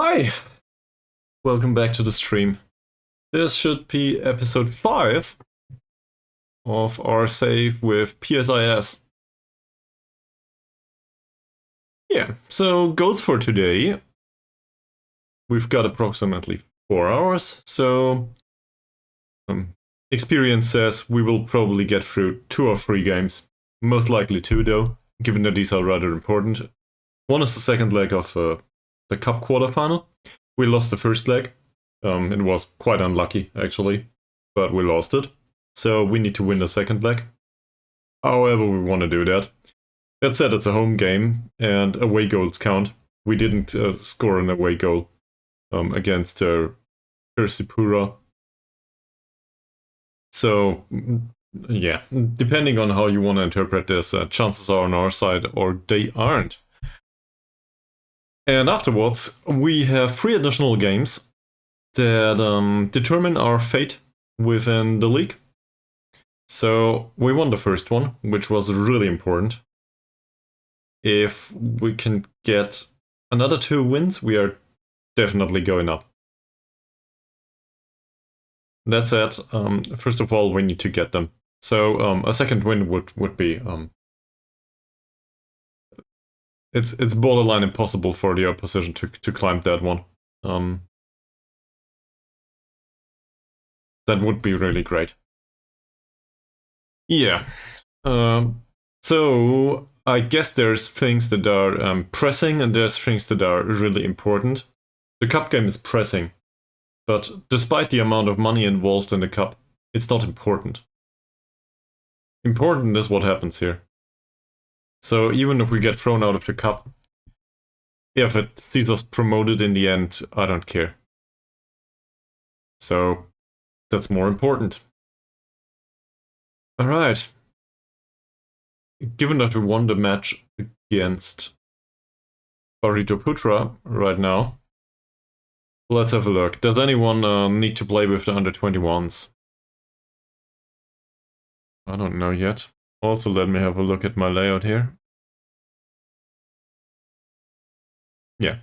Hi, welcome back to the stream. This should be episode 5 of our save with PSIS. Yeah, so goals for today. We've got approximately 4 hours, so experience says we will probably get through 2 or 3 games. Most likely 2 though, given that these are rather important. One is the second leg of the Cup quarterfinal. We lost the first leg. It was quite unlucky, actually, but we lost it. So we need to win the second leg. However we want to do that. That said, it's a home game, and away goals count. We didn't score an away goal against Persipura. So, yeah, depending on how you want to interpret this, chances are on our side or they aren't. And afterwards, we have 3 additional games that determine our fate within the league. So we won the first one, which was really important. If we can get another 2 wins, we are definitely going up. That said, first of all, we need to get them. So a second win would be it's borderline impossible for the opposition to climb that one. That would be really great. Yeah. So I guess there's things that are pressing and there's things that are really important. The cup game is pressing, but despite the amount of money involved in the cup, it's not important. Important is what happens here. So even if we get thrown out of the cup, if it sees us promoted in the end, I don't care. So that's more important. Alright. Given that we won the match against Putra right now, let's have a look. Does anyone need to play with the under-21s? I don't know yet. Also, let me have a look at my layout here. Yeah,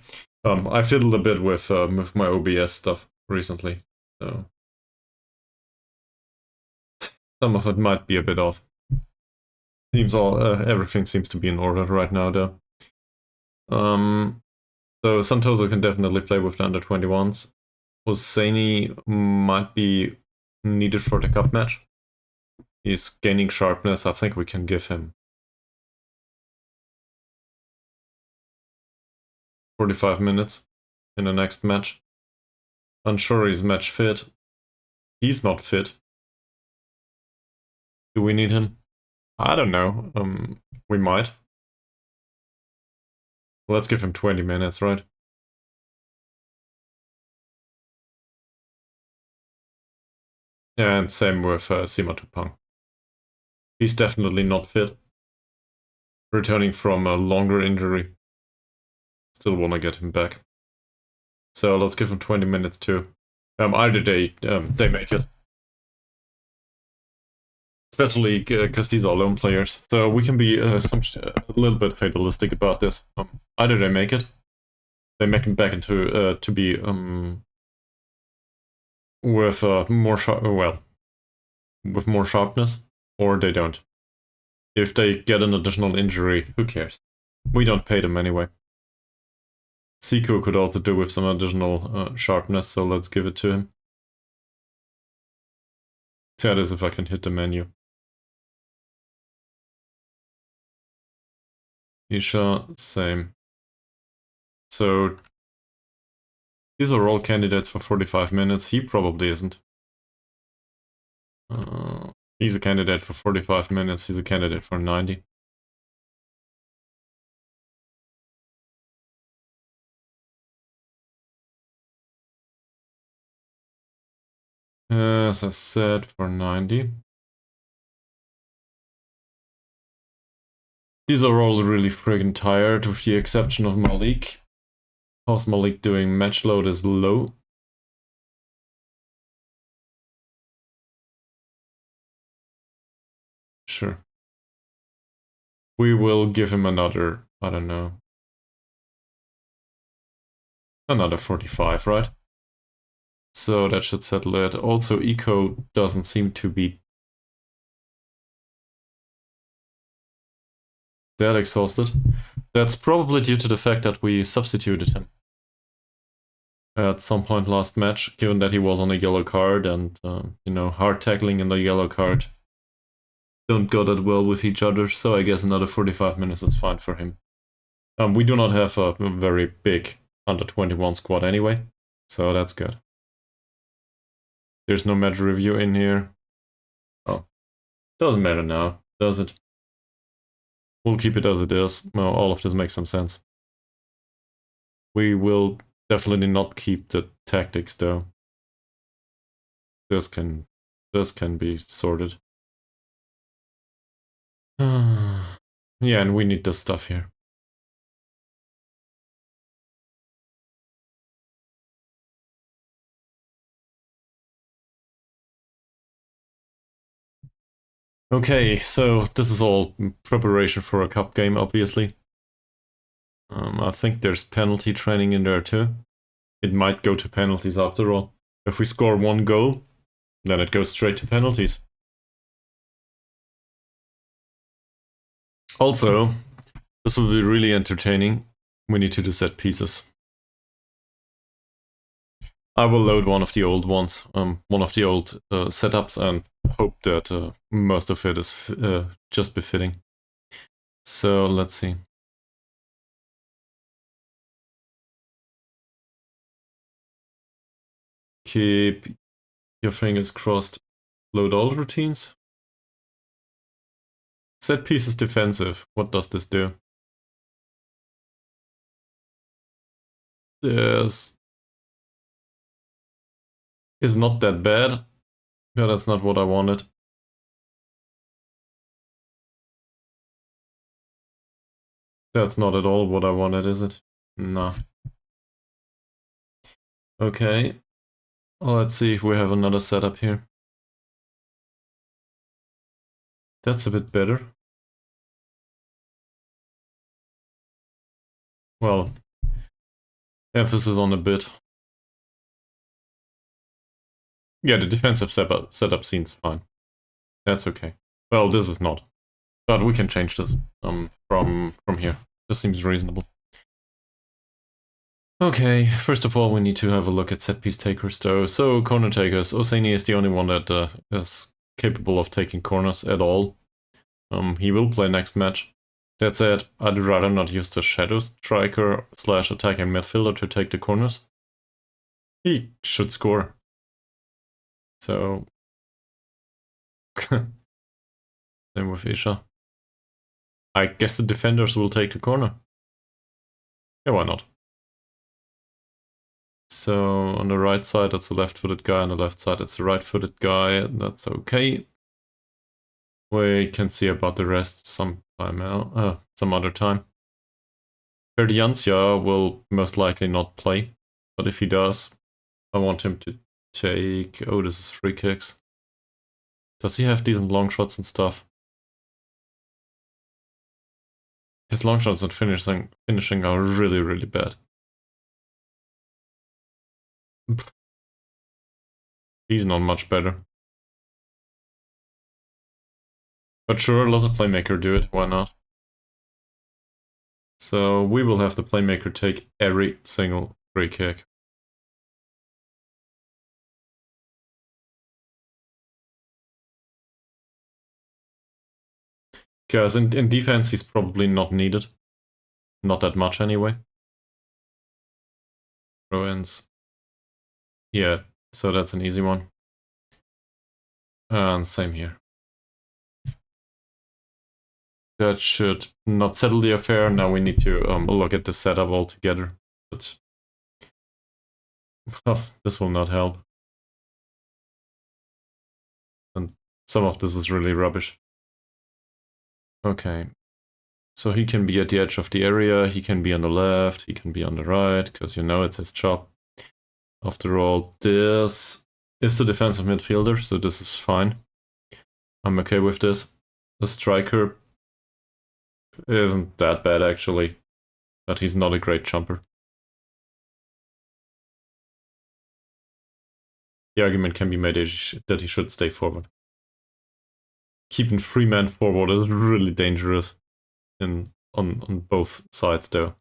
I fiddled a bit with my OBS stuff recently, so some of it might be a bit off. Everything seems to be in order right now, though. So Santoso can definitely play with the under-21s. Hosseini might be needed for the cup match. He's gaining sharpness. I think we can give him 45 minutes in the next match. Unsure he's match fit. He's not fit. Do we need him? I don't know. We might. Let's give him 20 minutes, right? And same with Sima Tupang. He's definitely not fit. Returning from a longer injury. Still want to get him back. So let's give him 20 minutes too. Either they make it. Especially because these are lone players. So we can be a little bit fatalistic about this. Either they make it, they make him back into to be with with more sharpness, or they don't. If they get an additional injury, who cares? We don't pay them anyway. Siku could also do with some additional sharpness, so let's give it to him. See how it is if I can hit the menu. Isha, same. So these are all candidates for 45 minutes. He probably isn't. He's a candidate for 45 minutes. He's a candidate for 90. As I said, for 90. These are all really friggin' tired, with the exception of Malik. How's Malik doing? Match load is low. Sure. We will give him another, I don't know. Another 45, right? So that should settle it. Also, eco doesn't seem to be that exhausted. That's probably due to the fact that we substituted him at some point last match, given that he was on a yellow card and, you know, hard tackling and the yellow card don't go that well with each other, so I guess another 45 minutes is fine for him. We do not have a very big under 21 squad anyway, so that's good. There's no match review in here. Oh, doesn't matter now, does it? We'll keep it as it is. Well, all of this makes some sense. We will definitely not keep the tactics though. This can be sorted. Yeah, and we need this stuff here. Okay, so this is all preparation for a cup game, obviously. I think there's penalty training in there too. It might go to penalties after all. If we score one goal, then it goes straight to penalties. Also, this will be really entertaining. We need to do set pieces. I will load one of the old ones, one of the old setups, and hope that most of it is just befitting. So let's see. Keep your fingers crossed. Load all routines. Set pieces defensive. What does this do? This is not that bad. Yeah, that's not what I wanted. That's not at all what I wanted, is it? No. Okay. Well, let's see if we have another setup here. That's a bit better. Well, emphasis on a bit. Yeah, the defensive setup seems fine. That's okay. Well, this is not. But we can change this from here. This seems reasonable. Okay, first of all, we need to have a look at set piece takers though. So, corner takers. Oseni is the only one that is capable of taking corners at all. He will play next match. That said, I'd rather not use the shadow striker / attacking midfielder to take the corners. He should score. So, same with Isha. I guess the defenders will take the corner. Yeah, why not? So on the right side, it's a left-footed guy. On the left side, it's a right-footed guy. That's okay. We can see about the rest some other time. Ferdiancia will most likely not play, but if he does, I want him to take... Oh, this is free kicks. Does he have decent long shots and stuff? His long shots and finishing are really, really bad. He's not much better. But sure, let the playmaker do it, why not? So we will have the playmaker take every single free kick. Because in defense, he's probably not needed. Not that much anyway. Throw-ins. Yeah, so that's an easy one. And same here. That should not settle the affair. Now we need to look at the setup altogether. But this will not help. And some of this is really rubbish. Okay. So he can be at the edge of the area, he can be on the left, he can be on the right, because you know it's his job. After all, this is the defensive midfielder, so this is fine. I'm okay with this. The striker isn't that bad actually, but he's not a great jumper. the argument can be made that he should stay forward. Keeping 3 men forward is really dangerous on both sides though.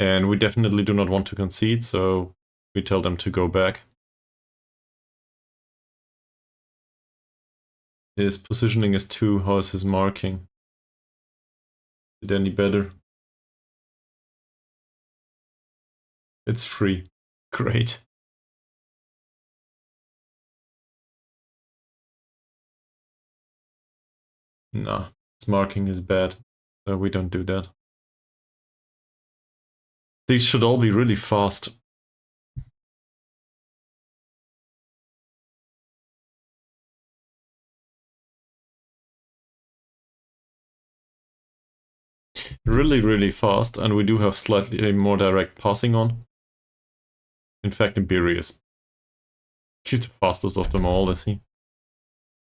And we definitely do not want to concede, so we tell them to go back. His positioning is 2, how is his marking? Is it any better? It's 3. Great. Nah, his marking is bad, so we don't do that. These should all be really fast. Really, really fast, and we do have slightly a more direct passing on. In fact, Imperius. He's the fastest of them all, is he?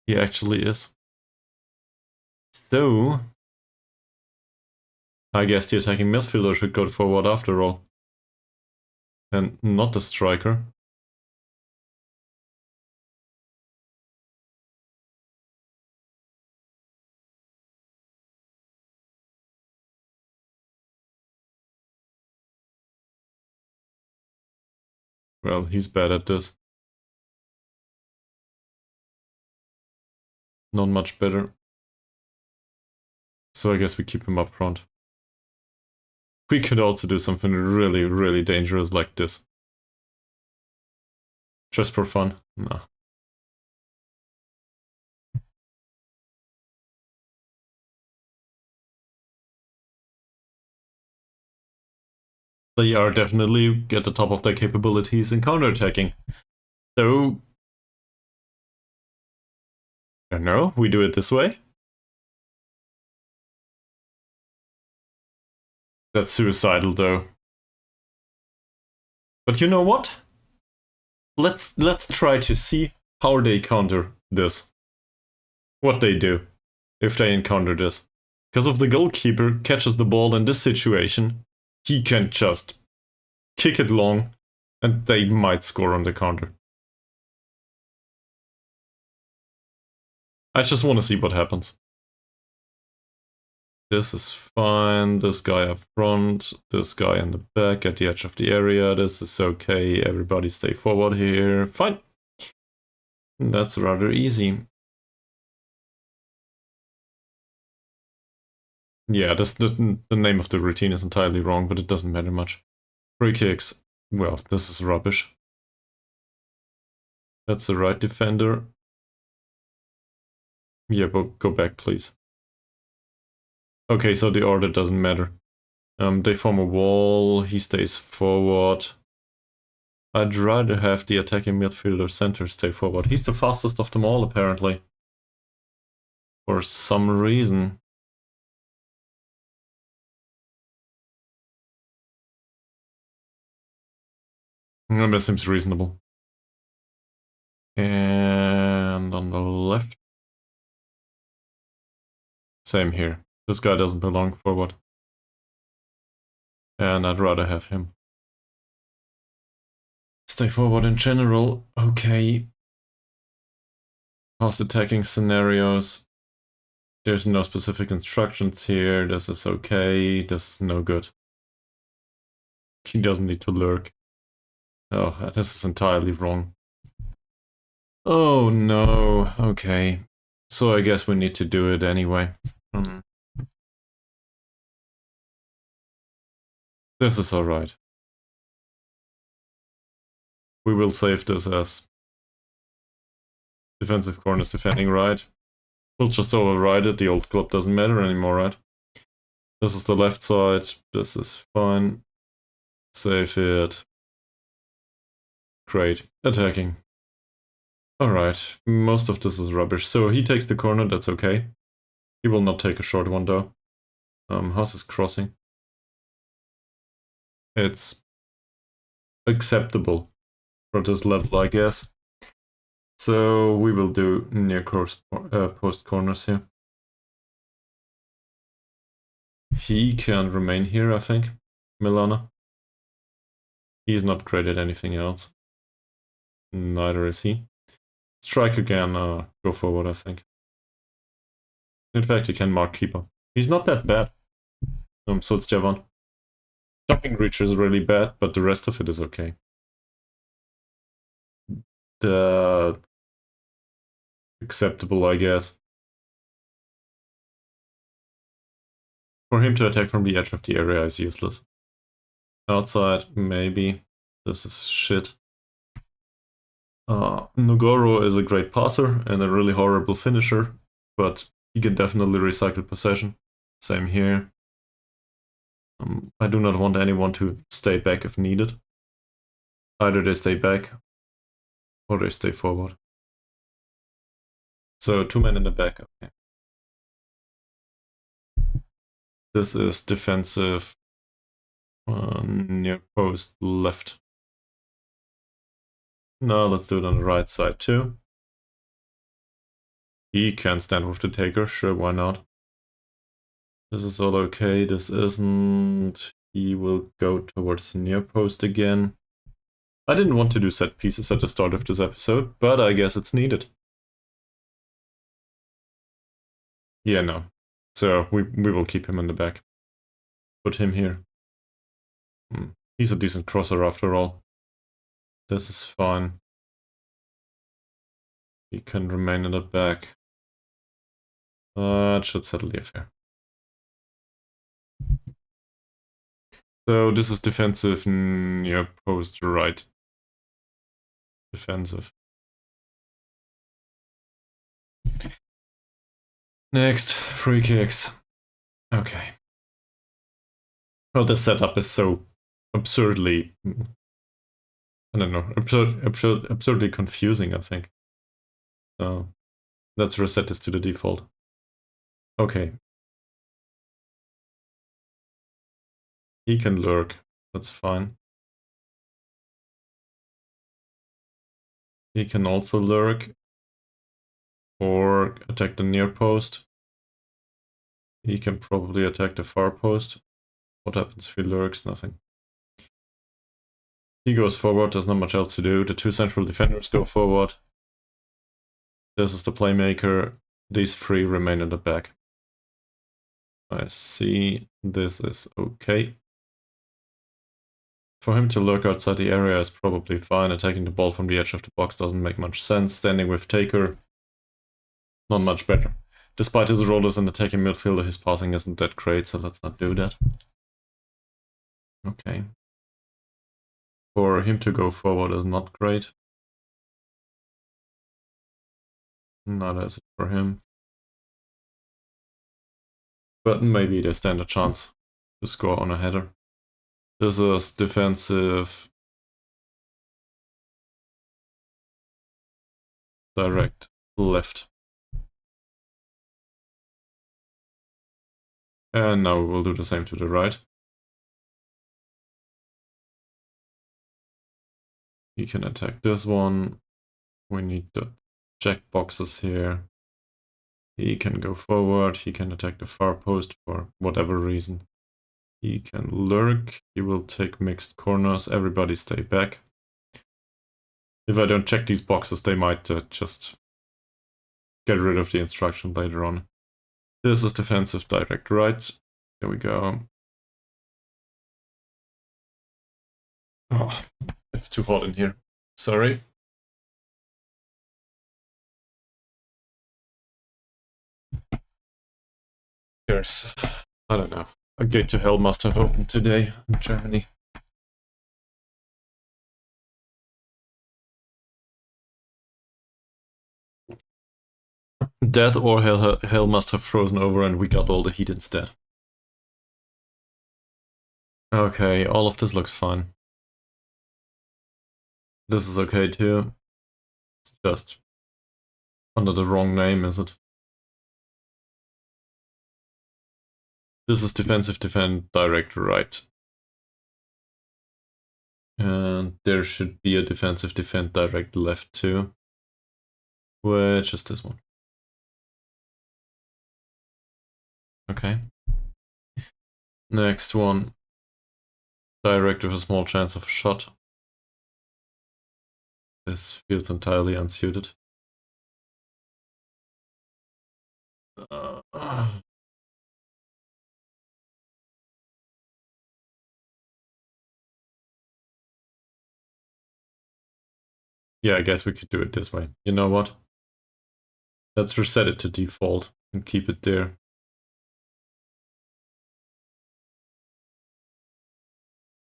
He actually is. So, I guess the attacking midfielder should go forward after all. And not the striker. Well, he's bad at this. Not much better. So I guess we keep him up front. We could also do something really, really dangerous like this. Just for fun? No. They are definitely at the top of their capabilities in counterattacking. So, I don't know, we do it this way. That's suicidal though. But you know what? Let's try to see how they counter this. What they do if they encounter this. Because if the goalkeeper catches the ball in this situation, he can just kick it long and they might score on the counter. I just want to see what happens. This is fine. This guy up front, this guy in the back at the edge of the area. This is okay. Everybody stay forward here. Fine. That's rather easy. Yeah, the name of the routine is entirely wrong, but it doesn't matter much. Free kicks. Well, this is rubbish. That's the right defender. Yeah, but go back, please. Okay, so the order doesn't matter. They form a wall, he stays forward. I'd rather have the attacking midfielder center stay forward. He's the fastest of them all, apparently. For some reason. That seems reasonable. And on the left. Same here. This guy doesn't belong forward. And I'd rather have him. Stay forward in general. Okay. Past attacking scenarios. There's no specific instructions here. This is okay. This is no good. He doesn't need to lurk. Oh, this is entirely wrong. Oh no. Okay. So I guess we need to do it anyway. This is alright. We will save this as defensive corners defending right. We'll just override it. The old club doesn't matter anymore, right? This is the left side. This is fine. Save it. Great. Attacking. Alright. Most of this is rubbish. So he takes the corner. That's okay. He will not take a short one, though. How's his crossing? It's acceptable for this level, I guess. So we will do near post corners here. He can remain here, I think. Milana. He's not great at anything else. Neither is he. Strike again, go forward, I think. In fact, he can mark keeper. He's not that bad. So it's Javan. Jumping reach is really bad, but the rest of it is okay. Acceptable, I guess. For him to attack from the edge of the area is useless. Outside, maybe. This is shit. Nogoro is a great passer and a really horrible finisher, but he can definitely recycle possession. Same here. I do not want anyone to stay back if needed. Either they stay back or they stay forward. So 2 men in the back. Okay. This is defensive near post left. No, let's do it on the right side too. He can stand with the taker, sure, why not? This is all okay, this isn't. He will go towards the near post again. I didn't want to do set pieces at the start of this episode, but I guess it's needed. Yeah, no. So we will keep him in the back. Put him here. He's a decent crosser after all. This is fine. He can remain in the back. It should settle the affair. So this is defensive near post right. Defensive. Next, free kicks. Okay. Well, the setup is so absurdly, I don't know, absurdly confusing, I think. So let's reset this to the default. Okay. He can lurk, that's fine. He can also lurk or attack the near post. He can probably attack the far post. What happens if he lurks? Nothing. He goes forward, there's not much else to do. The 2 central defenders go forward. This is the playmaker. These 3 remain in the back. I see. This is okay. For him to lurk outside the area is probably fine. Attacking the ball from the edge of the box doesn't make much sense. Standing with taker, not much better. Despite his role as an attacking midfielder, his passing isn't that great, so let's not do that. Okay. For him to go forward is not great. Neither is it for him. But maybe they stand a chance to score on a header. This is defensive direct left. And now we'll do the same to the right. He can attack this one. We need the check boxes here. He can go forward. He can attack the far post for whatever reason. He can lurk. He will take mixed corners. Everybody stay back. If I don't check these boxes, they might just get rid of the instruction later on. This is defensive direct right. There we go. Oh, it's too hot in here. Sorry. There's, I don't know, a gate to hell must have opened today in Germany. That or hell must have frozen over and we got all the heat instead. Okay, all of this looks fine. This is okay too. It's just under the wrong name, is it? This is defensive defend direct right. And there should be a defensive defend direct left too. Which is this one. Okay. Next one. Direct with a small chance of a shot. This feels entirely unsuited. Yeah, I guess we could do it this way. You know what? Let's reset it to default and keep it there.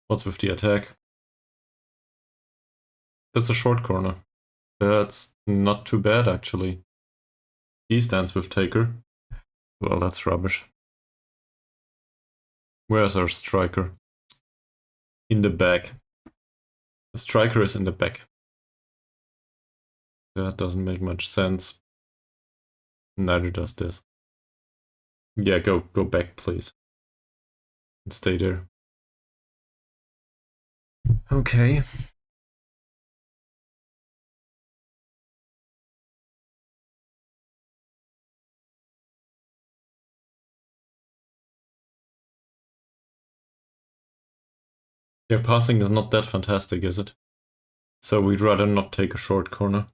What's with the attack? That's a short corner. That's not too bad, actually. He stands with taker. Well, that's rubbish. Where's our striker? In the back. The striker is in the back. That doesn't make much sense. Neither does this. Yeah, go back, please. And stay there. Okay. Their passing is not that fantastic, is it? So we'd rather not take a short corner.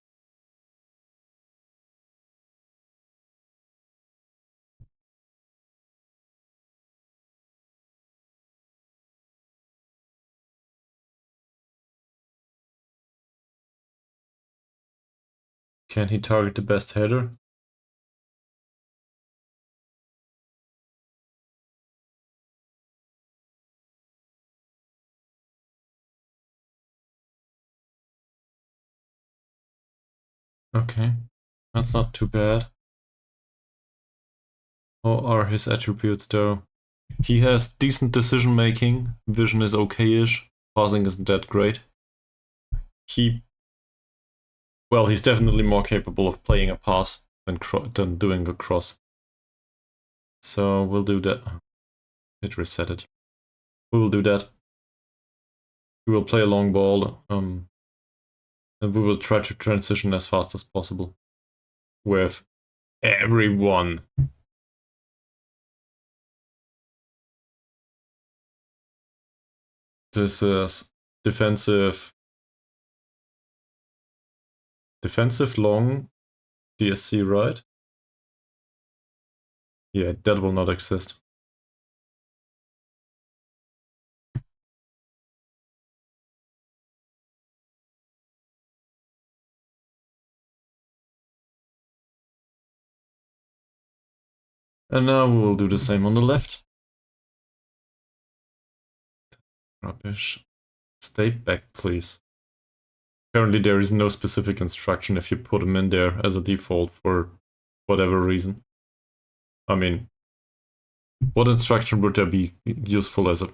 Can he target the best header? Okay, that's not too bad. How are his attributes though? He has decent decision making, vision is okay-ish, passing isn't that great. Well, he's definitely more capable of playing a pass than doing a cross. So we'll do that. It reset it. We will do that. We will play a long ball, and we will try to transition as fast as possible with everyone. This is defensive long DSC, right? Yeah, that will not exist. And now we will do the same on the left. Rubbish. Stay back, please. Apparently there is no specific instruction if you put them in there as a default for whatever reason. I mean, what instruction would there be useful as a...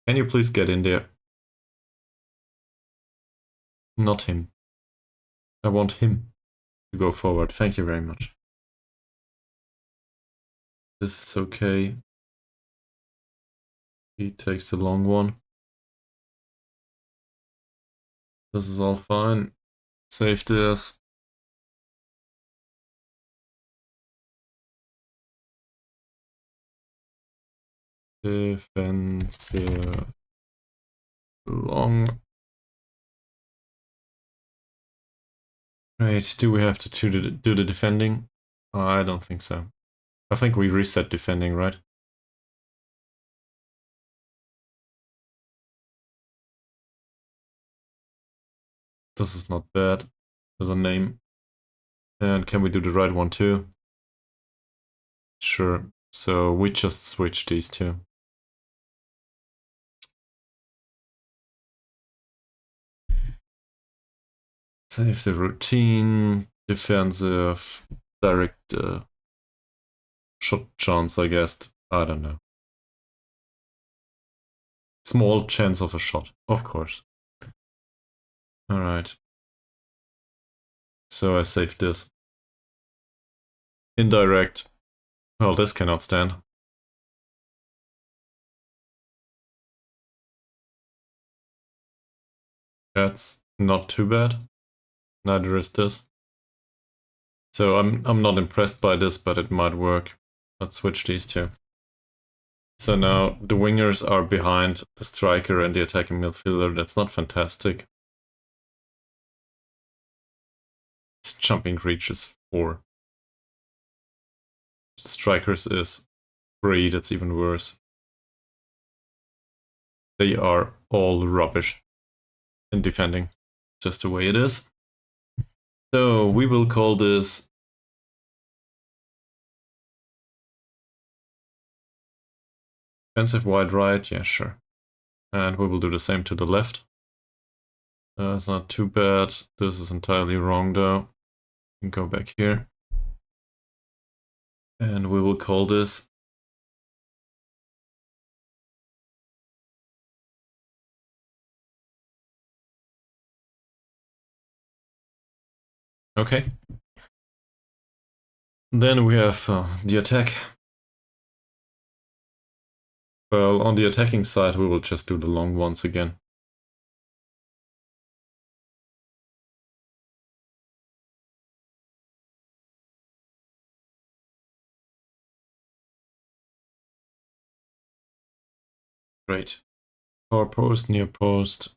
Can you please get in there? Not him. I want him to go forward. Thank you very much. This is okay. He takes the long one. This is all fine. Save this. Defensive long. Right, do we have to do the defending? I don't think so. I think we reset defending, right? This is not bad as a name. And can we do the right one too? Sure. So we just switch these two. Save the routine, defensive, direct shot chance, I guess. I don't know. Small chance of a shot, of course. Alright. So I saved this. Indirect. Well, this cannot stand. That's not too bad. Neither is this. So I'm not impressed by this, but it might work. Let's switch these two. So now the wingers are behind the striker and the attacking midfielder. That's not fantastic. His jumping reach is 4. Strikers is 3. That's even worse. They are all rubbish in defending. Just the way it is. So we will call this defensive wide right. Yeah, sure. And we will do the same to the left. It's not too bad. This is entirely wrong though. We can go back here. And we will call this okay. Then we have the attack. Well, on the attacking side, we will just do the long ones again. Great. Far post, near post.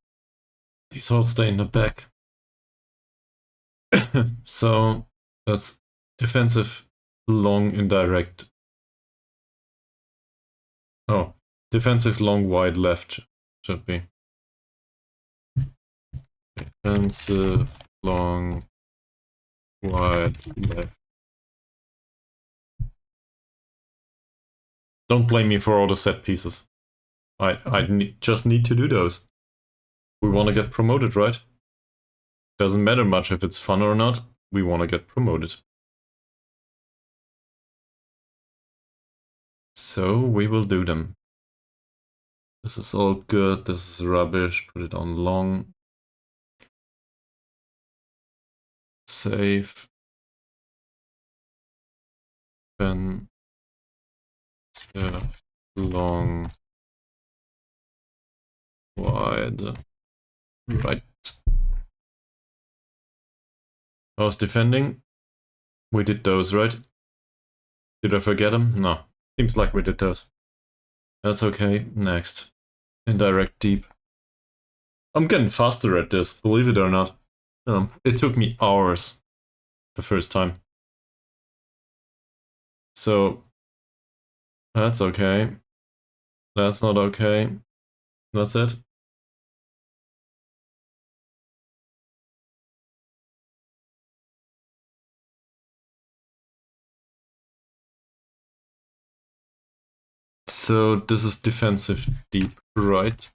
These all stay in the back. So that's defensive long indirect. Oh, defensive long wide left should be. Defensive long wide left. Don't blame me for all the set pieces. I just need to do those. We want to get promoted, right? Doesn't matter much if it's fun or not. We want to get promoted. So we will do them. This is all good. This is rubbish. Put it on long. Save. Then long wide right. I was defending. We did those, right? Did I forget them? No. Seems like we did those. That's okay. Next. Indirect deep. I'm getting faster at this, believe it or not. It took me hours the first time. So that's okay. That's not okay. That's it. So this is defensive deep right.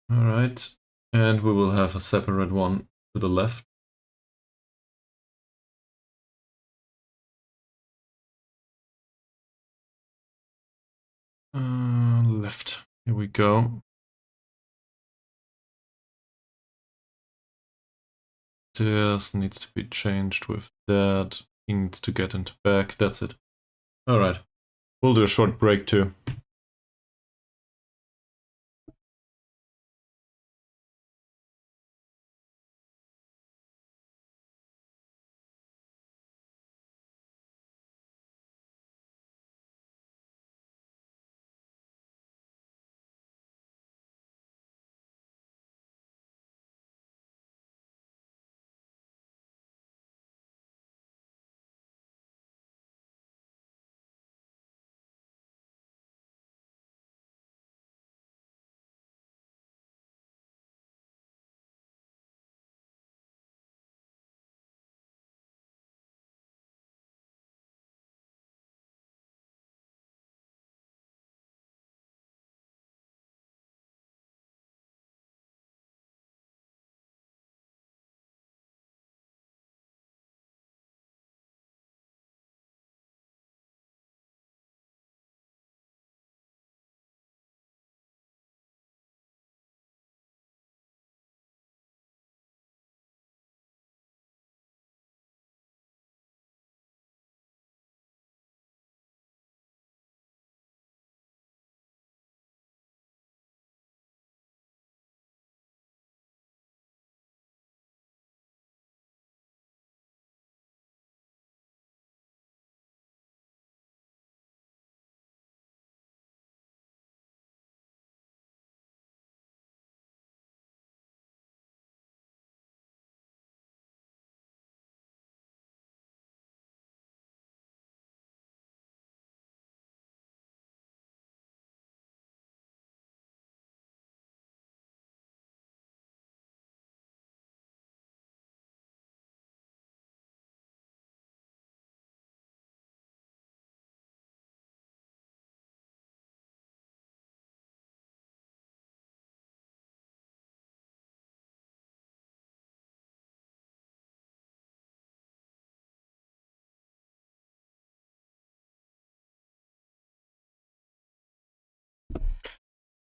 All right. And we will have a separate one to the left. Left. Here we go. This needs to be changed with that. He needs to get into back. That's it. All right. We'll do a short break too.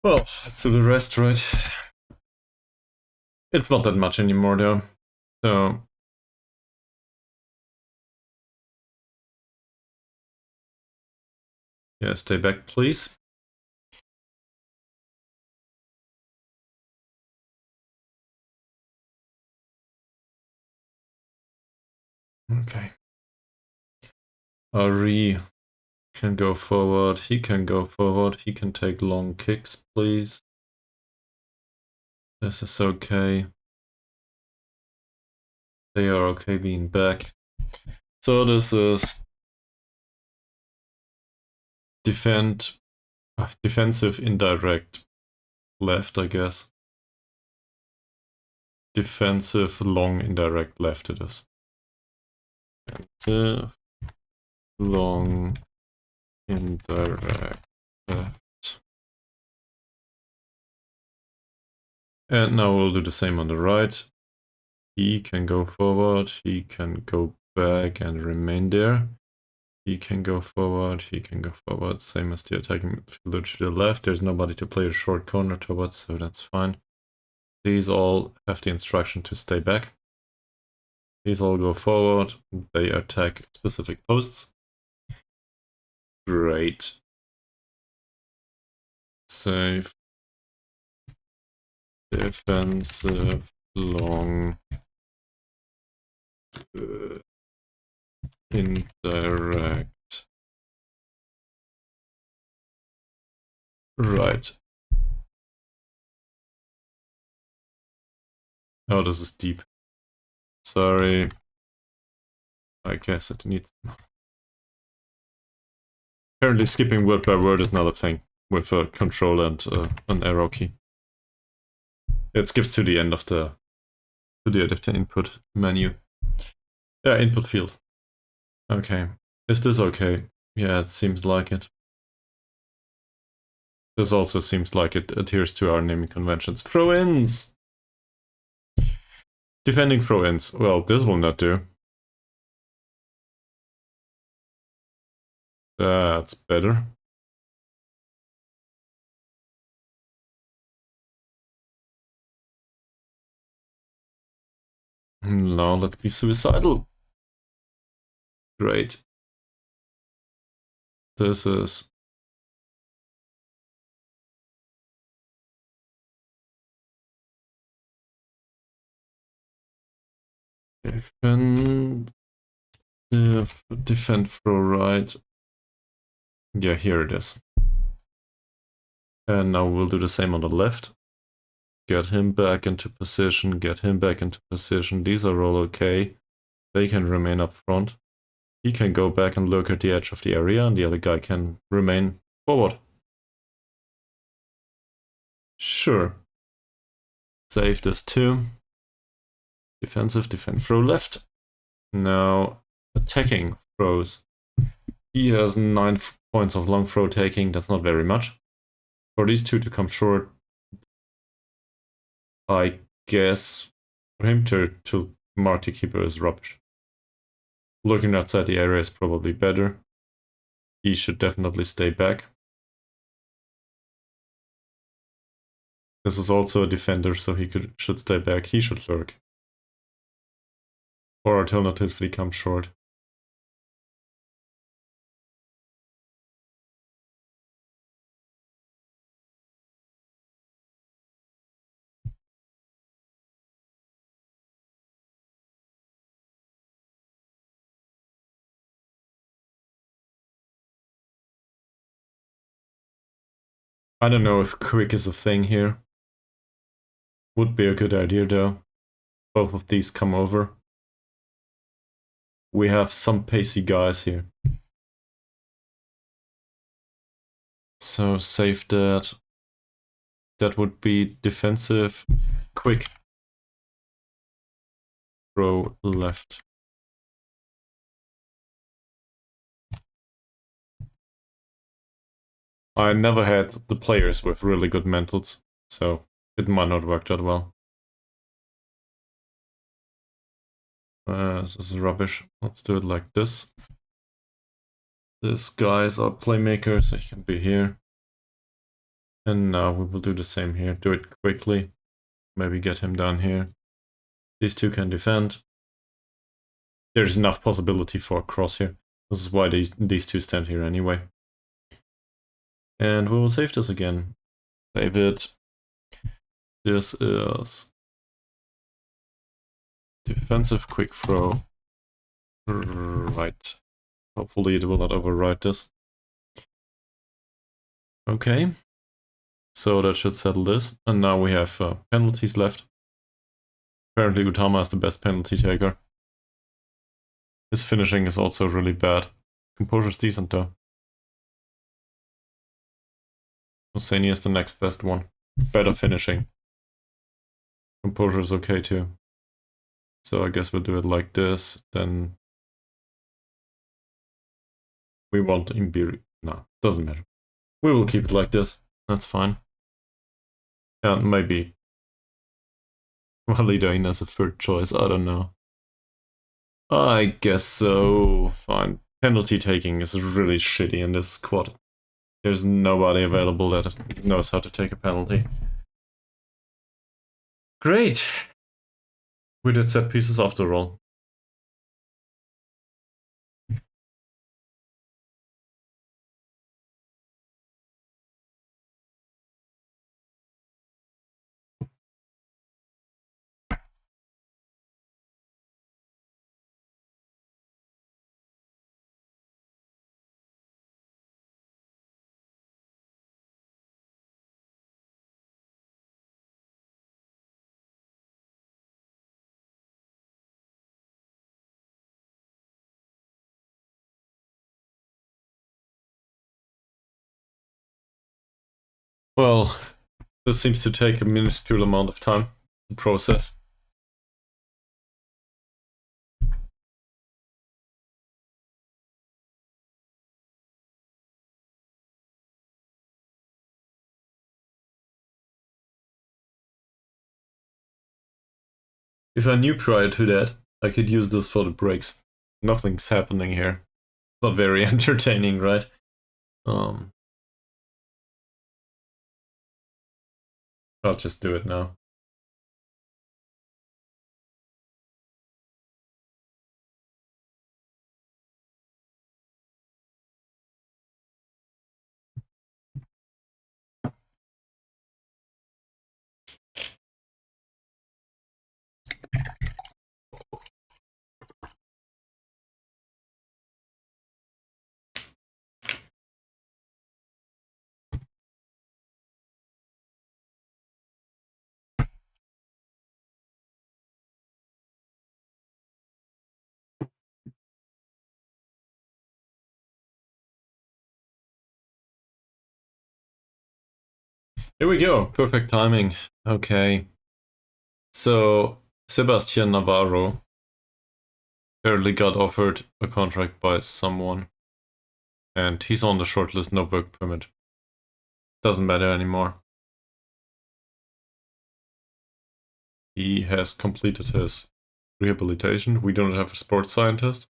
Well, let's do the rest, right? It's not that much anymore, though. So... yeah, stay back, please. Okay. Ari can go forward, he can go forward, he can take long kicks, please. This is okay. They are okay being back. So this is defensive indirect left, I guess. Defensive long indirect left it is. Defensive long indirect left. And now we'll do the same on the right. He can go forward, he can go back and remain there. He can go forward, he can go forward, same as the attacking midfielder to the left. There's nobody to play a short corner towards, so that's fine. These all have the instruction to stay back. These all go forward, they attack specific posts. Great. Save. Defensive, long, indirect. Right. Oh, this is deep. Sorry. I guess it needs... apparently skipping word by word is not a thing with a control and an arrow key. It skips to the end of the input menu. Yeah, input field. Okay. Is this okay? Yeah, it seems like it. This also seems like it adheres to our naming conventions. Throw-ins! Defending throw-ins. Well, this will not do. That's better. Now let's be suicidal. Great. This is... defend throw right. Yeah, here it is. And now we'll do the same on the left. Get him back into position, get him back into position. These are all okay. They can remain up front. He can go back and look at the edge of the area, and the other guy can remain forward. Sure. Save this too. Defensive, defend, throw left. Now, attacking throws. He has 9 points of long throw taking, that's not very much. For these two to come short, I guess for him to mark the keeper is rubbish. Looking outside the area is probably better. He should definitely stay back. This is also a defender, so he should stay back. He should lurk. Or alternatively come short. I don't know if quick is a thing here. Would be a good idea though. Both of these come over. We have some pacey guys here. So save that. That would be defensive, quick. Throw left. I never had the players with really good mentals, so it might not work that well. This is rubbish. Let's do it like this. This guy's our playmaker, so he can be here. And now we will do the same here. Do it quickly. Maybe get him down here. These two can defend. There's enough possibility for a cross here. This is why these two stand here anyway. And we will save this again. Save it. This is defensive quick throw. Right. Hopefully it will not overwrite this. Okay. So that should settle this. And now we have penalties left. Apparently Utama is the best penalty taker. His finishing is also really bad. Composure's decent though. Hosseini is the next best one. Better finishing. Composure's okay too. So I guess we'll do it like this. Then we want Imbiri. No, doesn't matter. We will keep it like this. That's fine. And maybe Walidain as a third choice. I don't know. I guess so. Fine. Penalty taking is really shitty in this squad. There's nobody available that knows how to take a penalty. Great. We did set pieces after all. Well, this seems to take a minuscule amount of time to process. If I knew prior to that, I could use this for the breaks. Nothing's happening here. Not very entertaining, right? I'll just do it now. Here we go. Perfect timing. Okay. So, Sebastian Navarro apparently got offered a contract by someone. And he's on the shortlist, no work permit. Doesn't matter anymore. He has completed his rehabilitation. We don't have a sports scientist.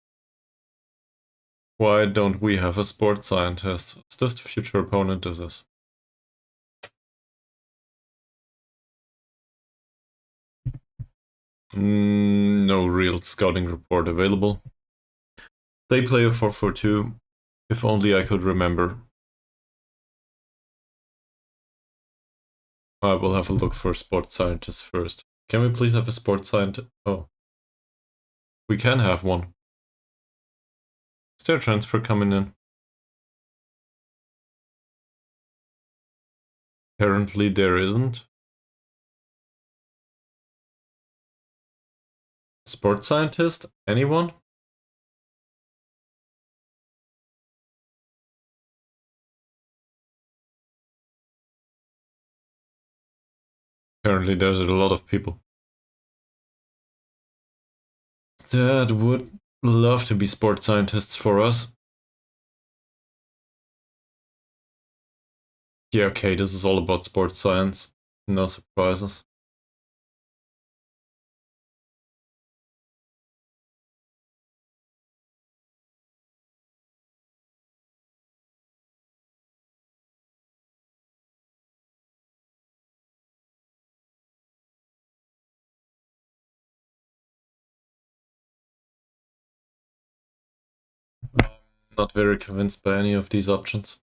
Why don't we have a sports scientist? Is this the future opponent? This is. No real scouting report available. They play a 4-4-2. If only I could remember. I will have a look for a sports scientist first. Can we please have a sports scientist? Oh. We can have one. Is there a transfer coming in? Apparently there isn't. Sports scientist? Anyone? Apparently there's a lot of people that would love to be sports scientists for us. Yeah, okay, this is all about sports science. No surprises. not very convinced by any of these options.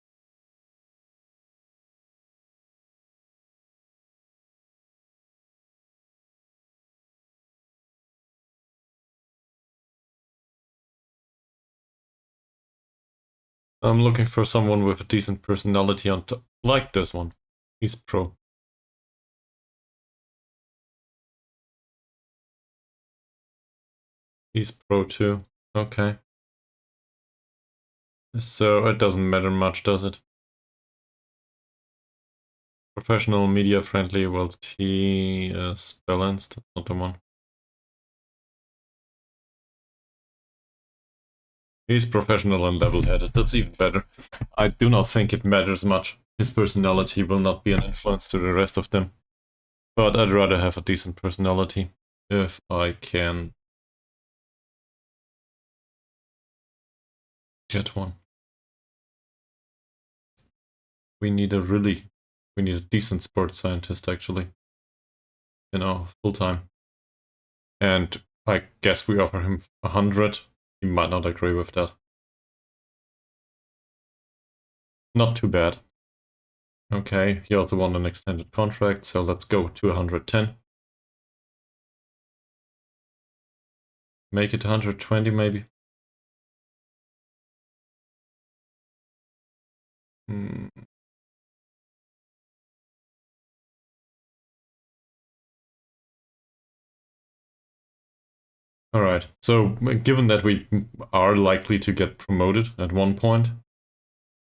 I'm looking for someone with a decent personality on top, like this one. He's pro. He's pro too. Okay. So it doesn't matter much, does it? Professional, media friendly, well, he is balanced. That's not the one. He's professional and level-headed. That's even better. I do not think it matters much. His personality will not be an influence to the rest of them. But I'd rather have a decent personality if I can get one. We need a decent sports scientist actually. Full-time. And I guess we offer him 100. He might not agree with that. Not too bad. Okay, he also won an extended contract, so let's go to 110. Make it 120 maybe. Alright, so given that we are likely to get promoted at one point,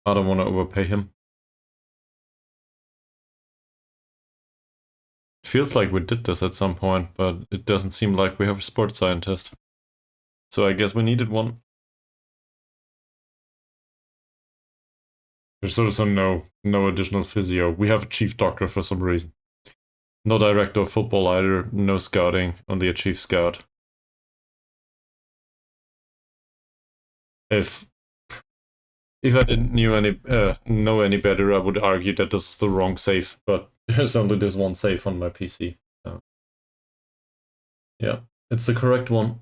I don't want to overpay him. It feels like we did this at some point, but it doesn't seem like we have a sports scientist. So I guess we needed one. There's also no additional physio. We have a chief doctor for some reason. No director of football either, no scouting, only a chief scout. If I didn't know any better, I would argue that this is the wrong save, but there's only this one save on my PC. So. Yeah, it's the correct one.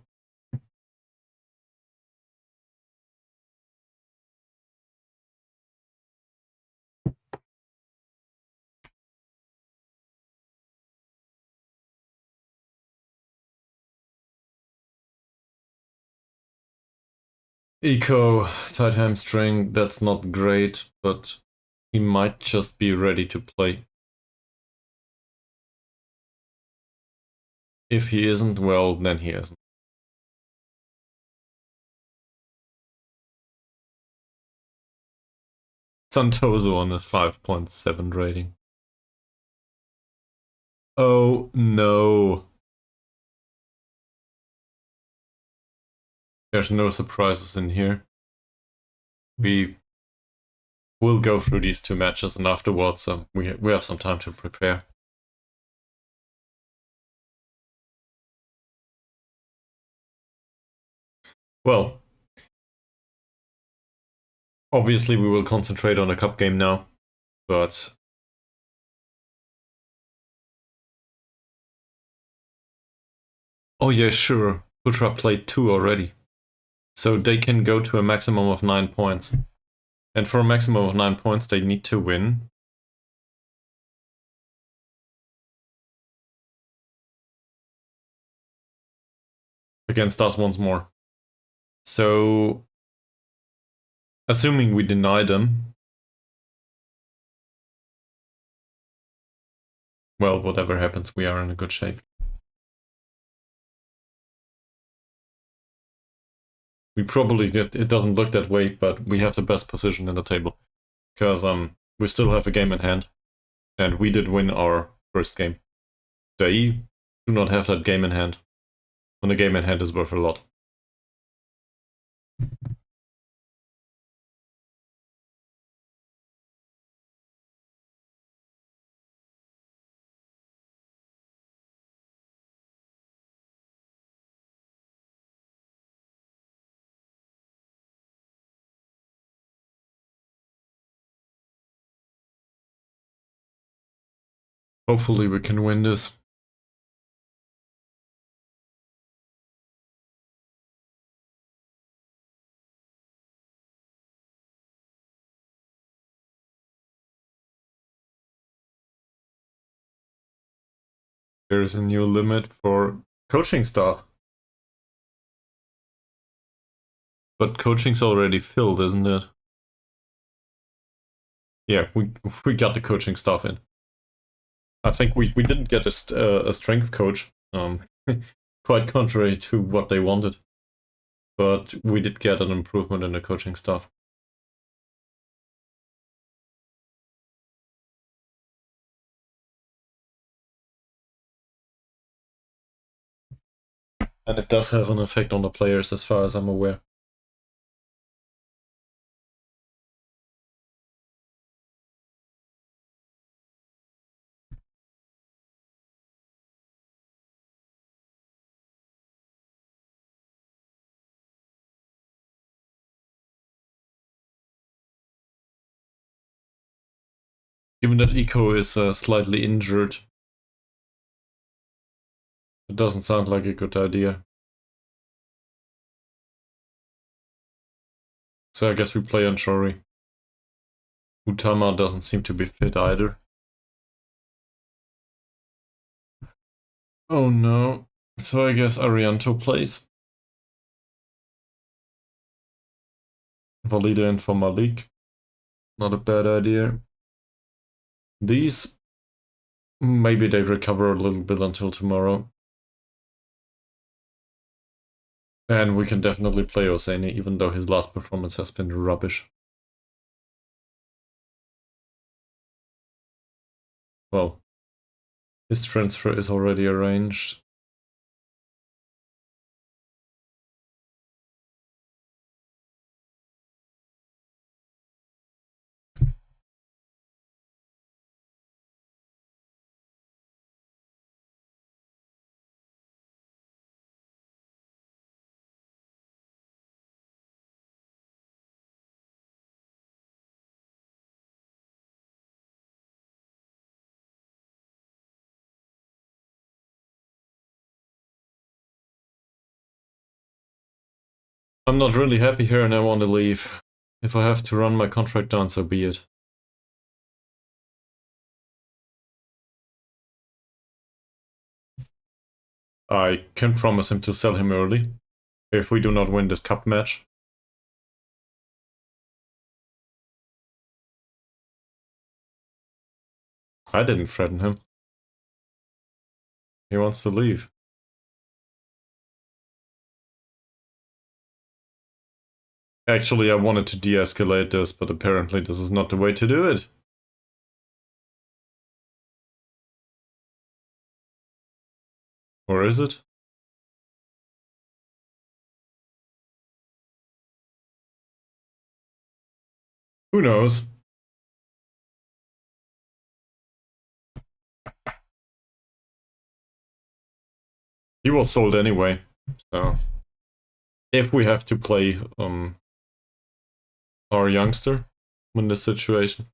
Eco, tight hamstring, that's not great, but he might just be ready to play. If he isn't, well, then he isn't. Santoso on a 5.7 rating. Oh no. There's no surprises in here. We will go through these two matches and afterwards we have some time to prepare. Well, obviously we will concentrate on a cup game now, but oh yeah, sure. Putra played 2 already. So they can go to a maximum of 9 points. And for a maximum of 9 points, they need to win. Against us once more. So, assuming we deny them, well, whatever happens, we are in a good shape. We probably did. It doesn't look that way, but we have the best position in the table. Because we still have a game in hand. And we did win our first game. They do not have that game in hand. And the game in hand is worth a lot. Hopefully we can win this. There's a new limit for coaching staff. But coaching's already filled, isn't it? Yeah, we got the coaching staff in. I think we didn't get a strength coach, quite contrary to what they wanted. But we did get an improvement in the coaching staff. And it does have an effect on the players as far as I'm aware. Given that Eco is slightly injured, it doesn't sound like a good idea. So I guess we play on Shori. Utama doesn't seem to be fit either. Oh no. So I guess Arianto plays. Valida in for Malik. Not a bad idea. These, maybe they recover a little bit until tomorrow. And we can definitely play Oseni, even though his last performance has been rubbish. Well, his transfer is already arranged. I'm not really happy here and I want to leave. If I have to run my contract down, so be it. I can promise him to sell him early if we do not win this cup match. I didn't threaten him. He wants to leave. Actually, I wanted to de-escalate this, but apparently this is not the way to do it. Or is it? Who knows? He was sold anyway, so if we have to play our youngster in this situation,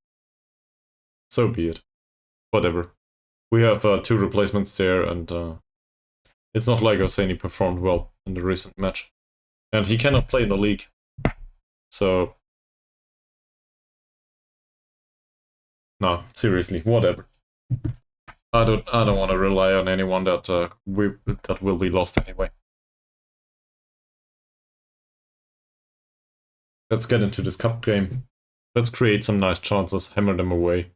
so be it. Whatever. We have 2 replacements there, and it's not like Oseni performed well in the recent match. And he cannot play in the league. So no, seriously, whatever. I don't want to rely on anyone that that will be lost anyway. Let's get into this cup game. Let's create some nice chances, hammer them away.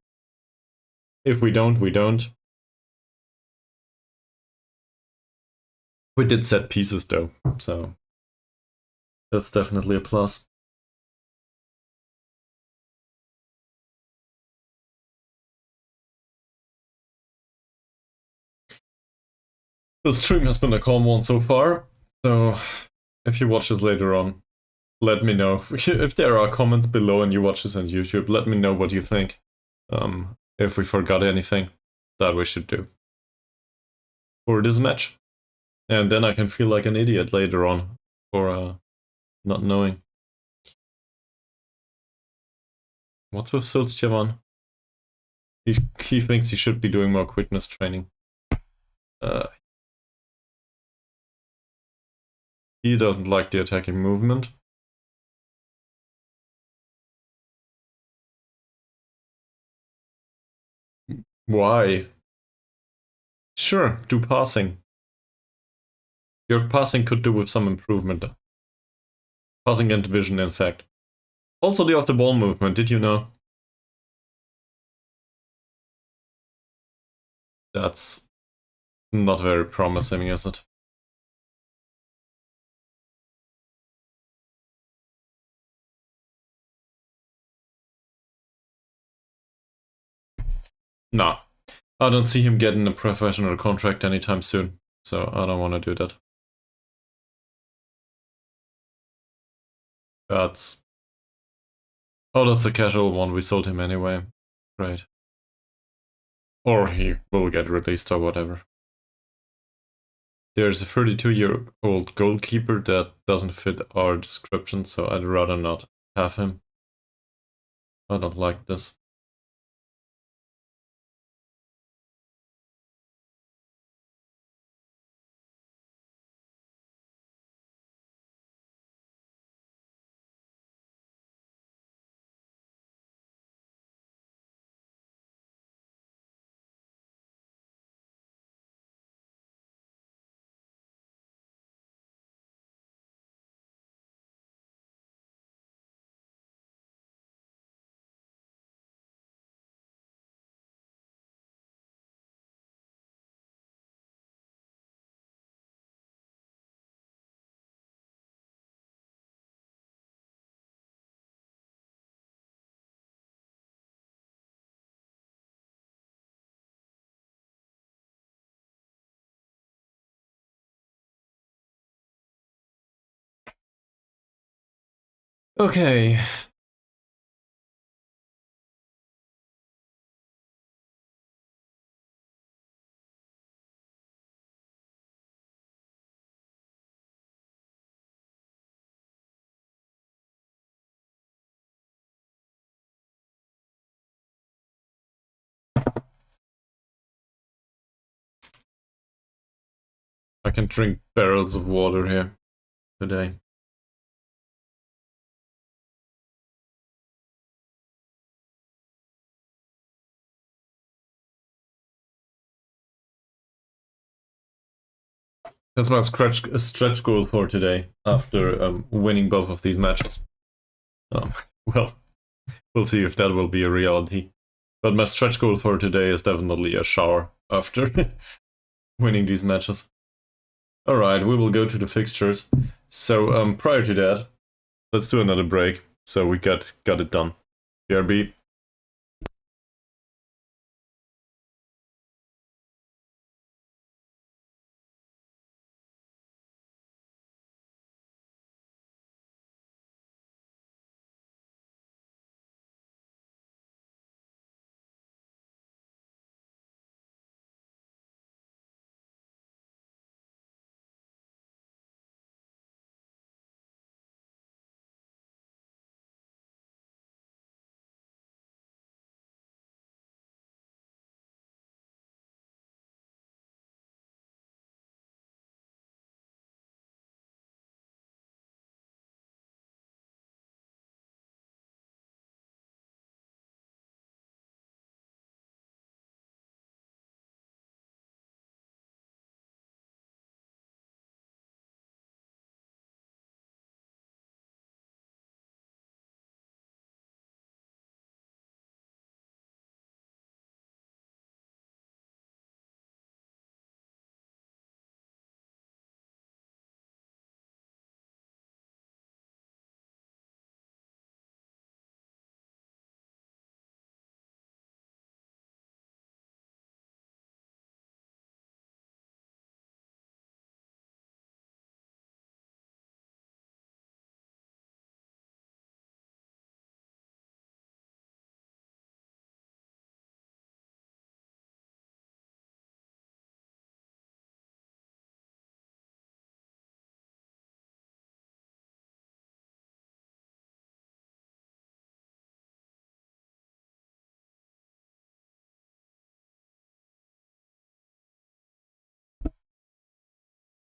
If we don't, we don't. We did set pieces though, so that's definitely a plus. The stream has been a calm one so far, so if you watch this later on, let me know. If there are comments below and you watch this on YouTube, let me know what you think. If we forgot anything that we should do for this match. And then I can feel like an idiot later on for not knowing. What's with Sulzjavan? He thinks he should be doing more quickness training. He doesn't like the attacking movement. Why? Sure, do passing. Your passing could do with some improvement. Passing and vision, in fact. Also the off-the-ball movement, did you know? That's not very promising, is it? Nah. I don't see him getting a professional contract anytime soon, so I don't want to do that. That's... Oh, that's the casual one, we sold him anyway. Great. Or he will get released or whatever. There's a 32-year-old goalkeeper that doesn't fit our description, so I'd rather not have him. I don't like this. Okay. I can drink barrels of water here today. That's my stretch goal for today, after winning both of these matches. Well, we'll see if that will be a reality. But my stretch goal for today is definitely a shower after winning these matches. Alright, we will go to the fixtures. So prior to that, let's do another break, so we got it done. BRB.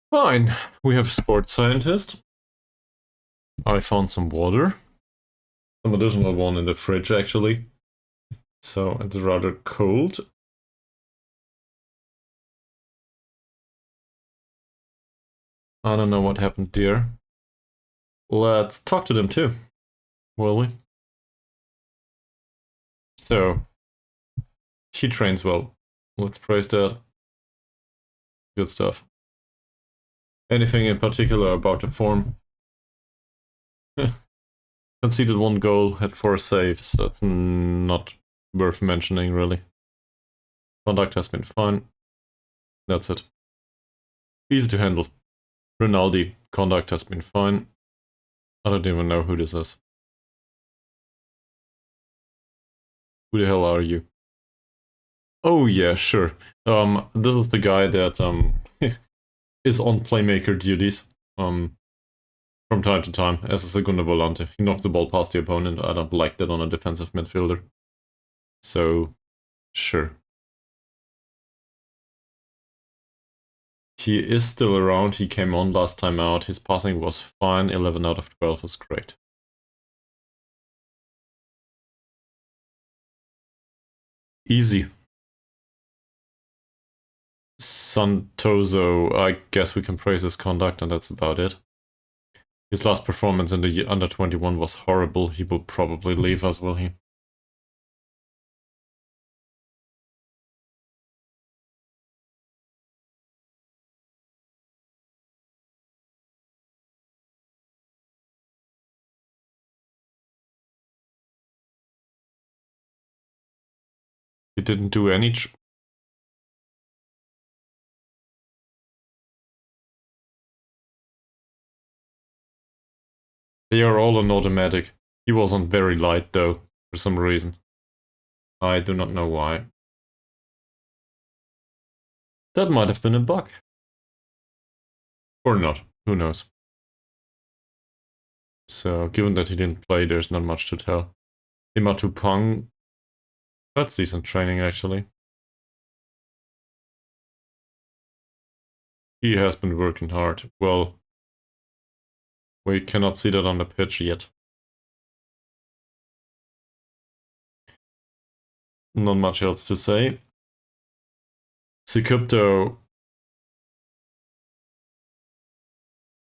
Fine, we have sports scientist. I found some water. Some additional one in the fridge, actually. So it's rather cold. I don't know what happened there. Let's talk to them too, will we? So, he trains well. Let's praise that. Good stuff. Anything in particular about the form? Conceded 1 goal, had 4 saves. That's not worth mentioning, really. Conduct has been fine. That's it. Easy to handle. Rinaldi, conduct has been fine. I don't even know who this is. Who the hell are you? Oh yeah, sure. This is the guy that is on playmaker duties. From time to time as a segunda volante. He knocked the ball past the opponent. I don't like that on a defensive midfielder. So, sure. He is still around. He came on last time out. His passing was fine. 11 out of 12 is great. Easy. Santoso, I guess we can praise his conduct, and that's about it. His last performance in the under 21 was horrible. He will probably leave us, will he? He didn't do any. They are all on automatic. He was on very light though, for some reason. I do not know why. That might have been a bug. Or not, who knows. So, given that he didn't play, there's not much to tell. Imatu Pang, that's decent training actually. He has been working hard. Well, we cannot see that on the pitch yet. Not much else to say. Sikupto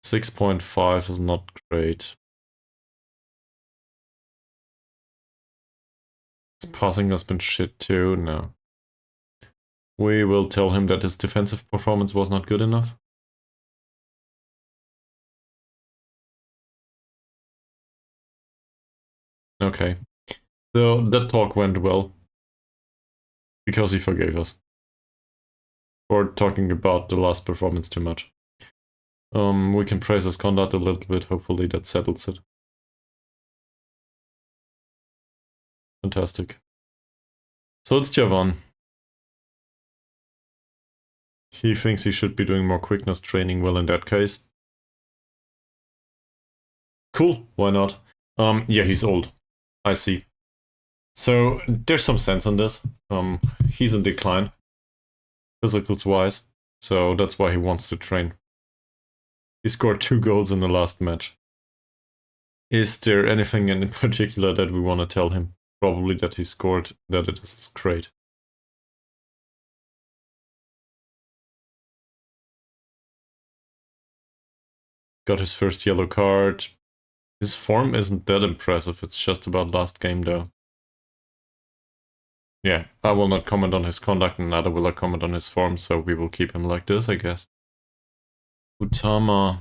6.5 is not great. His passing has been shit too, no. We will tell him that his defensive performance was not good enough. Okay. So that talk went well. Because he forgave us. For talking about the last performance too much. We can praise his conduct a little bit, hopefully that settles it. Fantastic. So it's Javan. He thinks he should be doing more quickness training. Well, in that case, cool, why not? Yeah, he's old. I see. So there's some sense in this. He's in decline, physicals wise, so that's why he wants to train. He scored 2 goals in the last match. Is there anything in particular that we want to tell him? Probably that he scored, that it is great. Got his first yellow card. His form isn't that impressive, it's just about last game though. Yeah, I will not comment on his conduct, and neither will I comment on his form, so we will keep him like this, I guess. Utama.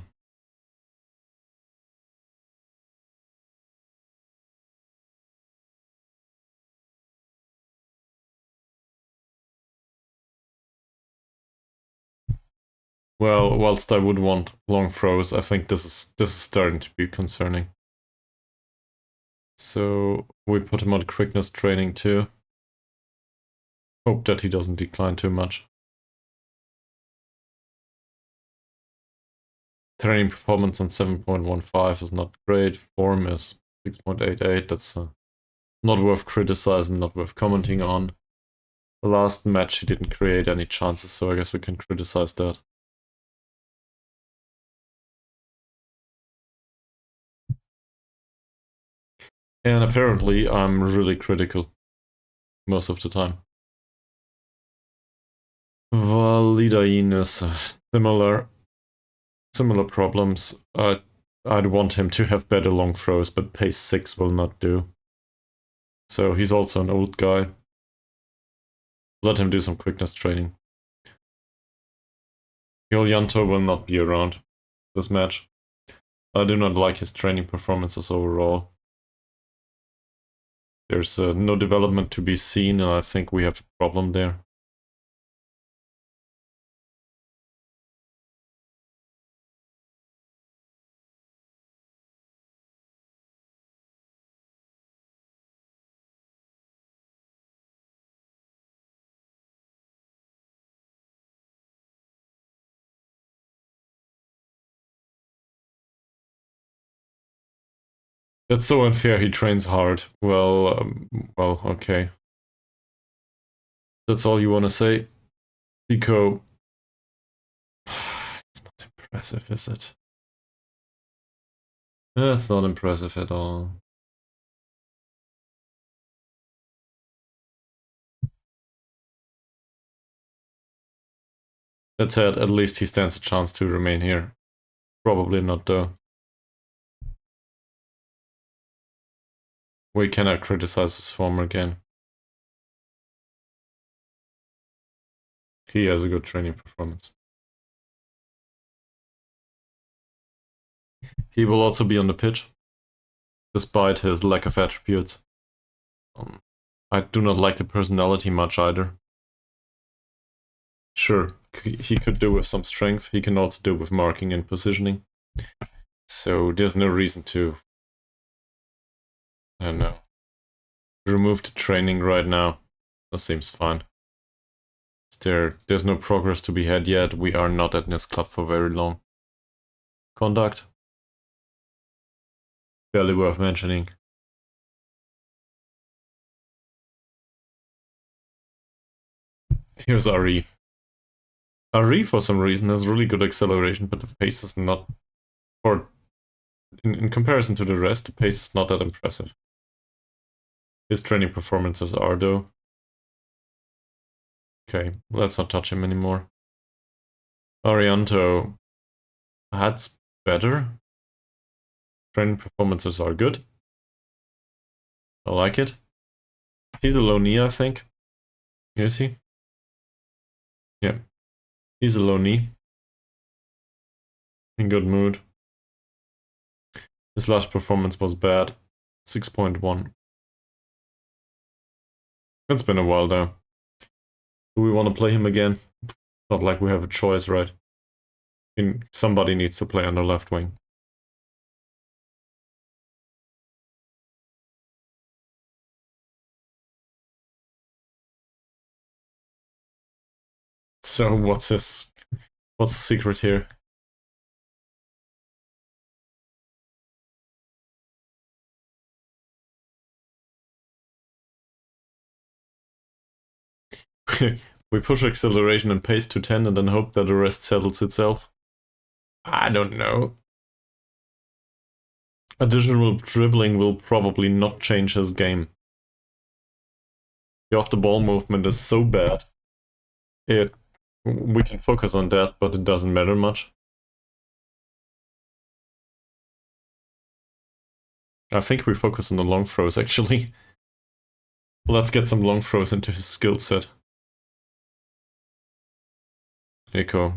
Well, whilst I would want long throws, I think this is starting to be concerning. So we put him on quickness training too. Hope that he doesn't decline too much. Training performance on 7.15 is not great. Form is 6.88. That's not worth criticizing, not worth commenting on. The last match he didn't create any chances, so I guess we can criticize that. And apparently I'm really critical most of the time. Validain is similar. similar problems. I'd want him to have better long throws, but pace 6 will not do. So he's also an old guy. Let him do some quickness training. Yanto will not be around this match. I do not like his training performances overall. There's no development to be seen, and I think we have a problem there. That's so unfair, he trains hard. Well, okay. That's all you want to say? Zico. It's not impressive, is it? That's not impressive at all. That said, at least he stands a chance to remain here. Probably not, though. We cannot criticize his form again. He has a good training performance. He will also be on the pitch, despite his lack of attributes. I do not like the personality much either. Sure, he could do with some strength. He can also do with marking and positioning. So there's no reason to, I don't know, remove the training right now. That seems fine. There's no progress to be had yet. We are not at this club for very long. Conduct. Barely worth mentioning. Here's Ari. Ari, for some reason, has really good acceleration, but the pace is not, or in comparison to the rest, the pace is not that impressive. His training performances are, though. Okay, let's not touch him anymore. Arianto, that's better. Training performances are good. I like it. He's a low knee, I think. Is he? Yeah. He's a low knee. In good mood. His last performance was bad. 6.1. It's been a while, though. Do we want to play him again? Not like we have a choice, right? I mean, somebody needs to play on the left wing. So what's the secret here? We push acceleration and pace to 10 and then hope that the rest settles itself? I don't know. Additional dribbling will probably not change his game. The off-the-ball movement is so bad. We can focus on that, but it doesn't matter much. I think we focus on the long throws, actually. Let's get some long throws into his skill set. Echo.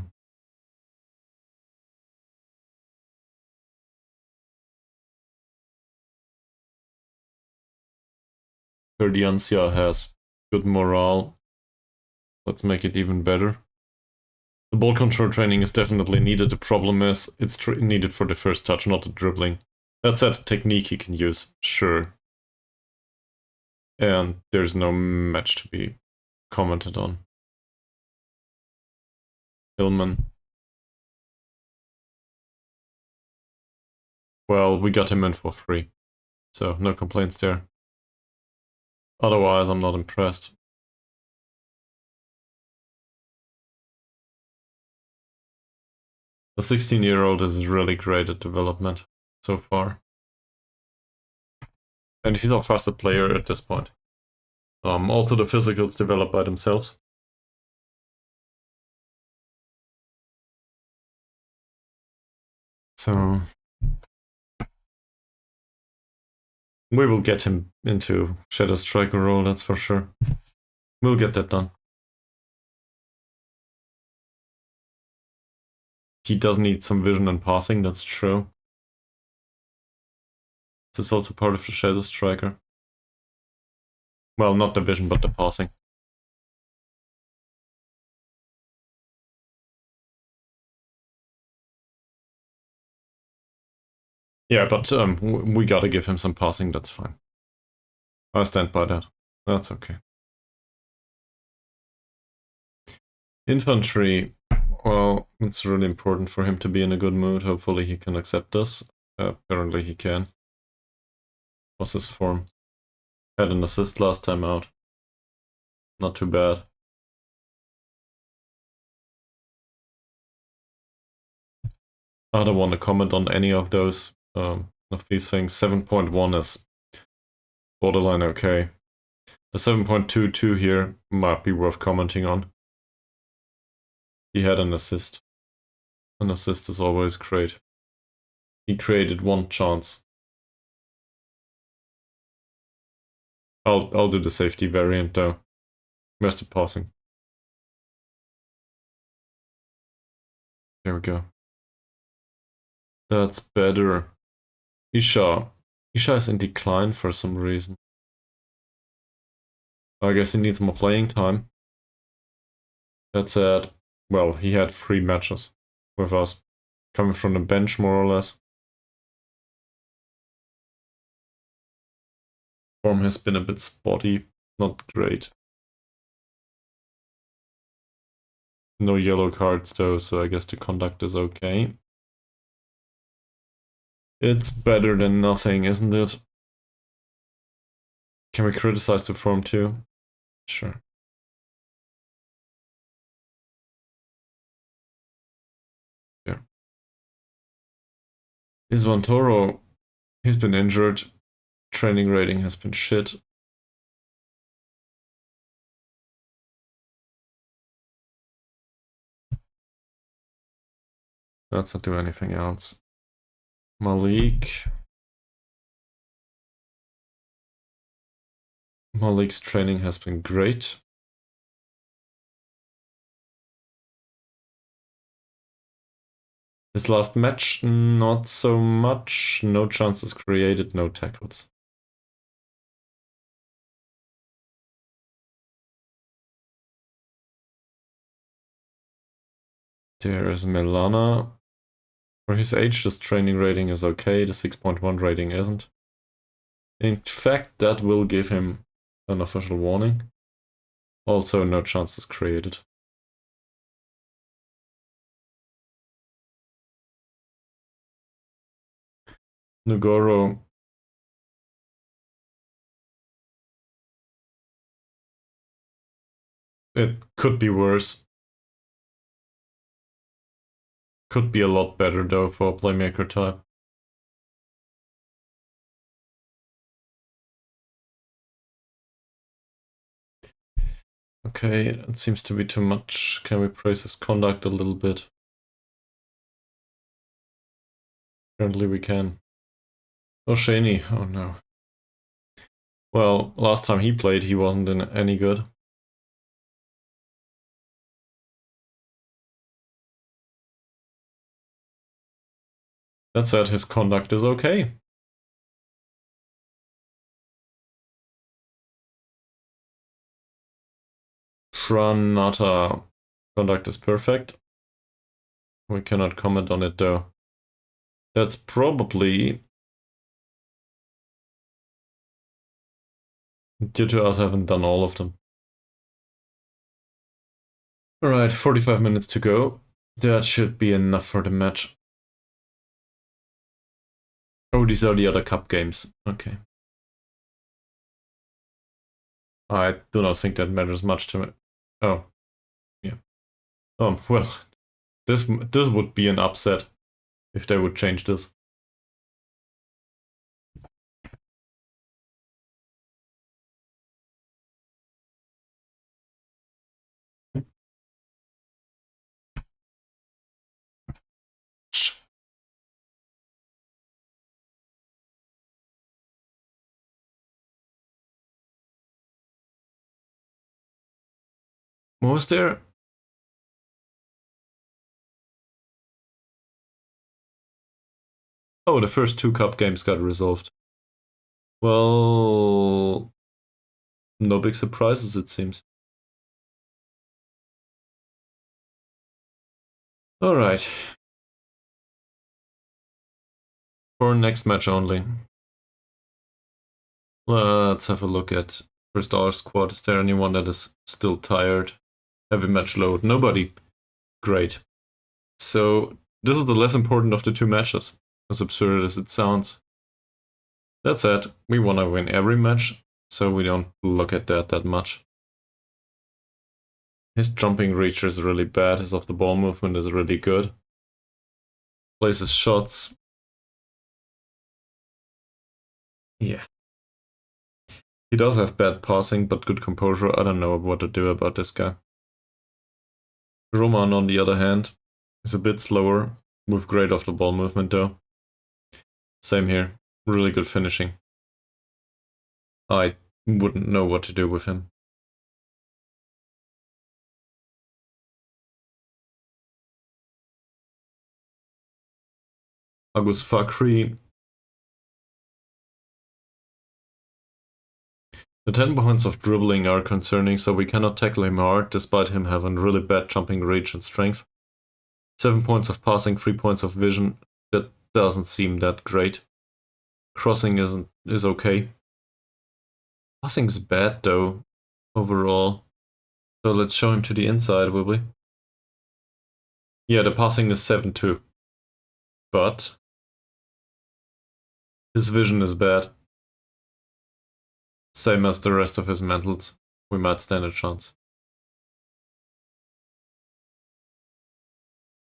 Verdiancia has good morale. Let's make it even better. The ball control training is definitely needed. The problem is it's needed for the first touch, not the dribbling. That's a technique he can use, sure. And there's no match to be commented on. Hillman. Well, we got him in for free, so no complaints there. Otherwise, I'm not impressed. The 16-year-old is really great at development so far. And he's our fastest player at this point. Also, the physicals develop by themselves. So we will get him into Shadow Striker role, that's for sure. We'll get that done. He does need some vision and passing, that's true. This is also part of the Shadow Striker. Well, not the vision, but the passing. Yeah, but we gotta give him some passing, that's fine. I stand by that. That's okay. Infantry. Well, it's really important for him to be in a good mood. Hopefully he can accept us. Apparently he can. What's his form? Had an assist last time out. Not too bad. I don't want to comment on any of those, of these things. 7.1 is borderline okay. The 7.22 here might be worth commenting on. He had an assist. An assist is always great. He created one chance. I'll do the safety variant though. Where's the passing? There we go. That's better. Isha. Isha is in decline for some reason. I guess he needs more playing time. That said, well, he had 3 matches with us. Coming from the bench, more or less. Form has been a bit spotty. Not great. No yellow cards though, so I guess the conduct is okay. It's better than nothing, isn't it? Can we criticize the form too? Sure. Yeah. Isvantoro, he's been injured. Training rating has been shit. Let's not do anything else. Malik. Malik's training has been great. His last match, not so much. No chances created, no tackles. There is Milana. For his age, this training rating is okay. The 6.1 rating isn't. In fact, that will give him an official warning. Also, no chances created. Nugoro. It could be worse. Could be a lot better though for a playmaker type. Okay, it seems to be too much. Can we praise his conduct a little bit? Apparently we can. Oh, Shaney. Oh no. Well, last time he played, he wasn't in any good. That said, his conduct is okay. Pranata conduct is perfect. We cannot comment on it though. That's probably due to us haven't done all of them. Alright, 45 minutes to go. That should be enough for the match. Oh, these are the other cup games. Okay. I do not think that matters much to me. Oh. Yeah. Well, this would be an upset if they would change this. was there? Oh, the first 2 cup games got resolved. Well, no big surprises, it seems. Alright. For next match only. Let's have a look at first our squad. Is there anyone that is still tired? Heavy match load? Nobody. Great. So, this is the less important of the 2 matches, as absurd as it sounds. That said, we want to win every match, so we don't look at that much. His jumping reach is really bad, his off-the-ball movement is really good. Places shots. Yeah. He does have bad passing, but good composure. I don't know what to do about this guy. Roman, on the other hand, is a bit slower, with great off-the-ball movement though. Same here. Really good finishing. I wouldn't know what to do with him. Agus Fakri. The 10 points of dribbling are concerning, so we cannot tackle him hard, despite him having really bad jumping reach and strength. 7 points of passing, 3 points of vision. That doesn't seem that great. Crossing is okay. Passing's bad though, overall. So let's show him to the inside, will we? Yeah, the passing is 7 too. But his vision is bad. Same as the rest of his mentals. We might stand a chance.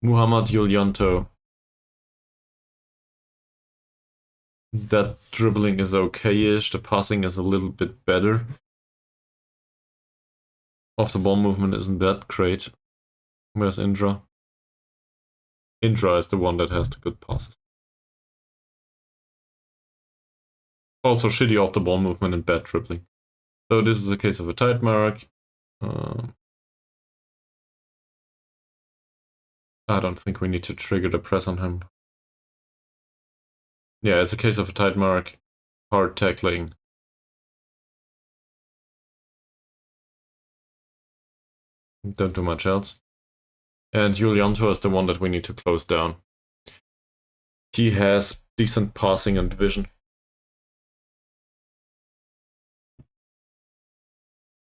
Muhammad Yulianto. That dribbling is okay-ish. The passing is a little bit better. Off-the-ball movement isn't that great. Where's Indra? Indra is the one that has the good passes. Also shitty off-the-ball movement and bad dribbling. So this is a case of a tight mark. I don't think we need to trigger the press on him. Yeah, it's a case of a tight mark. Hard tackling. Don't do much else. And Julianto is the one that we need to close down. He has decent passing and vision.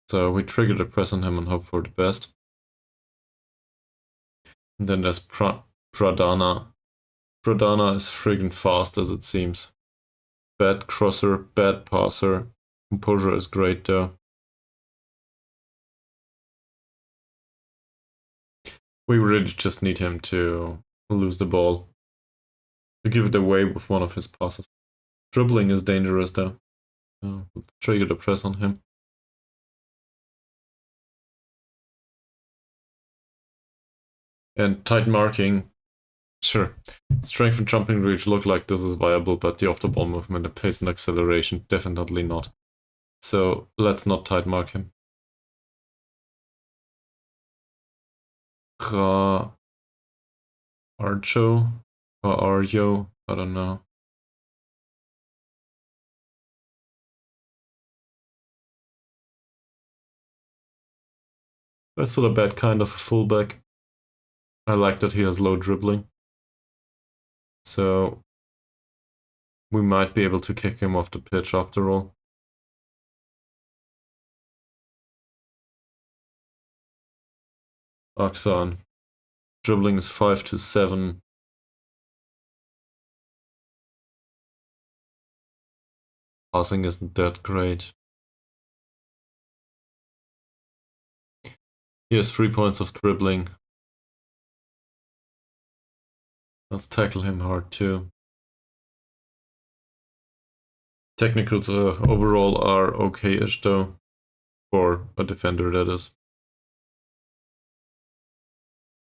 So we trigger the press on him and hope for the best. And then there's Pradana. Pradana is friggin' fast as it seems. Bad crosser, bad passer. Composure is great though. We really just need him to lose the ball. To give it away with one of his passes. Dribbling is dangerous though. So let's trigger the press on him. And tight marking. Sure. Strength and jumping reach look like this is viable, but the off-the-ball movement, the pace and acceleration, definitely not. So let's not tight mark him. Arjo or Arjo, I don't know. That's not a bad kind of a fullback. I like that he has low dribbling. So we might be able to kick him off the pitch after all. Aksan. Dribbling is 5 to 7. Passing isn't that great. He has 3 points of dribbling. Let's tackle him hard too. Technicals overall are okay-ish though. For a defender, that is.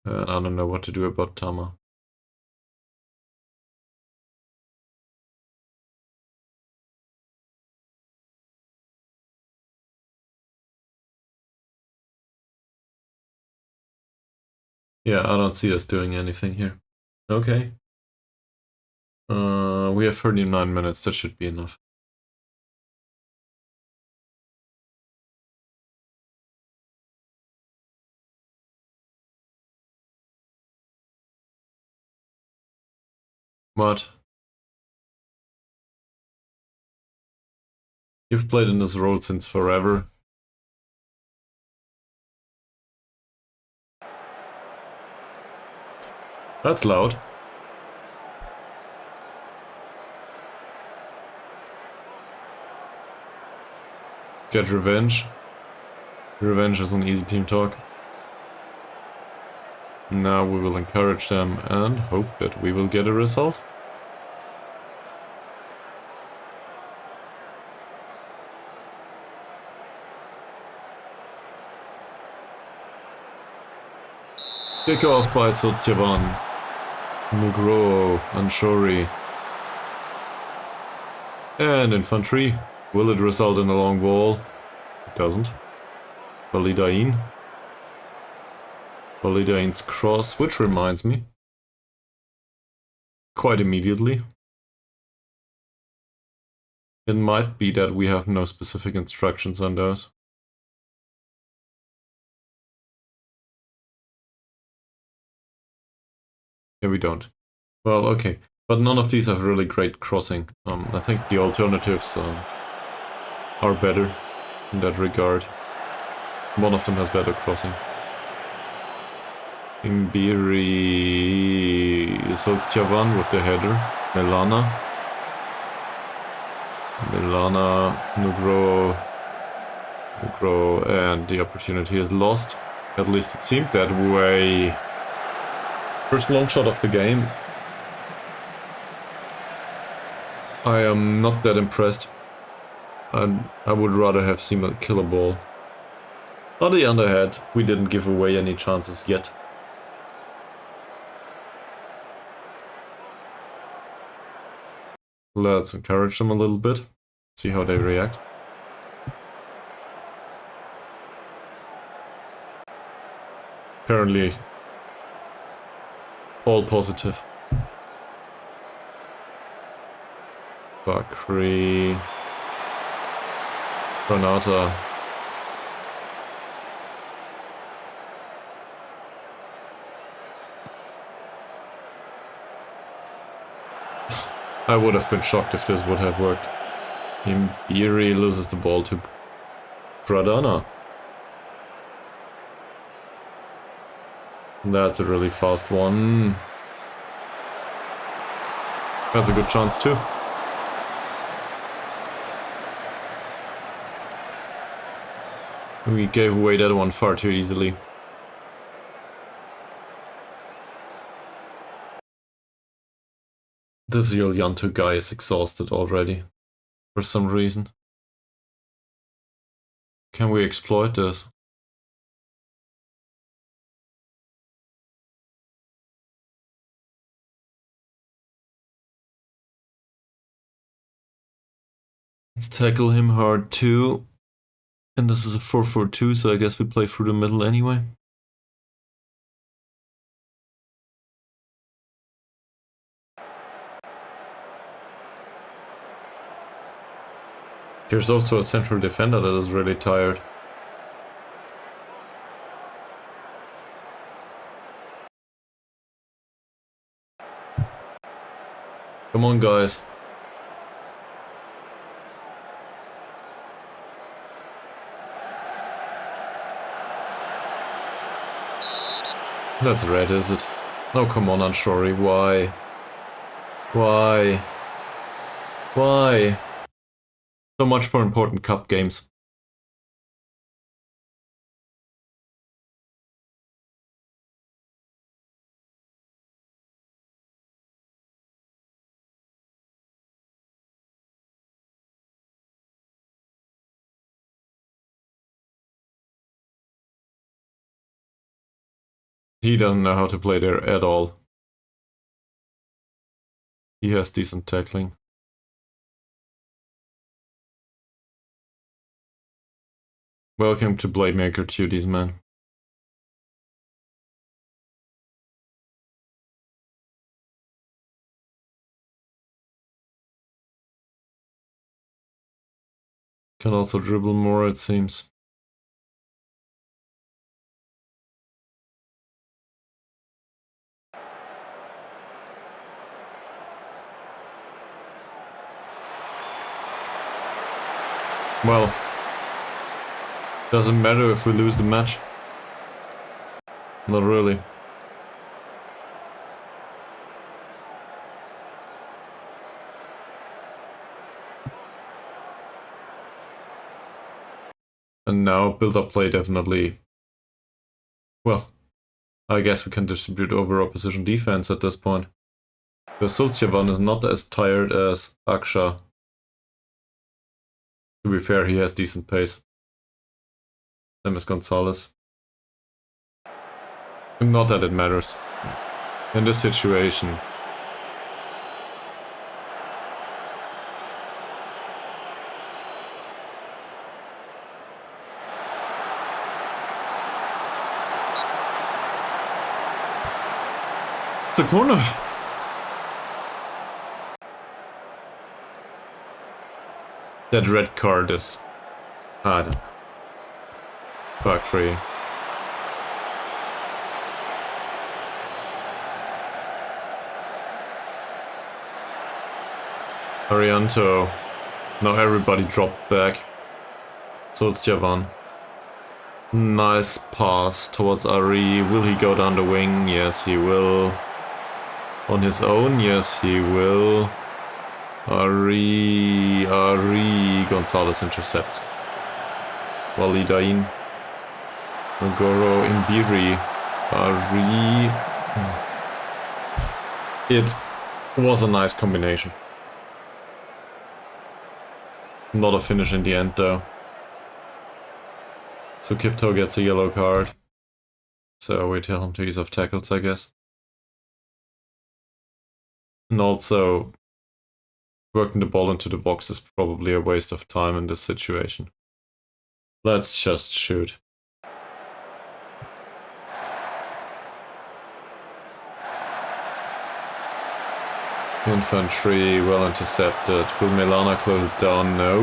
I don't know what to do about Tama. Yeah, I don't see us doing anything here. Okay. We have 39 minutes, that should be enough. What? You've played in this role since forever. That's loud. Get revenge. Revenge is an easy team talk. Now we will encourage them and hope that we will get a result. Kick off by Sotyavan, Nugro, Anshori. And infantry. Will it result in a long ball? It doesn't. Validain. Validain's cross, which reminds me. Quite immediately. It might be that we have no specific instructions on those. Yeah, we don't. Well, okay. But none of these have really great crossing. I think the alternatives are better in that regard. One of them has better crossing. Imbiri Soltjavan with the header. Melana. Melana, Nugro, and the opportunity is lost. At least it seemed that way. First long shot of the game. I am not that impressed. I would rather have seen a killer ball. On the other hand, we didn't give away any chances yet. Let's encourage them a little bit. See how they react. Apparently, all positive. Bakri. Granata. I would have been shocked if this would have worked. Imbiri loses the ball to Pradana. That's a really fast one. That's a good chance too. We gave away that one far too easily. This Yolyantu guy is exhausted already. For some reason. Can we exploit this? Let's tackle him hard too. And this is a 4-4-2, so I guess we play through the middle anyway. There's also a central defender that is really tired. Come on, guys. That's red, is it? Oh, come on, Anshori. Why? Why? Why? So much for important cup games. He doesn't know how to play there at all. He has decent tackling. Welcome to Blademaker duties, man. Can also dribble more, it seems. Well, doesn't matter if we lose the match. Not really. And now build-up play definitely. Well, I guess we can distribute over opposition defense at this point. Because Sultjevan is not as tired as Aksha. To be fair, he has decent pace. Same as Gonzalez. Not that it matters. In this situation. It's a corner. That red card is... I don't know. Factory. Arianto. Now everybody dropped back. So it's Javan. Nice pass towards Ari. Will he go down the wing? Yes, he will. On his own? Yes, he will. Ari. Gonzalez intercepts. Walidain. Ngoro Imbiri. Ari. It was a nice combination. Not a finish in the end though. So Kipto gets a yellow card. So we tell him to use off tackles, I guess. And also, working the ball into the box is probably a waste of time in this situation. Let's just shoot. Infantry, well intercepted. Will Milana close it down? No.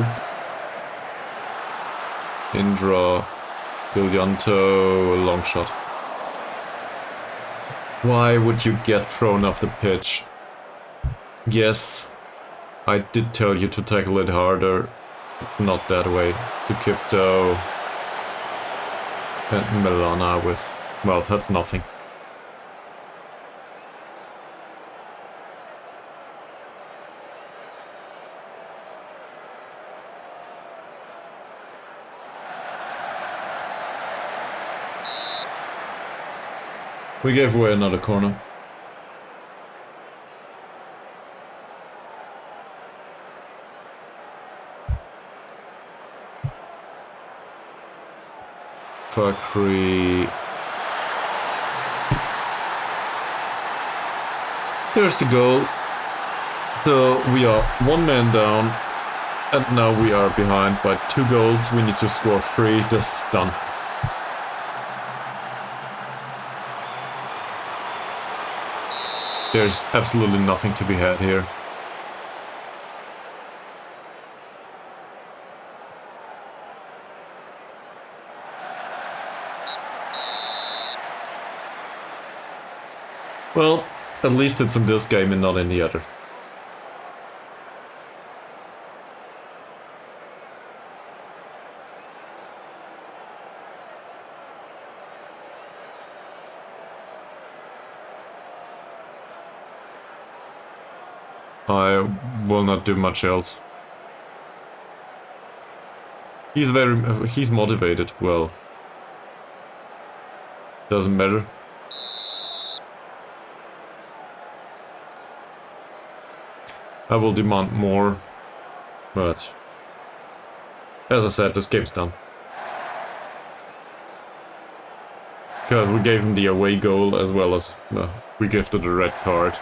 Indra, Gillianto, long shot. Why would you get thrown off the pitch? Yes, I did tell you to tackle it harder. Not that way. To Kipto. And Milana with... well, that's nothing. We gave away another corner. Fakri. There's the goal. So we are one man down. And now we are behind by 2 goals. We need to score 3. This is done. There's absolutely nothing to be had here. Well, at least it's in this game and not in the other. I will not do much else. He's motivated, well. Doesn't matter. I will demand more, but as I said, this game's done. Because we gave him the away goal as well as we gifted a red card.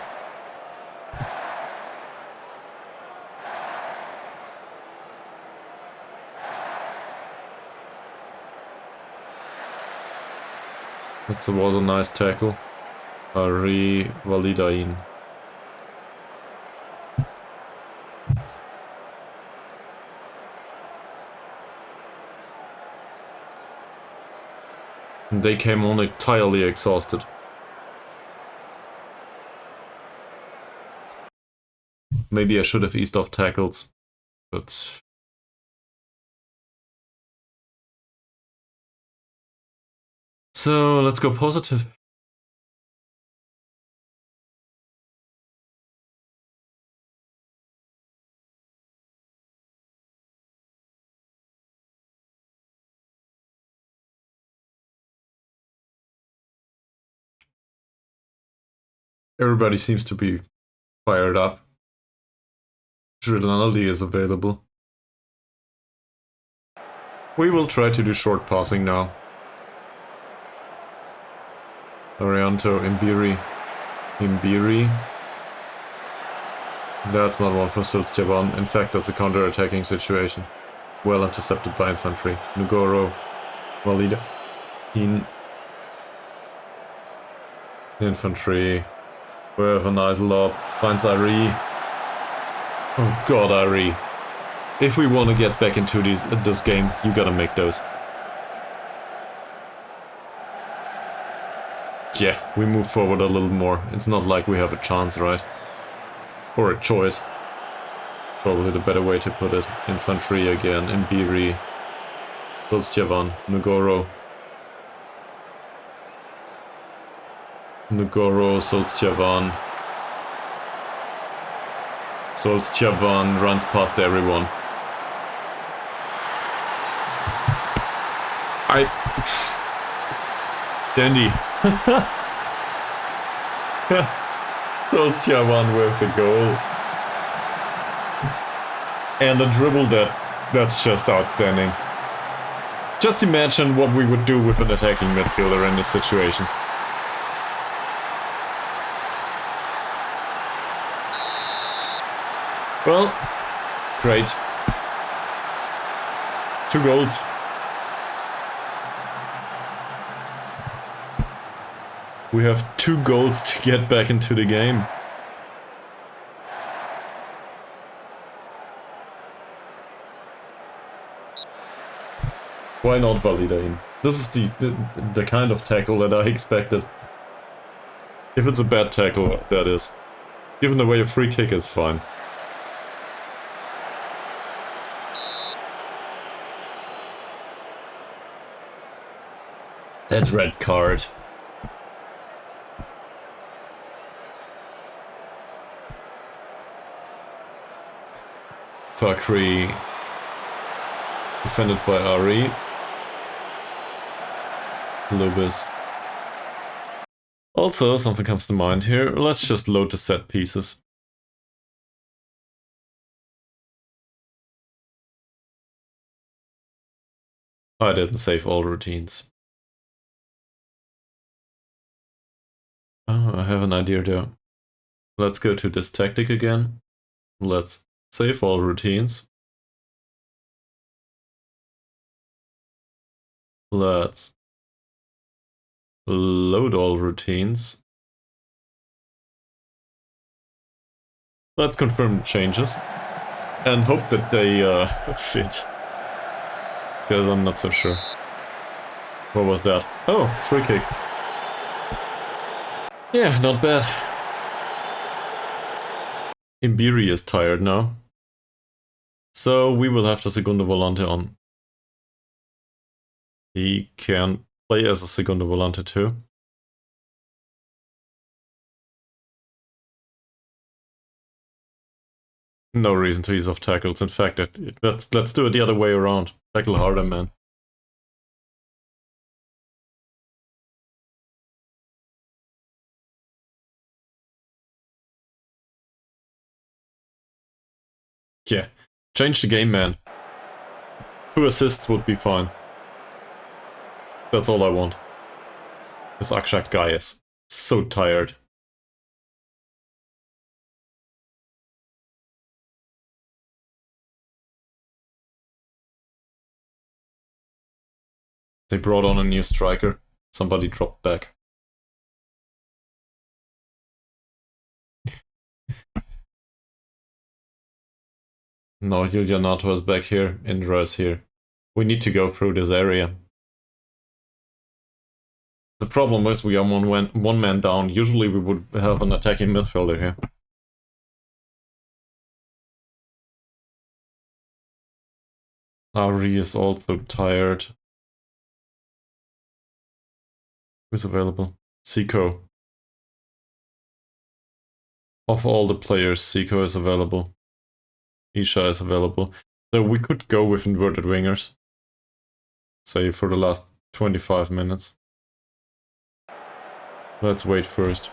That was a nice tackle. Ari Walidain. They came on entirely exhausted. Maybe I should have eased off tackles, but... So, let's go positive. Everybody seems to be fired up. Rinaldi is available. We will try to do short passing now. Arianto, Imbiri. That's not one for Sulstjaban. In fact, that's a counter-attacking situation. Well intercepted by infantry. Nugoro, Valida. Infantry. We have a nice lob. Finds Ari. Oh god, Ari. If we want to get back into this game, you gotta make those. Yeah, we move forward a little more. It's not like we have a chance, right? Or a choice. Probably the better way to put it. Infantry again, Imbiri, Sulstjaban, Nugoro. Nugoro, Sulstjaban. Sulstjaban runs past everyone. Dandy. Sulstjaban with the goal. And a dribble that's just outstanding. Just imagine what we would do with an attacking midfielder in this situation. Well, great. 2 goals. We have 2 goals to get back into the game. Why not Valida in? This is the kind of tackle that I expected. If it's a bad tackle, that is. Given the way a free kick is fine. That red card. Fakri defended by Ari. Lubis. Also, something comes to mind here. Let's just load the set pieces. I didn't save all routines. Oh, I have an idea though. Let's go to this tactic again. Let's save all routines. Let's load all routines. Let's confirm changes. And hope that they fit. Because I'm not so sure. What was that? Oh, free kick. Yeah, not bad. Imbiri is tired now. So we will have the Segundo Volante on. He can play as a Segundo Volante too. No reason to ease off tackles. In fact, let's do it the other way around. Tackle harder, man. Yeah, change the game, man. 2 assists would be fine. That's all I want. This Akshak guy is so tired. They brought on a new striker. Somebody dropped back. No, Julianato is back here. Indra is here. We need to go through this area. The problem is we are one man down. Usually we would have an attacking midfielder here. Ari is also tired. Who's available? Zico. Of all the players, Zico is available. Isha is available. So we could go with inverted wingers. Say for the last 25 minutes. Let's wait first.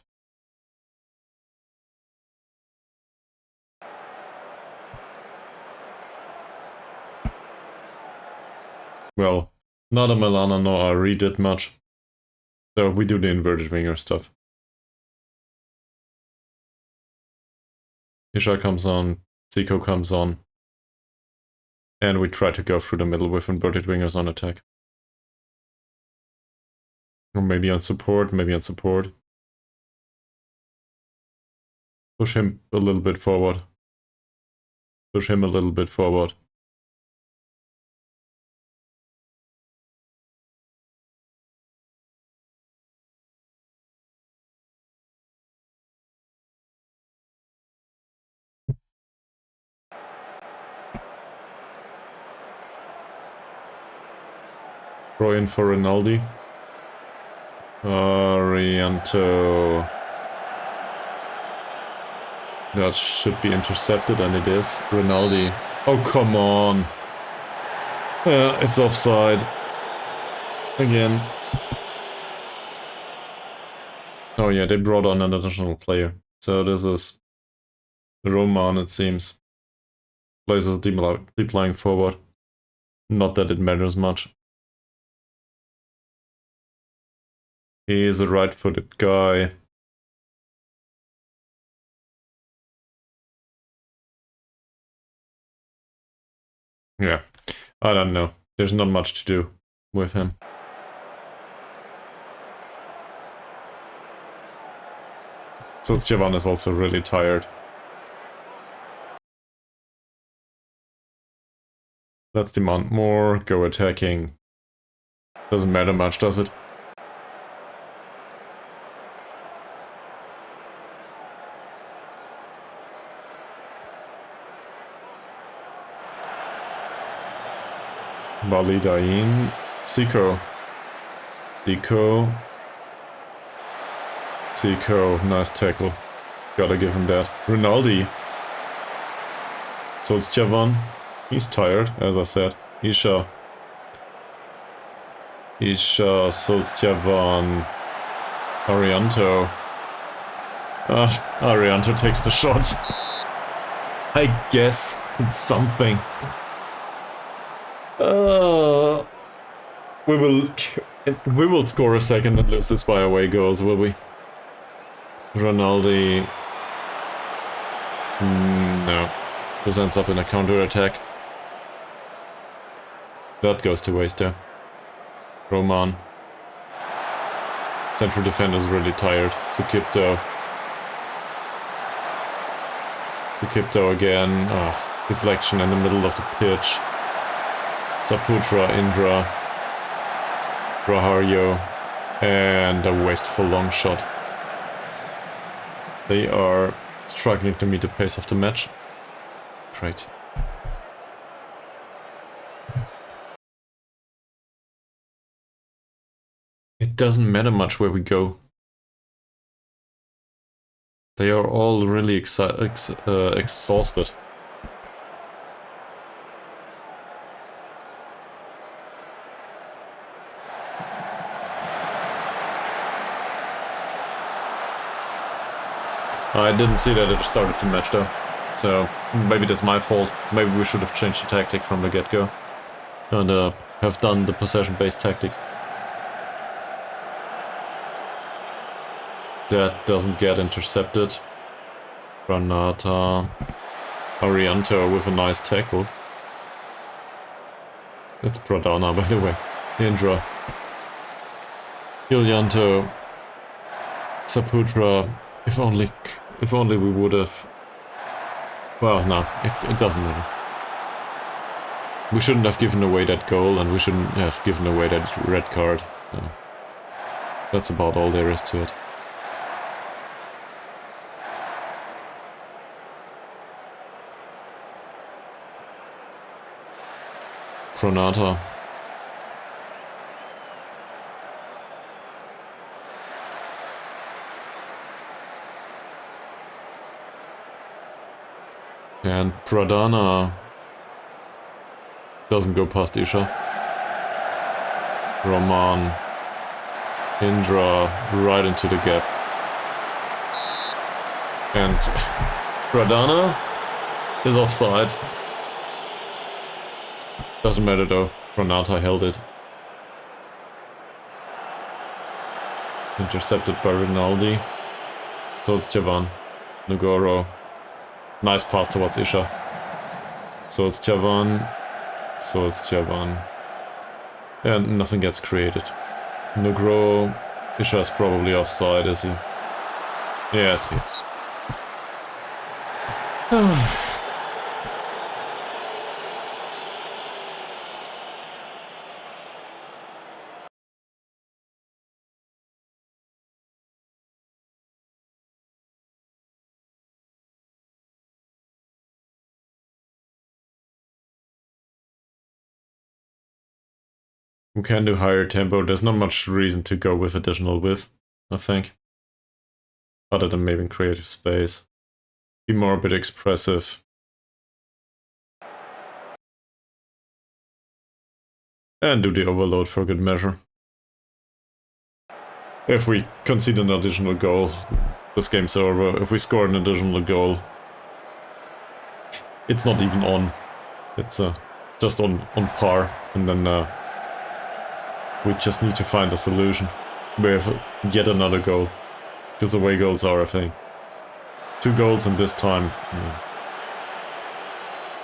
Well, neither Milana nor Ari did much. So we do the inverted winger stuff. Isha comes on, Zico comes on. And we try to go through the middle with inverted wingers on attack. Or maybe on support, maybe on support. Push him a little bit forward. Push him a little bit forward. Throw in for Rinaldi. Arianto. That should be intercepted, and it is. Rinaldi. Oh, come on. It's offside. Again. Oh yeah, they brought on an additional player. So this is Roman, it seems. Plays as deep lying forward. Not that it matters much. He is a right-footed guy. Yeah, I don't know. There's not much to do with him. So Stjevan is also really tired. Let's demand more, go attacking. Doesn't matter much, does it? Validain. Zico. Zico, nice tackle. Gotta give him that. Rinaldi. Solskjaer. He's tired, as I said. Isha, Solskjaer. Arianto. Arianto takes the shot. I guess it's something. We will score a second and lose this by away goals, will we? Ronaldo. No. This ends up in a counter-attack. That goes to waste there. Roman. Central defender's really tired. Sukipto. Again. Deflection in the middle of the pitch. Saputra, Indra, Rahario, and a wasteful long shot. They are struggling to meet the pace of the match. Great. It doesn't matter much where we go. They are all really exhausted. I didn't see that at the start of the match though, so maybe that's my fault. Maybe we should have changed the tactic from the get-go and have done the possession-based tactic. That doesn't get intercepted. Granata. Arianto with a nice tackle. It's Pradana, by the way. Indra. Ilianto. Saputra. If only we would have... Well, no, it doesn't matter. We shouldn't have given away that goal, and we shouldn't have given away that red card. That's about all there is to it. Pronata. And Pradana doesn't go past Isha. Roman. Indra right into the gap. And Pradana is offside. Doesn't matter though. Pranata held it. Intercepted by Rinaldi. So it's Javan. Nugoro. Nice pass towards Isha. So it's Javan. So it's Javan. And nothing gets created. Nugro. Isha is probably offside, is he? Yes, he is. We can do higher tempo. There's not much reason to go with additional width, I think. Other than maybe creative space. Be more a bit expressive. And do the overload for good measure. If we concede an additional goal, this game's over. If we score an additional goal, it's not even on. It's just on par. And then we just need to find a solution. We have yet another goal. Because away goals are a thing. 2 goals in this time.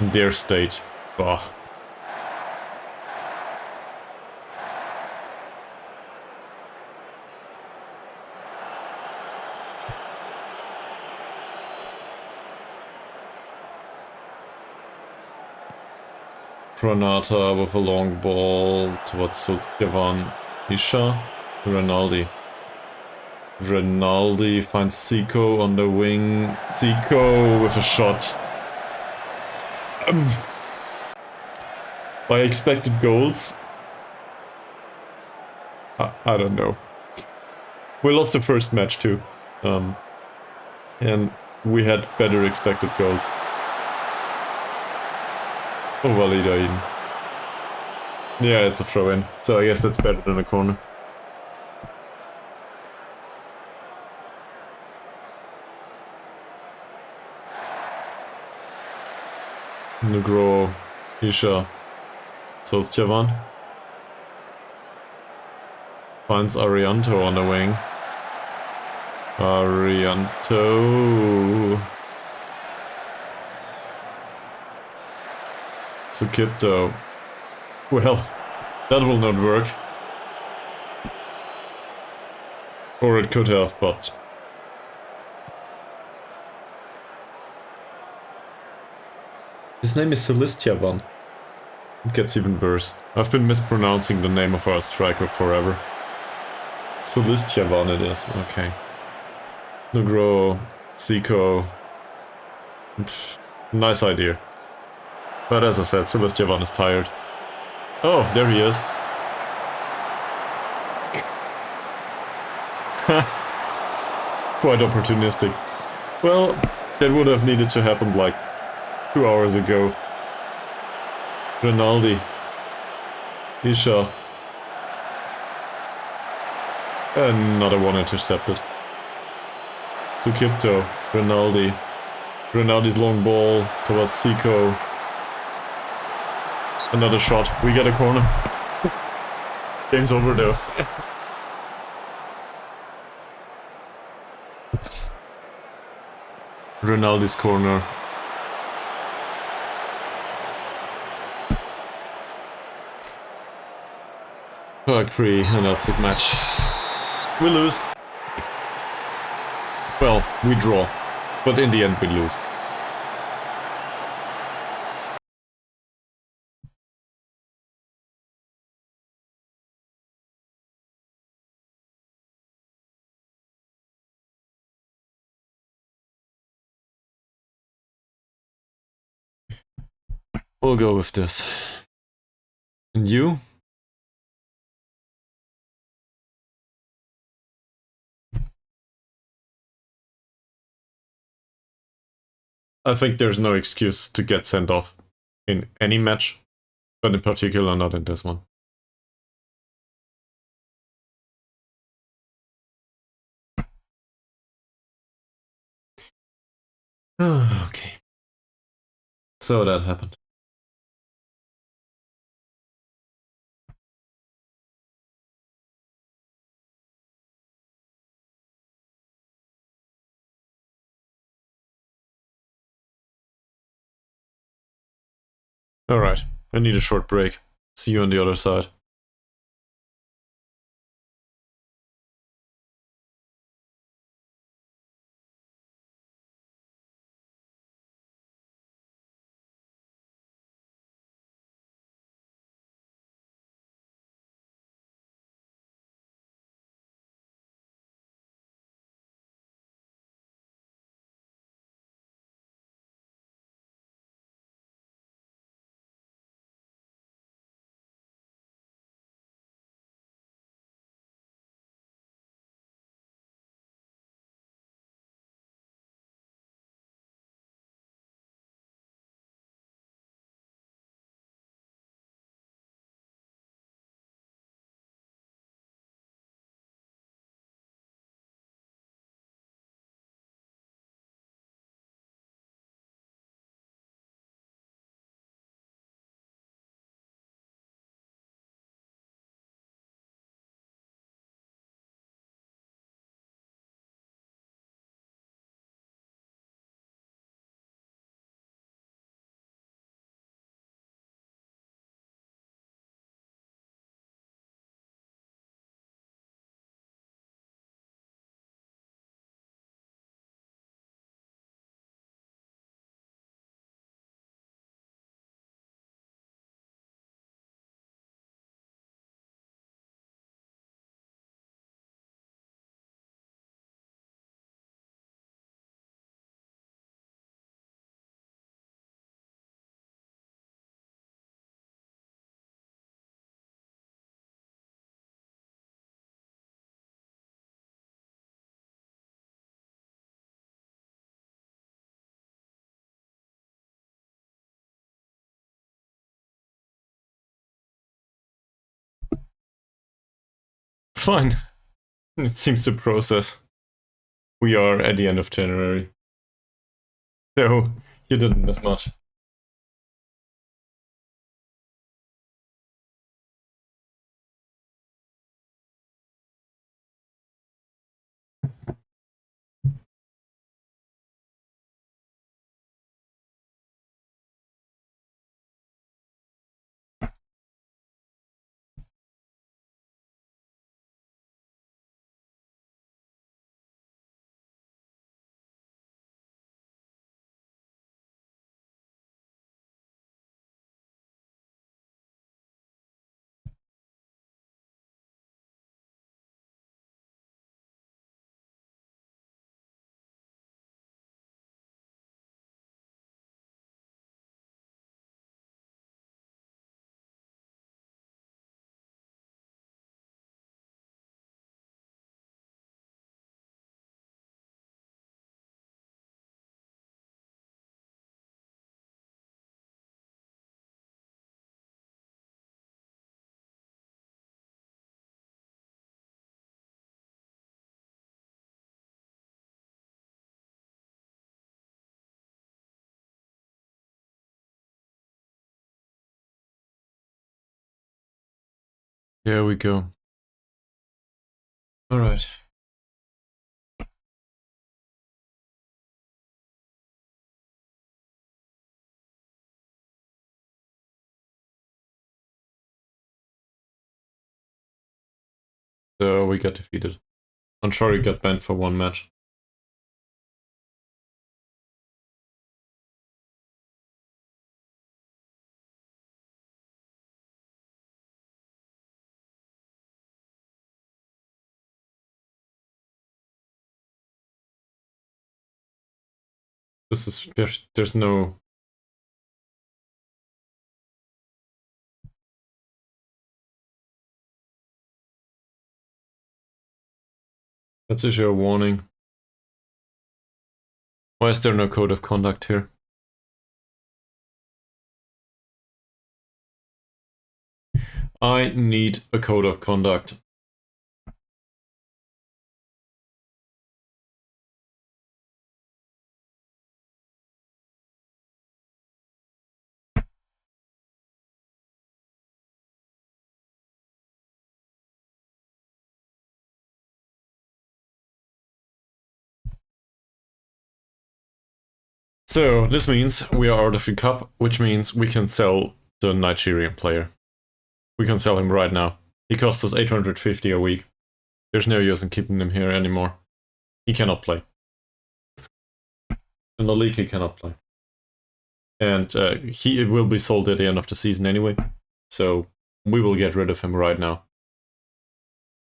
In their state. Bah. Pranata with a long ball towards Sultjavan. Isha. Rinaldi. Rinaldi finds Zico on the wing. Zico with a shot. By expected goals? I don't know. We lost the first match too. And we had better expected goals. Oh, Valida even. Yeah, it's a throw-in. So I guess that's better than a corner. Nugro, Isha, Solskjaer finds Arianto on the wing. Arianto. Sukipto. Well, that will not work. Or it could have, but... His name is Celestiavan. It gets even worse. I've been mispronouncing the name of our striker forever. Celestiavan it is, okay. Nugro, Zico. Nice idea. But as I said, Celestiavan is tired. Oh, there he is. Quite opportunistic. Well, that would have needed to happen like 2 hours ago. Rinaldi. Isha. Another one intercepted. Sukipto. Rinaldi. Rinaldi's long ball towards Zico. Another shot. We get a corner. Game's over though. Rinaldi's corner. Agree, and that's it match. We lose. Well, we draw. But in the end we lose. We'll go with this. And you? I think there's no excuse to get sent off in any match, but in particular not in this one. Okay. So that happened. Alright, I need a short break. See you on the other side. Fine. It seems to process. We are at the end of January. So, you didn't miss much. Here we go. Alright. So we got defeated. Anshari got banned for one match. This is there's no Let's issue a warning. Why is there no code of conduct here? I need a code of conduct. So this means we are out of the cup, which means we can sell the Nigerian player. We can sell him right now. He costs us 850 a week. There's no use in keeping him here anymore. He cannot play. In the league, he cannot play. And he will be sold at the end of the season anyway. So we will get rid of him right now.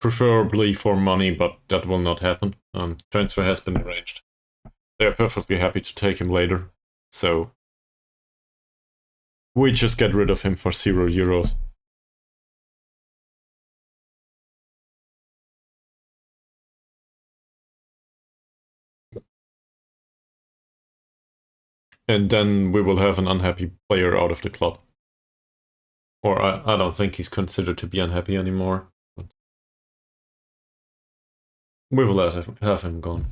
Preferably for money, but that will not happen. Transfer has been arranged. They're perfectly happy to take him later. So we just get rid of him for €0. And then we will have an unhappy player out of the club. Or I don't think he's considered to be unhappy anymore. But we will have him gone.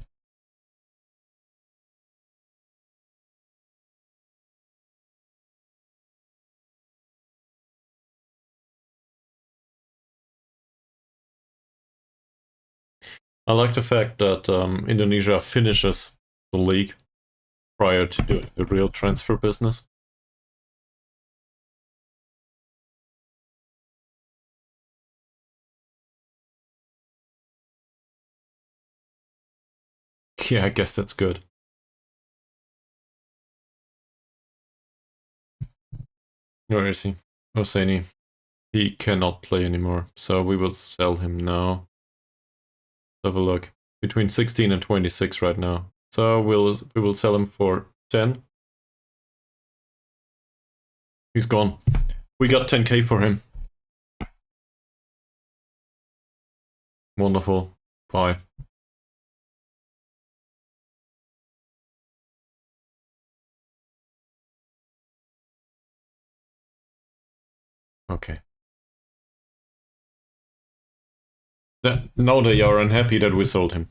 I like the fact that Indonesia finishes the league prior to doing the real transfer business. Yeah, I guess that's good. Where is he? Hosseini. He cannot play anymore, so we will sell him now. Let's have a look. Between 16 and 26 right now. So we will sell him for 10. He's gone. We got 10k for him. Wonderful. Bye. Okay. Now they are unhappy that we sold him.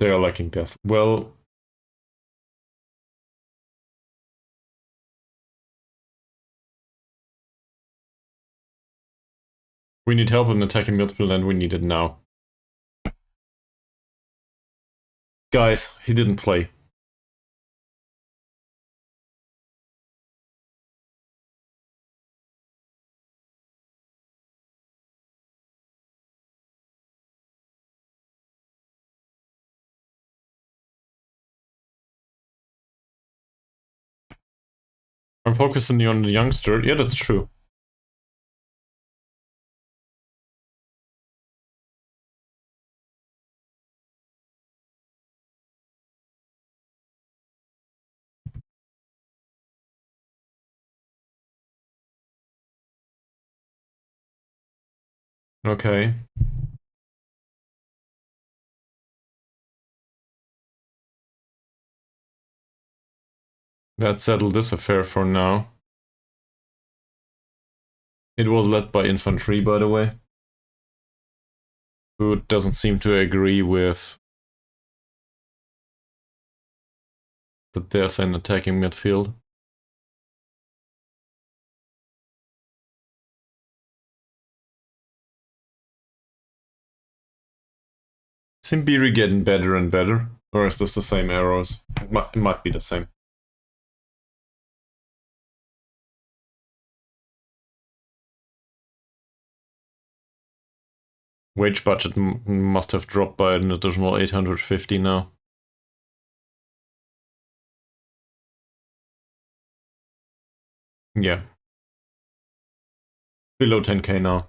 They are lacking death. Well, we need help in attacking midfield and we need it now. Guys, he didn't play. I'm focusing on the youngster. Yeah, that's true. Okay. That settled this affair for now. It was led by infantry, by the way, who doesn't seem to agree with the death in attacking midfield. Is Imbiri getting better and better? Or is this the same arrows? It might be the same. Wage budget must have dropped by an additional 850 now. Yeah. Below 10k now.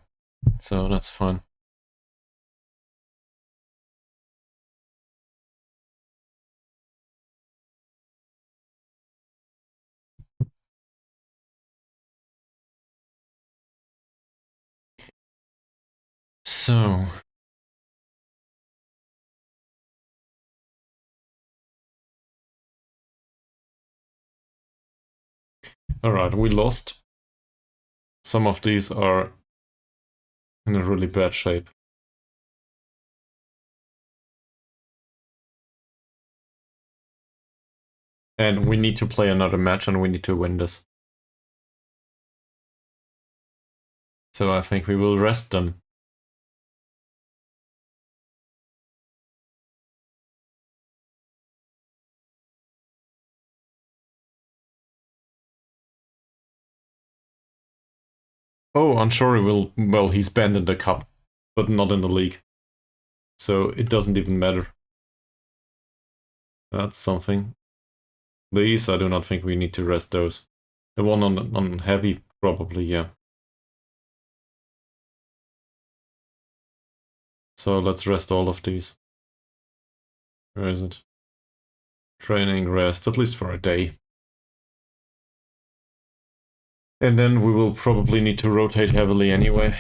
So that's fine. So... Alright, we lost. Some of these are in a really bad shape. And we need to play another match and we need to win this. So I think we will rest them. Oh, Anshori will... Well, he's banned in the cup, but not in the league. So it doesn't even matter. That's something. These, I do not think we need to rest those. The one on heavy, probably, yeah. So let's rest all of these. Where is it? Training, rest, at least for a day. And then we will probably need to rotate heavily anyway.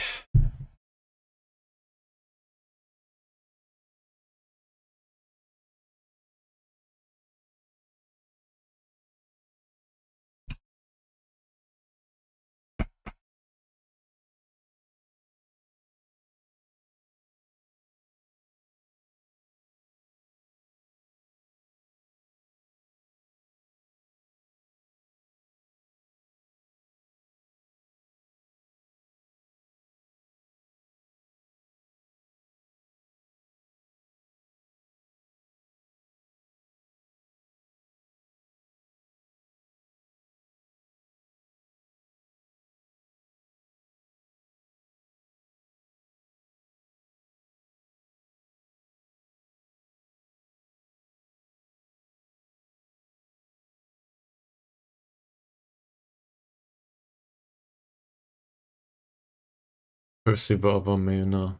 Persibaba Mena.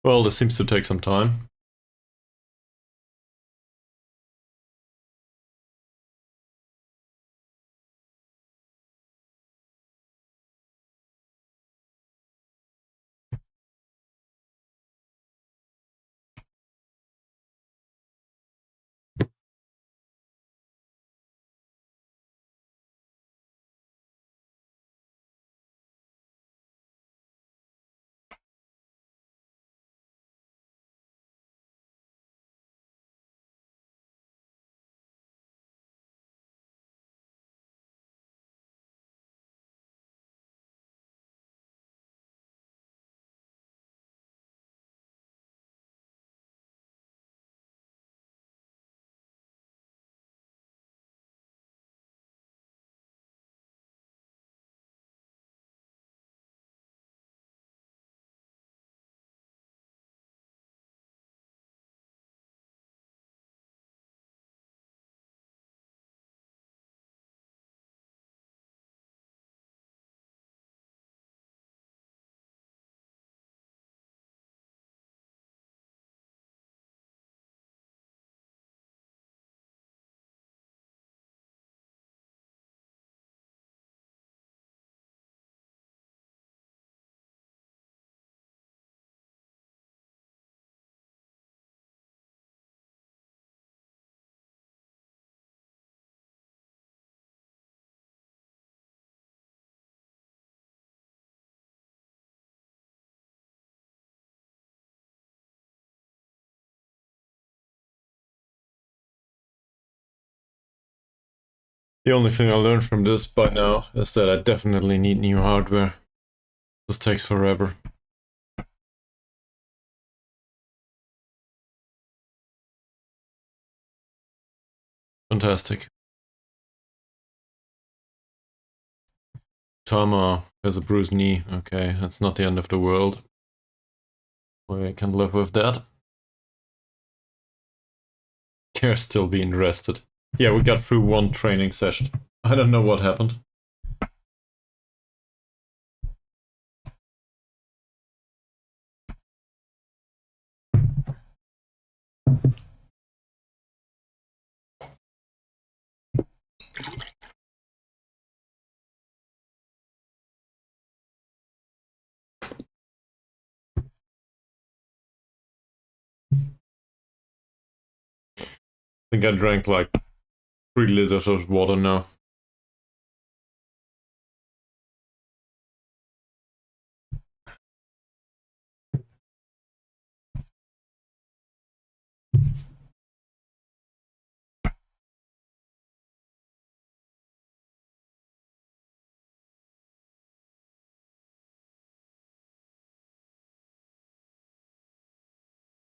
Well, this seems to take some time. The only thing I learned from this by now is that I definitely need new hardware. This takes forever. Fantastic. Tama has a bruised knee. Okay, that's not the end of the world. We can live with that. They're still being rested. Yeah, we got through one training session. I don't know what happened. think I drank like 3 liters of water now.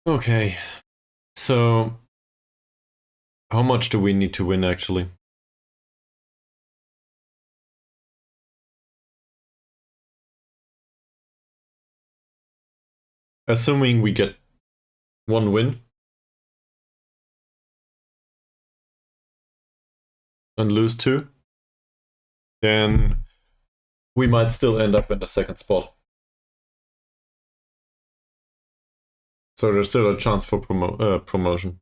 Okay, so how much do we need to win actually? Assuming we get 1 win and lose 2, then we might still end up in the 2nd spot. So there's still a chance for promotion.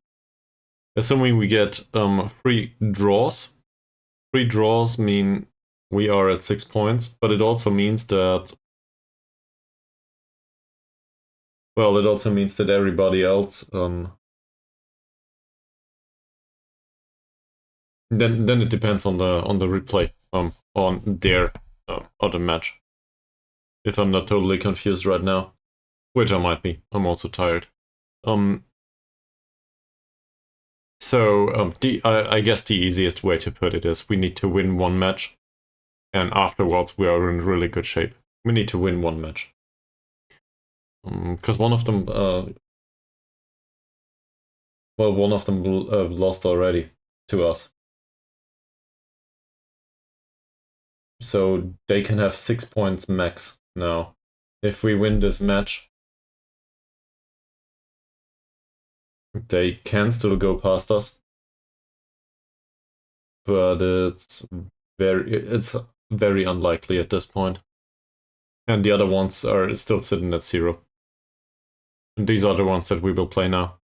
Assuming we get 3 draws. 3 draws mean we are at 6 points, but it also means that... Well, it also means that everybody else... Then it depends on the replay, on their other match. If I'm not totally confused right now, which I might be. I'm also tired. So I guess the easiest way to put it is we need to win 1 match, and afterwards we are in really good shape. We need to win 1 match. Because one of them, one of them lost already to us. So they can have 6 points max now. If we win this match, they can still go past us. But it's very unlikely at this point. And the other ones are still sitting at 0. And these are the ones that we will play now.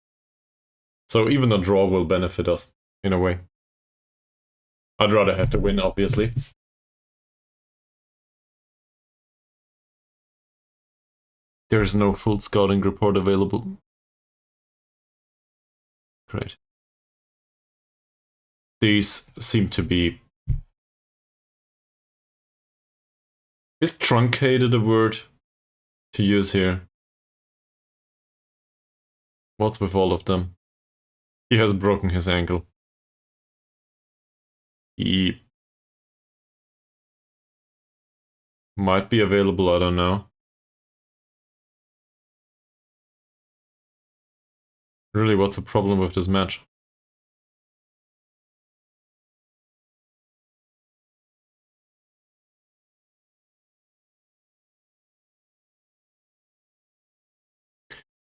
So even a draw will benefit us, in a way. I'd rather have to win, obviously. There's no full scouting report available. Great. These seem to be... Is truncated a word to use here? What's with all of them? He has broken his ankle. He might be available, I don't know. Really, what's the problem with this match?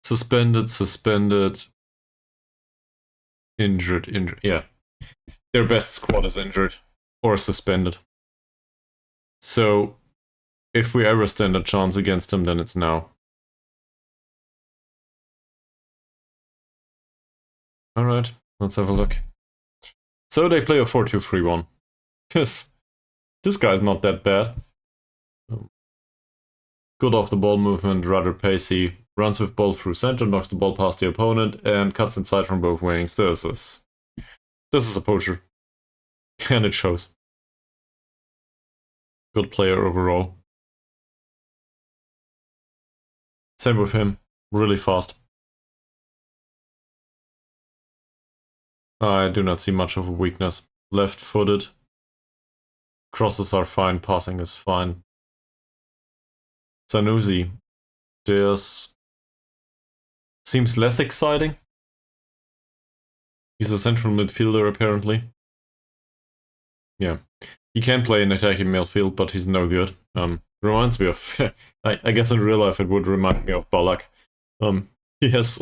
Suspended. Injured. Yeah. Their best squad is injured or suspended. So, if we ever stand a chance against them, then it's now. Alright, let's have a look. So they play a 4-2-3-1. Yes, this guy's not that bad. Good off the ball movement, rather pacey. Runs with ball through center, knocks the ball past the opponent, and cuts inside from both wings. This is a poacher. And it shows. Good player overall. Same with him. Really fast. I do not see much of a weakness. Left-footed. Crosses are fine, passing is fine. Sanusi. Seems less exciting. He's a central midfielder, apparently. Yeah. He can play in attacking midfield, but he's no good. Reminds me of... I guess in real life it would remind me of Ballack. He has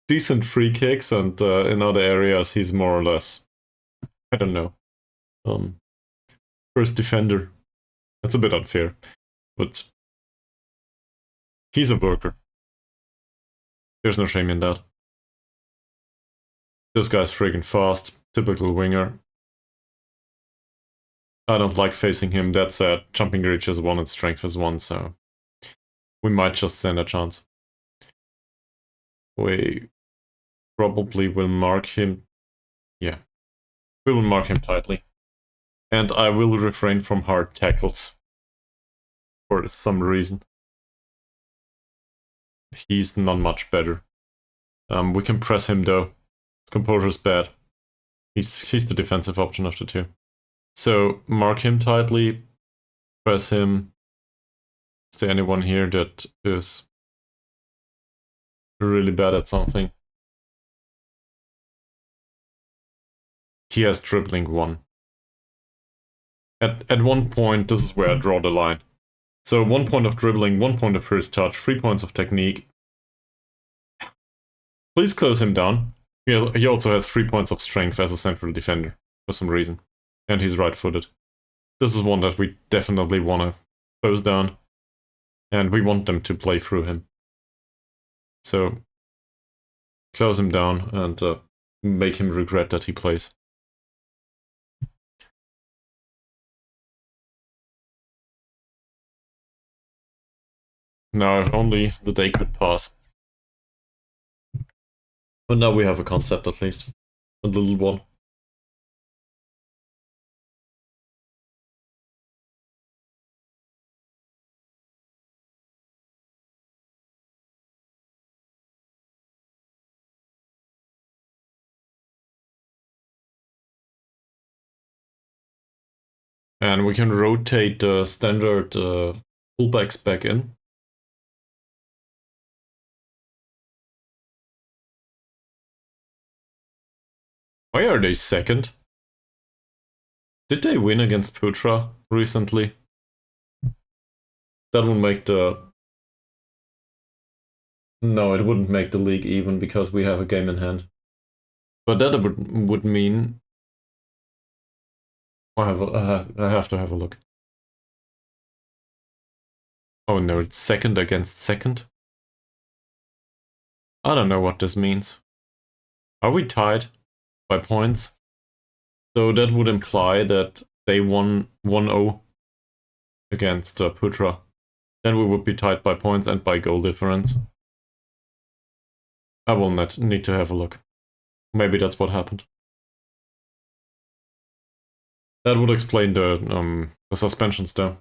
decent free kicks, and in other areas he's more or less... I don't know. First defender. That's a bit unfair. But he's a worker. There's no shame in that. This guy's friggin' fast. Typical winger. I don't like facing him. That said, jumping reach is 1 and strength is 1, so we might just stand a chance. We probably will mark him Yeah. We will mark him tightly. And I will refrain from hard tackles. For some reason. He's not much better. We can press him though. His composure's bad. He's the defensive option of the two. So mark him tightly, press him. Is there anyone here that is really bad at something? He has dribbling 1. At one point, this is where I draw the line. So 1 point of dribbling, 1 point of first touch, 3 points of technique. Please close him down. He also has 3 points of strength as a central defender, for some reason. And he's right-footed. This is one that we definitely want to close down. And we want them to play through him. So, close him down and make him regret that he plays. Now, if only the day could pass. But now we have a concept at least. A little one. And we can rotate the standard fullbacks back in. Why are they second? Did they win against Putra recently? That would make the... No, it wouldn't make the league even because we have a game in hand. But that would mean... I have to have a look. Oh no, it's second against second? I don't know what this means. Are we tied by points? So that would imply that they won 1-0 against Putra. Then we would be tied by points and by goal difference. I will need to have a look. Maybe that's what happened. That would explain the suspensions though.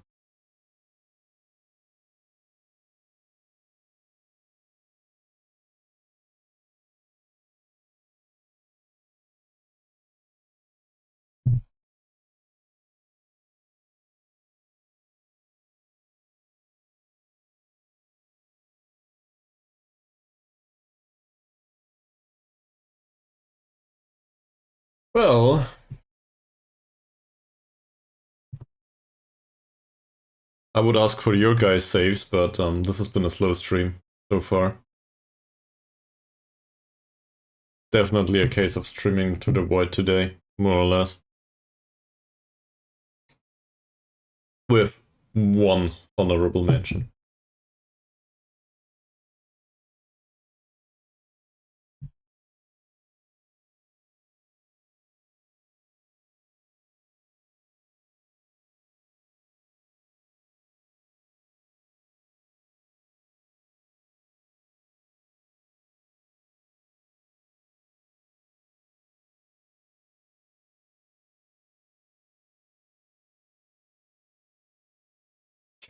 Well, I would ask for your guys' saves, but this has been a slow stream so far. Definitely a case of streaming to the void today, more or less. With one honorable mention.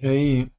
Okay.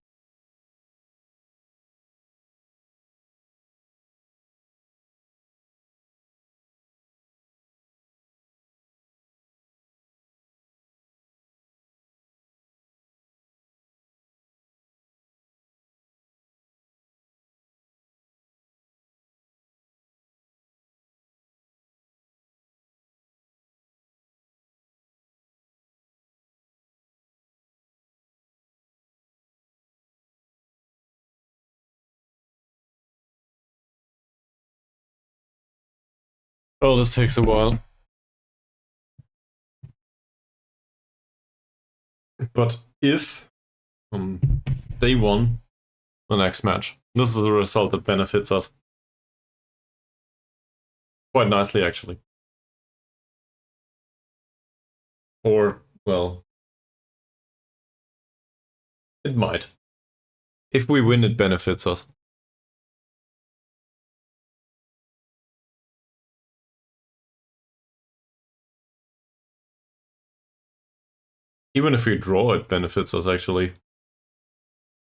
Well, this takes a while. But if they won the next match, this is a result that benefits us. Quite nicely, actually. Or, well, it might. If we win, it benefits us. Even if we draw, it benefits us actually.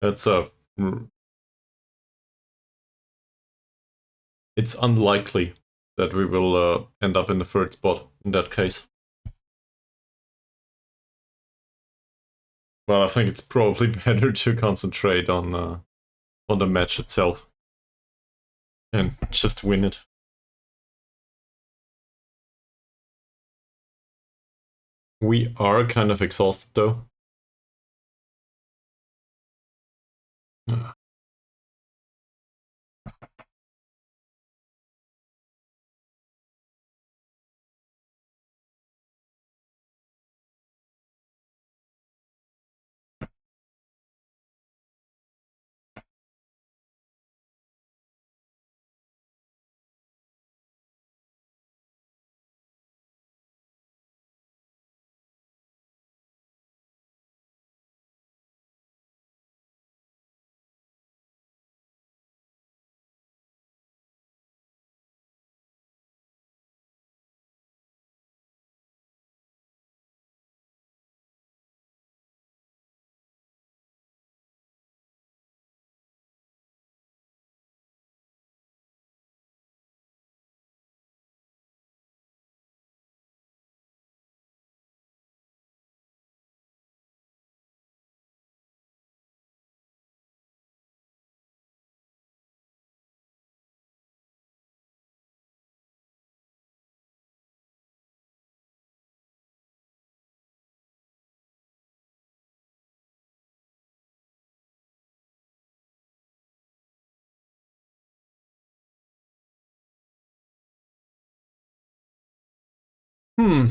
It's it's unlikely that we will end up in the third spot in that case. Well, I think it's probably better to concentrate on the match itself and just win it. We are kind of exhausted though. Hmm.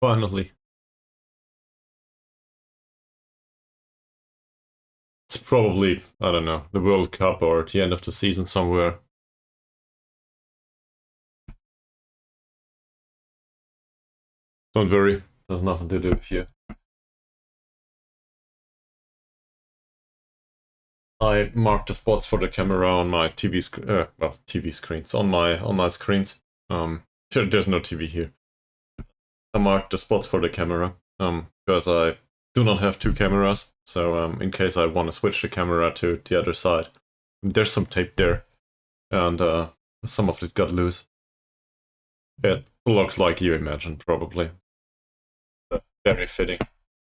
Finally. It's probably, I don't know, the World Cup or the end of the season somewhere. Don't worry, there's nothing to do with you. I marked the spots for the camera on my TV TV screens on my screens. There's no TV here. I marked the spots for the camera because I do not have two cameras. So in case I want to switch the camera to the other side, there's some tape there, and some of it got loose. It looks like you imagined, probably. Very fitting,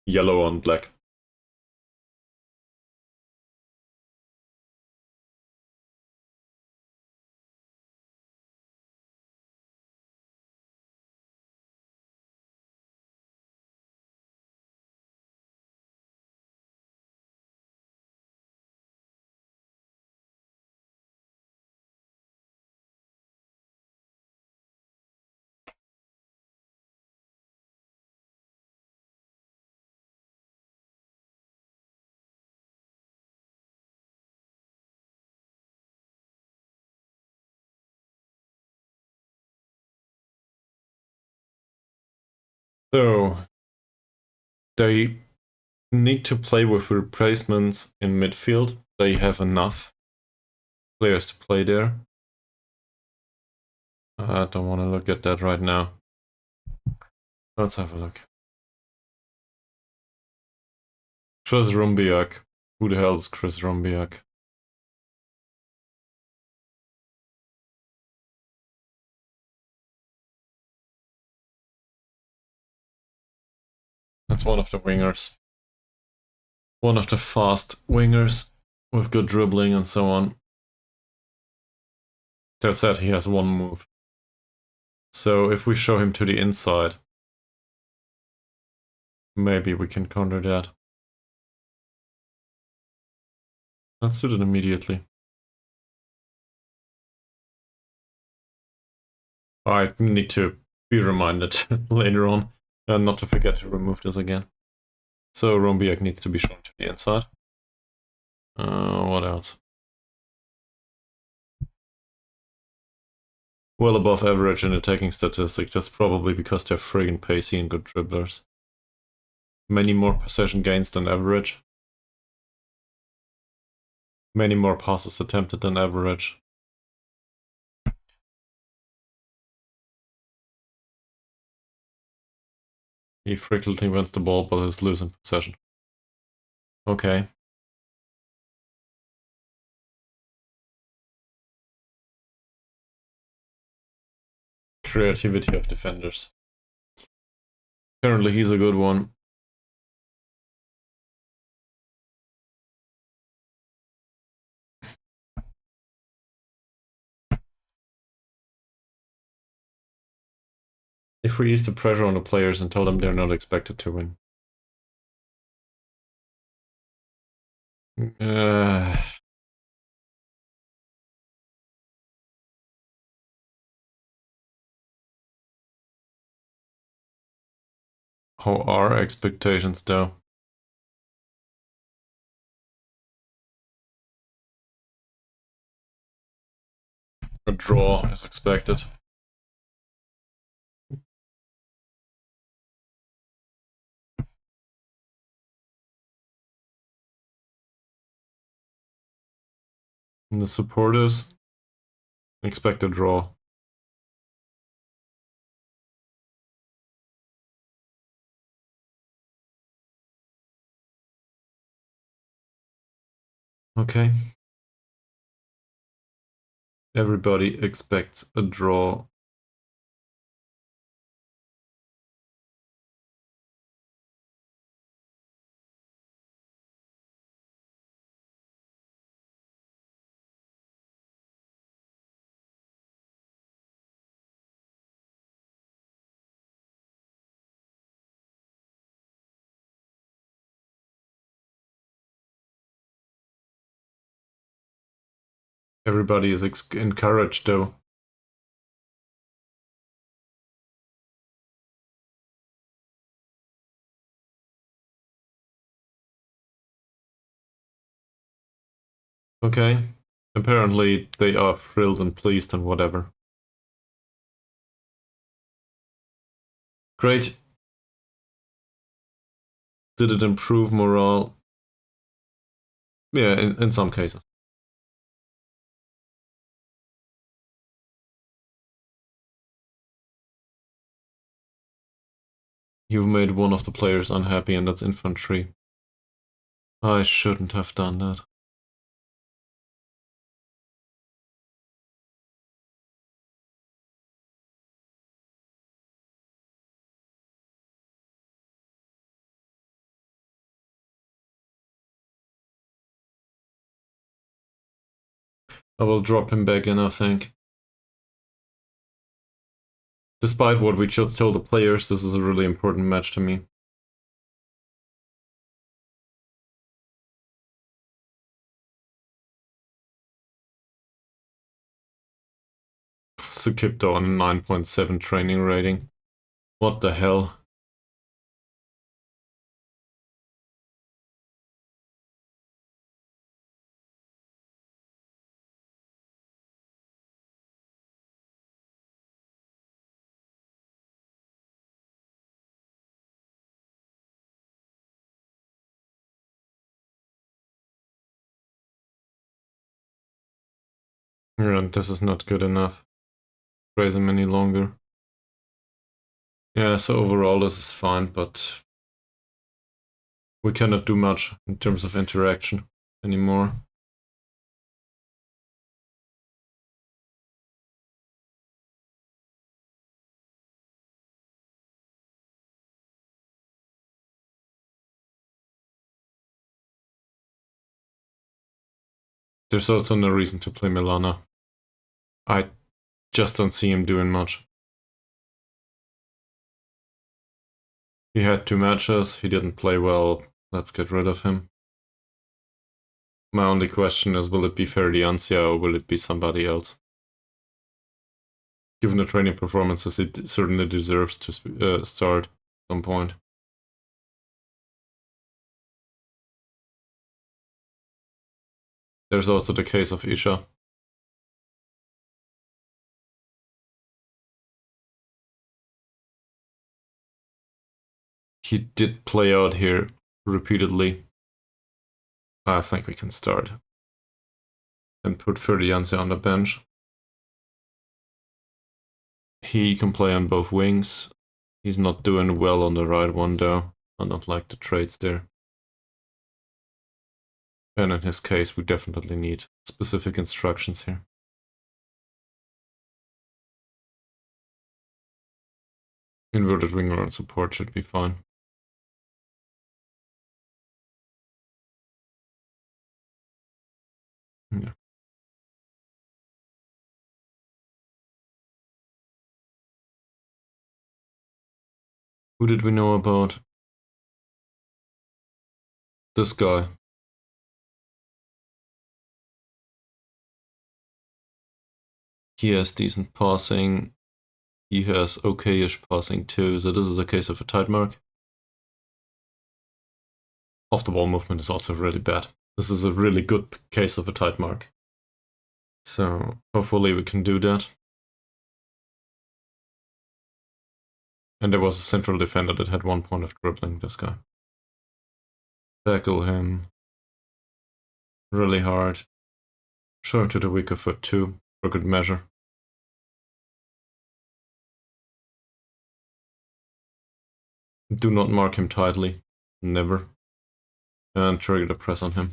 yellow on black. So they need to play with replacements in midfield. They have enough players to play there. I don't want to look at that right now. Let's have a look. Chris Rumbiak. Who the hell is Chris Rumbiak? That's one of the wingers. One of the fast wingers with good dribbling and so on. That said, he has one move. So if we show him to the inside, maybe we can counter that. Let's do it immediately. I need to be reminded later on, and not to forget to remove this again. So Rombiak needs to be shown to the inside. What else? Well above average in attacking statistics. That's probably because they're friggin' pacey and good dribblers. Many more possession gains than average. Many more passes attempted than average. He frequently wins the ball but is losing possession. Okay. Creativity of defenders. Apparently he's a good one. If we ease the pressure on the players and tell them they're not expected to win. How are expectations though? A draw is expected. And the supporters expect a draw. Okay. Everybody expects a draw. Everybody is encouraged though. Okay. Apparently they are thrilled and pleased and whatever. Great. Did it improve morale? Yeah, in some cases. You've made one of the players unhappy and that's infantry. I shouldn't have done that. I will drop him back in, I think. Despite what we just told the players, this is a really important match to me. Sukipto on 9.7 training rating. What the hell? Yeah, this is not good enough. Raise him any longer. Yeah, so overall this is fine, but we cannot do much in terms of interaction anymore. There's also no reason to play Milana. I just don't see him doing much. He had 2 matches, he didn't play well, let's get rid of him. My only question is, will it be Ferdiancia or will it be somebody else? Given the training performances, it certainly deserves to start at some point. There's also the case of Isha. He did play out here repeatedly. I think we can start. And put Ferdiancia on the bench. He can play on both wings. He's not doing well on the right one though. I don't like the trades there. And in his case, we definitely need specific instructions here. Inverted winger on support should be fine. Yeah. Who did we know about? This guy. He has decent passing. He has okay-ish passing too, so this is a case of a tight mark. Off-the-ball movement is also really bad. This is a really good case of a tight mark. So hopefully we can do that. And there was a central defender that had 1 point of dribbling, this guy. Tackle him really hard. Show him to the weaker foot too, for good measure. Do not mark him tightly, never. And trigger the press on him.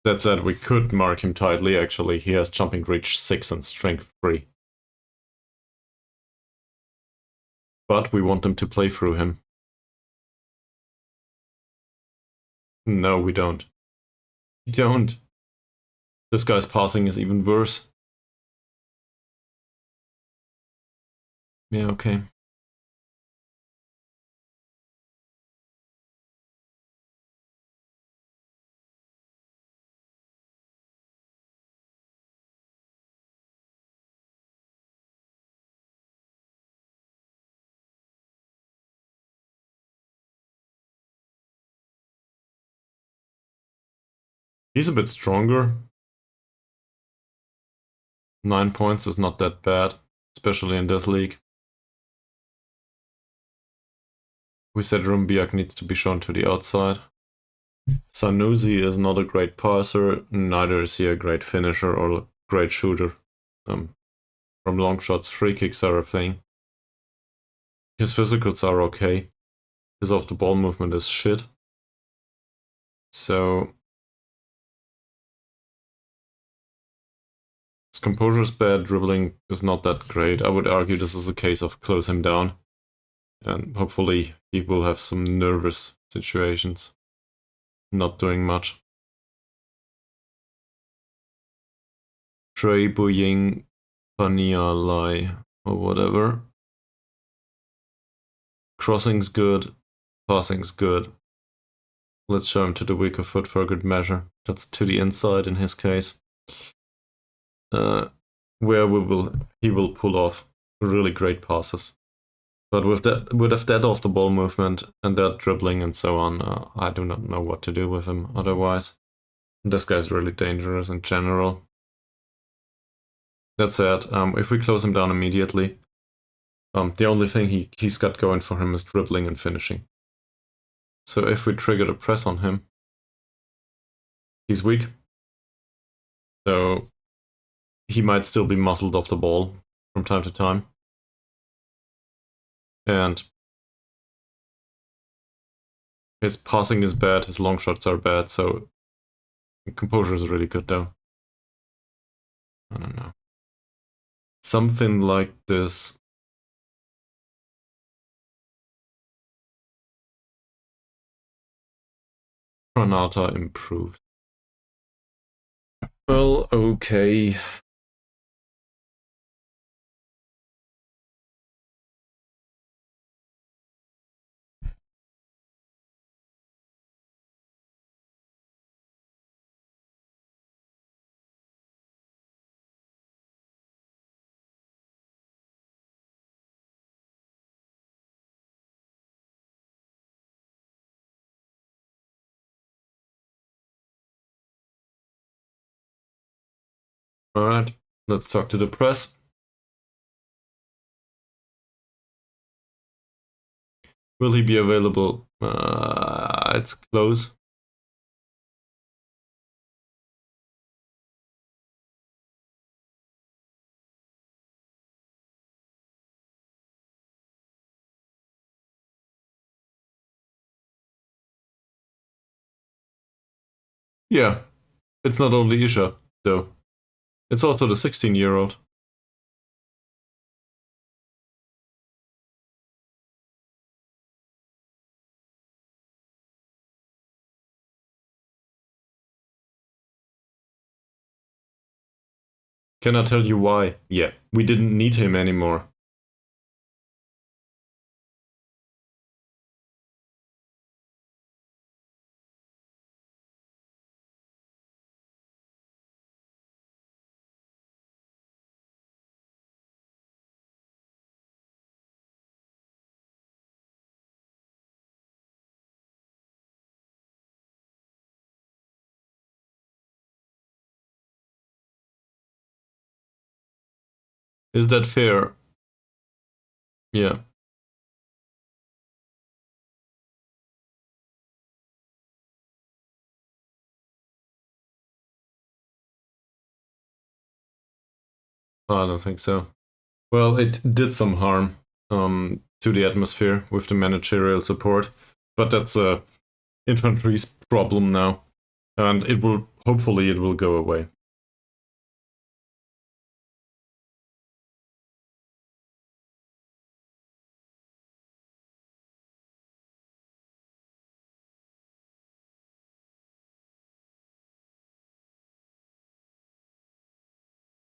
That said, we could mark him tightly actually. He has jumping reach 6 and strength 3. But we want them to play through him. No, we don't. We don't. This guy's passing is even worse. Yeah, okay. He's a bit stronger. 9 points is not that bad, especially in this league. We said Rumbiak needs to be shown to the outside. Sanusi is not a great passer, neither is he a great finisher or a great shooter. From long shots, free kicks are a thing. His physicals are okay. His off-the-ball movement is shit. So his composure is bad, dribbling is not that great. I would argue this is a case of close him down. And hopefully he will have some nervous situations. Not doing much. Trey Buying Panialai or whatever. Crossing's good. Passing's good. Let's show him to the weaker foot for a good measure. That's to the inside in his case. Where he will pull off really great passes. But with that off the ball movement and that dribbling and so on, I do not know what to do with him otherwise. This guy's really dangerous in general. That said, if we close him down immediately, the only thing he's got going for him is dribbling and finishing. So if we trigger the press on him, he's weak. So he might still be muscled off the ball from time to time. And his passing is bad, his long shots are bad, so composure is really good though. I don't know. Something like this. Pranata improved. Well, okay. Alright, let's talk to the press. Will he be available? It's close. Yeah, it's not only Isha, though. It's also the 16-year-old. Can I tell you why? Yeah, we didn't need him anymore. Is that fair? Yeah. I don't think so. Well, it did some harm to the atmosphere with the managerial support, but that's infantry's problem now, and it will hopefully it will go away.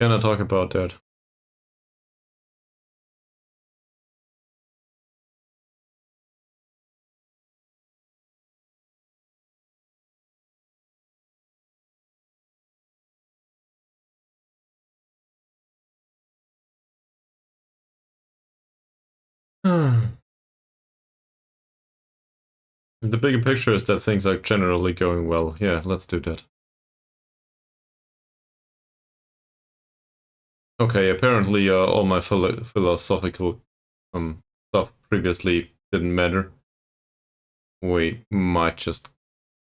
Can I talk about that? The bigger picture is that things are generally going well. Yeah, let's do that. Okay, apparently all my philosophical stuff previously didn't matter. We might just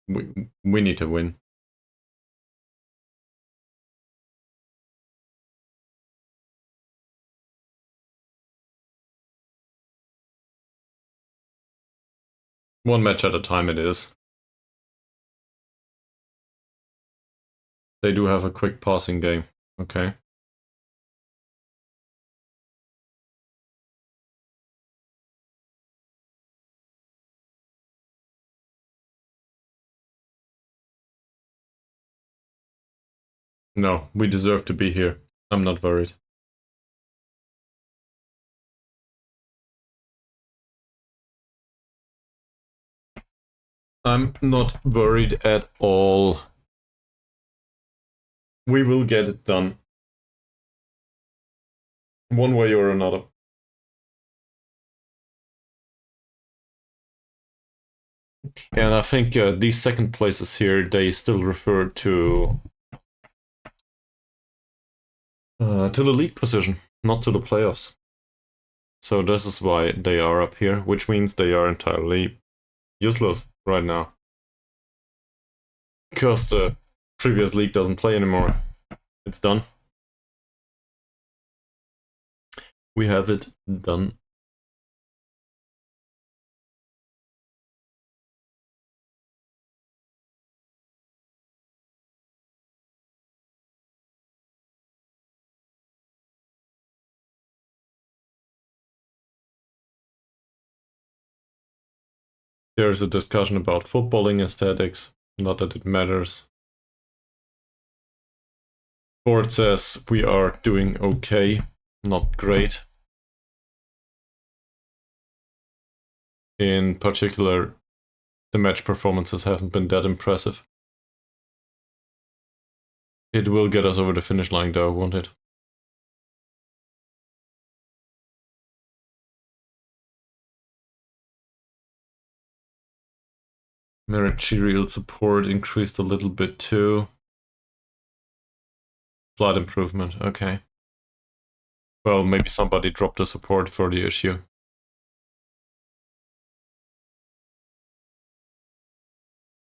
we need to win. One match at a time it is. They do have a quick passing game. Okay. No, we deserve to be here. I'm not worried. I'm not worried at all. We will get it done. One way or another. And I think these second places here, they still refer to the league position, not to the playoffs. So this is why they are up here, which means they are entirely useless right now. Because the previous league doesn't play anymore. It's done. We have it done. There's a discussion about footballing aesthetics. Not that it matters. Board says we are doing okay, not great. In particular, the match performances haven't been that impressive. It will get us over the finish line though, won't it? Managerial support increased a little bit too. Slight improvement, okay. Well, maybe somebody dropped the support for the issue.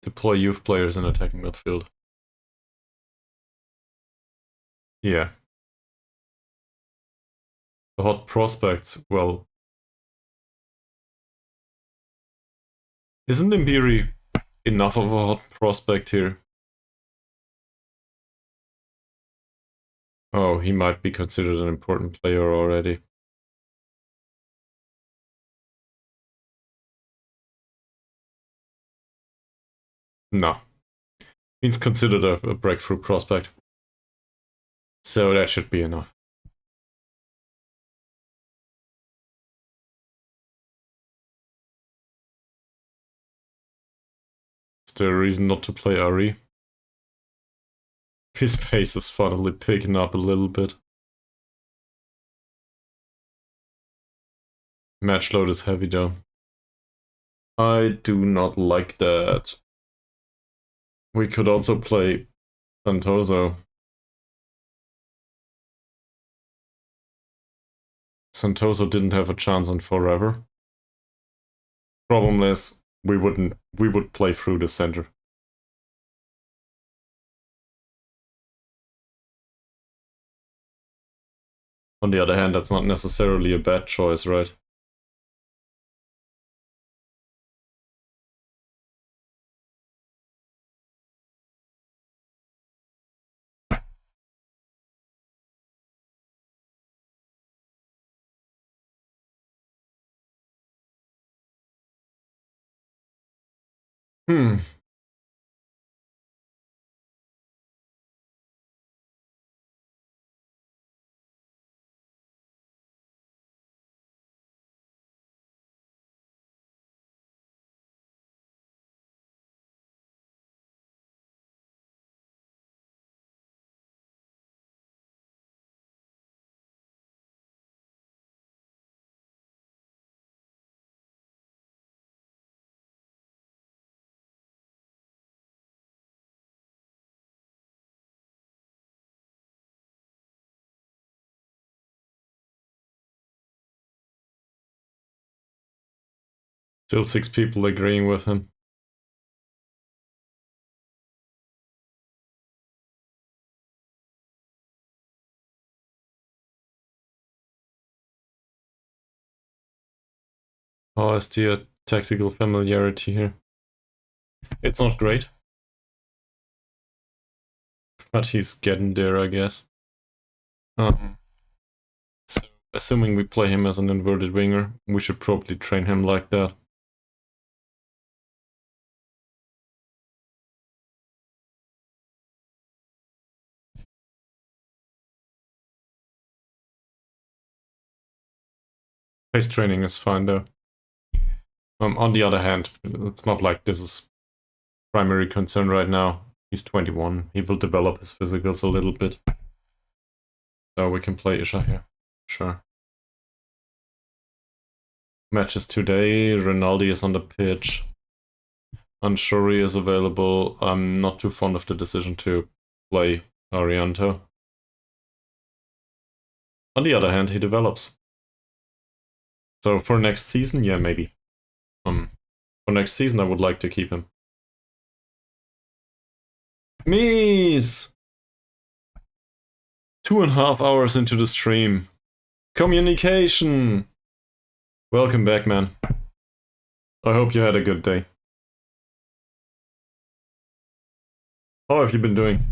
Deploy youth players in attacking midfield. Yeah. The hot prospects, well... Isn't Mbiri enough of a hot prospect here? Oh, he might be considered an important player already. No. He's considered a breakthrough prospect. So that should be enough. Is there a reason not to play Ari? His pace is finally picking up a little bit. Match load is heavy though. I do not like that. We could also play Santoso. Santoso didn't have a chance in forever. Problem is, we would play through the center. On the other hand, that's not necessarily a bad choice, right? Hmm. Still 6 people agreeing with him. How is the tactical familiarity here? It's not great. But he's getting there, I guess. So, assuming we play him as an inverted winger, we should probably train him like that. Pace training is fine though. On the other hand, it's not like this is primary concern right now. He's 21. He will develop his physicals a little bit. So we can play Isha here. Sure. Matches today. Rinaldi is on the pitch. Anshori is available. I'm not too fond of the decision to play Arianto. On the other hand, he develops. So for next season, yeah, maybe. For next season, I would like to keep him. Mies! 2.5 hours into the stream. Communication! Welcome back, man. I hope you had a good day. How have you been doing?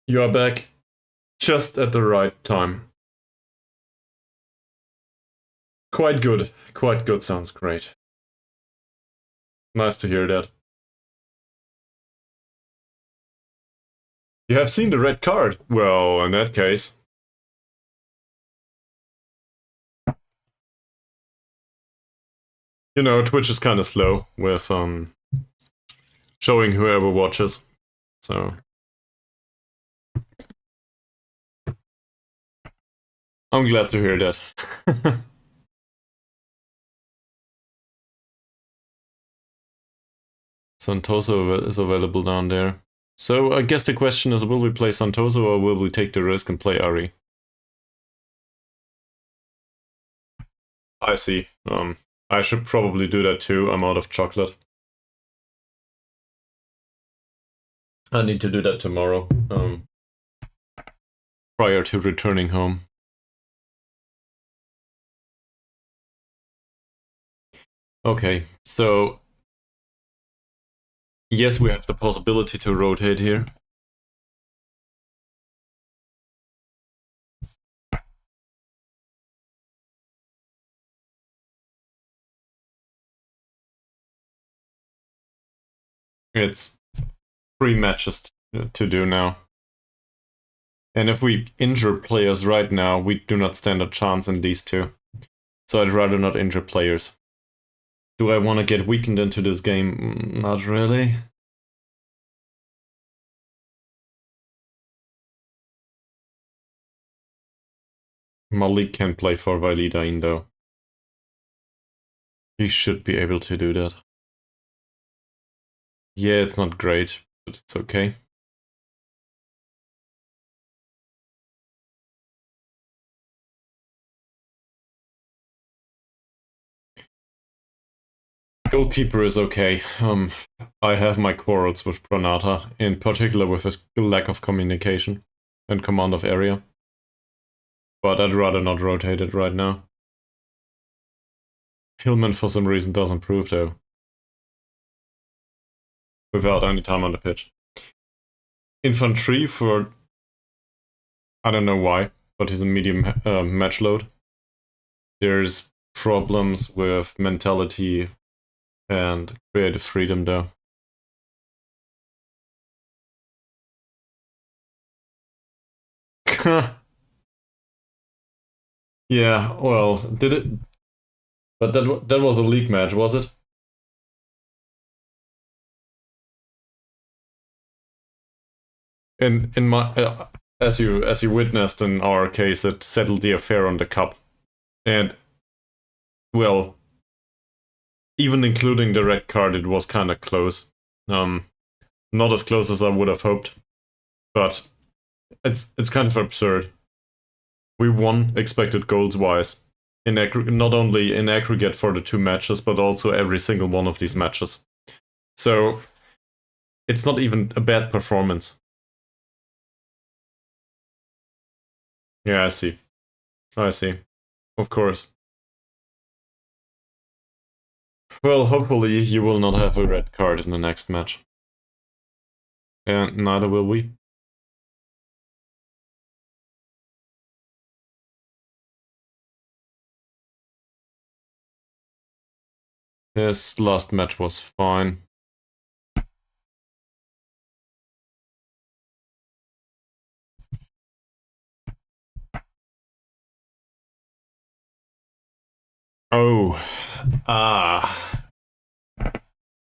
You are back just at the right time. Quite good. Quite good sounds great. Nice to hear that. You have seen the red card. Well, in that case. You know, Twitch is kind of slow with showing whoever watches. So I'm glad to hear that. Santoso is available down there. So I guess the question is, will we play Santoso or will we take the risk and play Ari? I see. I should probably do that too. I'm out of chocolate. I need to do that tomorrow, prior to returning home. Okay, so yes, we have the possibility to rotate here. It's 3 matches to do now. And if we injure players right now, we do not stand a chance in these 2. So I'd rather not injure players. Do I want to get weakened into this game? Not really. Malik can play for Validain though. He should be able to do that. Yeah, it's not great, but it's okay. Goalkeeper is okay. I have my quarrels with Granata, in particular with his lack of communication and command of area. But I'd rather not rotate it right now. Hillman for some reason does improve though. Without any time on the pitch. Infantry for... I don't know why, but he's a medium match load. There's problems with mentality and creative freedom though. Yeah, well, did it... But that was a league match, was it? In my as you witnessed in our case, it settled the affair on the cup, and well, even including the red card, it was kind of close. Not as close as I would have hoped, but it's kind of absurd. We won expected goals wise, not only in aggregate for the 2 matches, but also every single one of these matches. So it's not even a bad performance. Yeah, I see. I see. Of course. Well, hopefully you will not have a red card in the next match. And neither will we. This last match was fine. Oh.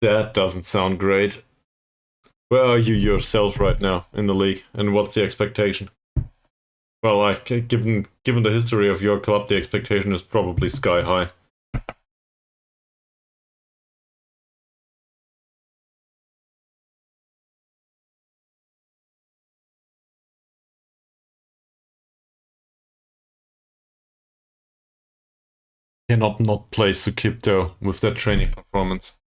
That doesn't sound great. Where are you yourself right now in the league, and what's the expectation? Well, given the history of your club, the expectation is probably sky high. Cannot not play Sukipto with that training performance.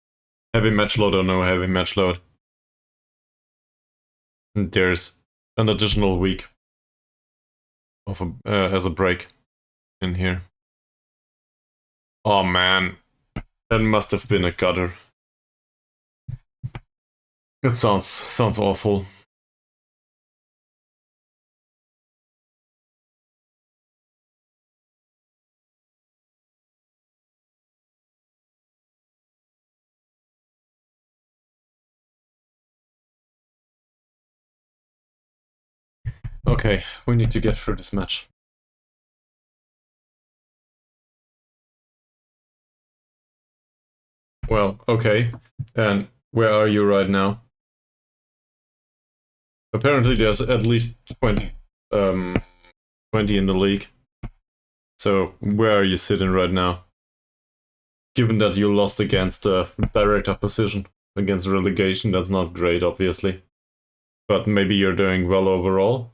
Heavy match load or no heavy match load. And there's an additional week of as a break in here. Oh man, that must have been a gutter. It sounds awful. Okay, we need to get through this match. Well, okay. And where are you right now? Apparently there's at least 20, 20 in the league. So where are you sitting right now? Given that you lost against direct opposition, against relegation, that's not great, obviously. But maybe you're doing well overall?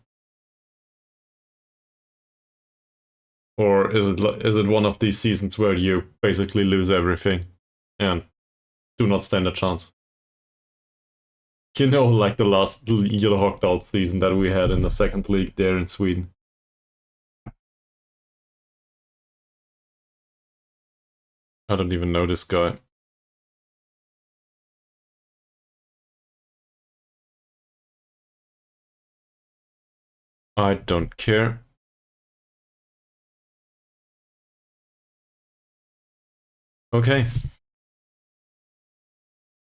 Or is it one of these seasons where you basically lose everything and do not stand a chance? You know, like the last Yellow Hawkdal season that we had in the second league there in Sweden. I don't even know this guy. I don't care. Okay.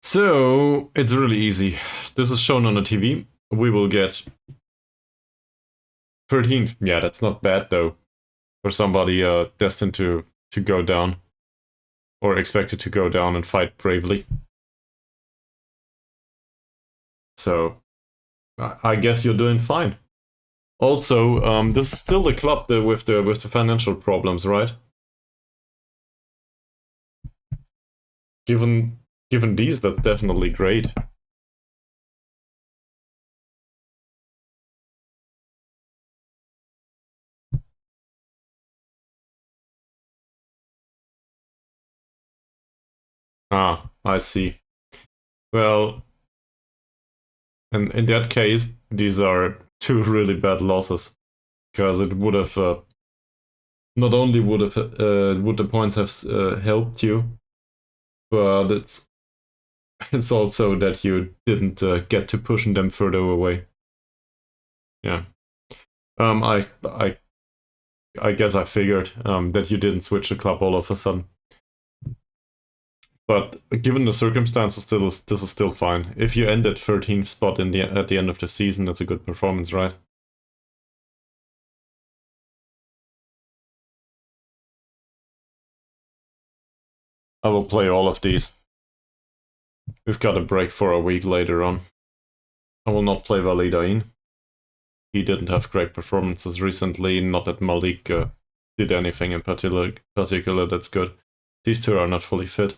So, it's really easy. This is shown on the TV. We will get 13th. Yeah, that's not bad though. For somebody destined to go down. Or expected to go down and fight bravely. So, I guess you're doing fine. Also, this is still the club with the financial problems, right? Given these, that's definitely great. Ah, I see. Well, and in that case, these are two really bad losses, because it would have not only would the points have helped you, but it's also that you didn't get to pushing them further away. Yeah. I guess I figured that you didn't switch the club all of a sudden. But given the circumstances, this is still fine. If you end at 13th spot at the end of the season, that's a good performance, right? I will play all of these. We've got a break for a week later on. I will not play Validain. He didn't have great performances recently, not that Malik did anything in particular that's good. These two are not fully fit.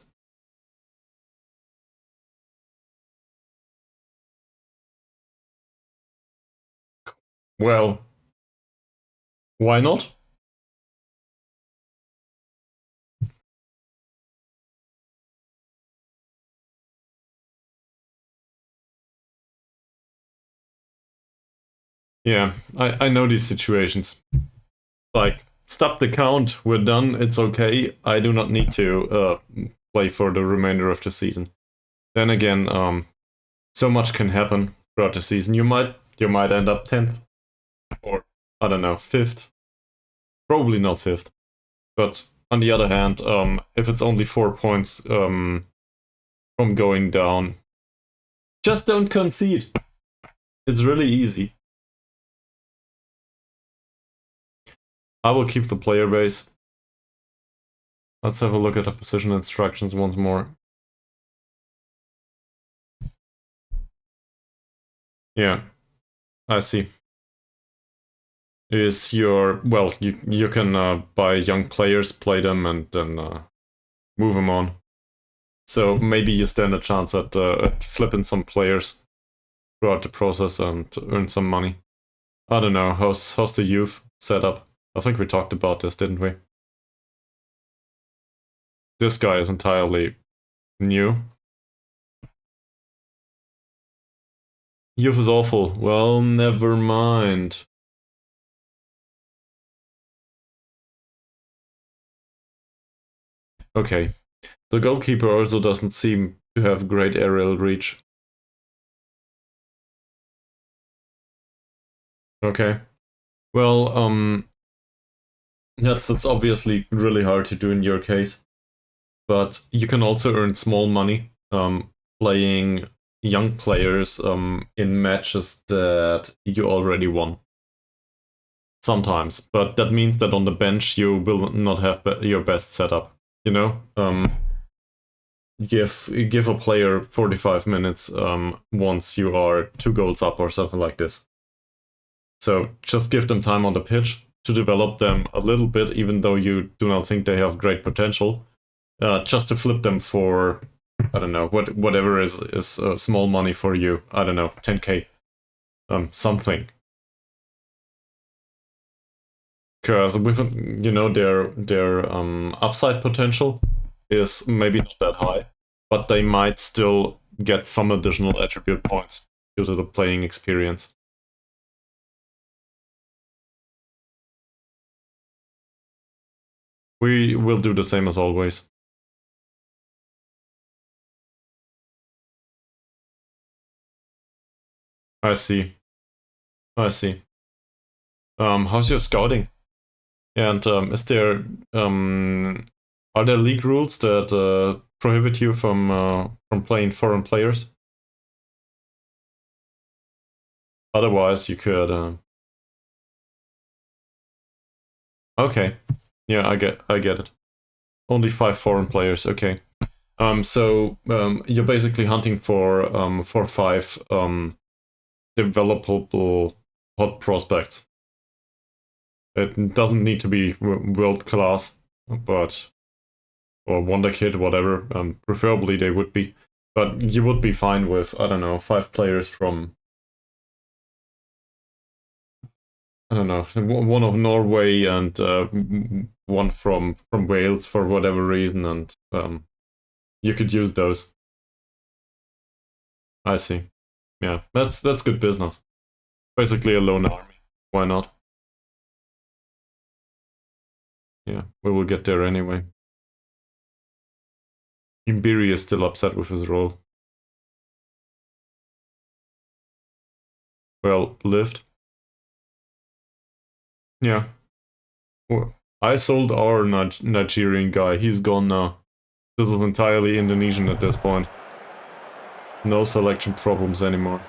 Well, why not? Yeah, I know these situations. Like, stop the count, we're done, it's okay. I do not need to play for the remainder of the season. Then again, so much can happen throughout the season. You might end up 10th, or I don't know, 5th. Probably not 5th. But on the other hand, if it's only 4 points from going down, just don't concede. It's really easy. I will keep the player base. Let's have a look at the position instructions once more. Yeah, I see. Is your, well, you can buy young players, play them, and then move them on. So maybe you stand a chance at flipping some players throughout the process and earn some money. I don't know, how's the youth set up? I think we talked about this, didn't we? This guy is entirely new. Youth is awful. Well, never mind. Okay. The goalkeeper also doesn't seem to have great aerial reach. Okay. Well, that's obviously really hard to do in your case. But you can also earn small money playing young players in matches that you already won. sometimes, but that means that on the bench you will not have your best setup. You know, give a player 45 minutes once you are 2 goals up or something like this. So just give them time on the pitch to develop them a little bit, even though you do not think they have great potential. Just to flip them for, I don't know, whatever is small money for you. I don't know, 10k, something. Because with their upside potential is maybe not that high, but they might still get some additional attribute points due to the playing experience. We will do the same as always. I see. I see. How's your scouting? And is there are there league rules that prohibit you from playing foreign players? Otherwise, you could. Okay, yeah, I get it. Only 5 foreign players. Okay. So you're basically hunting for 5 developable hot prospects. It doesn't need to be world class, but or wonder kid, whatever. Preferably they would be, but you would be fine with, I don't know, 5 players from, I don't know, one of Norway and one from Wales for whatever reason, and you could use those. I see. Yeah, that's good business. Basically a lone army. Why not? Yeah, we will get there anyway. Imbiri is still upset with his role. Well, lived. Yeah. Well, I sold our Nigerian guy. He's gone now. This is entirely Indonesian at this point. No selection problems anymore.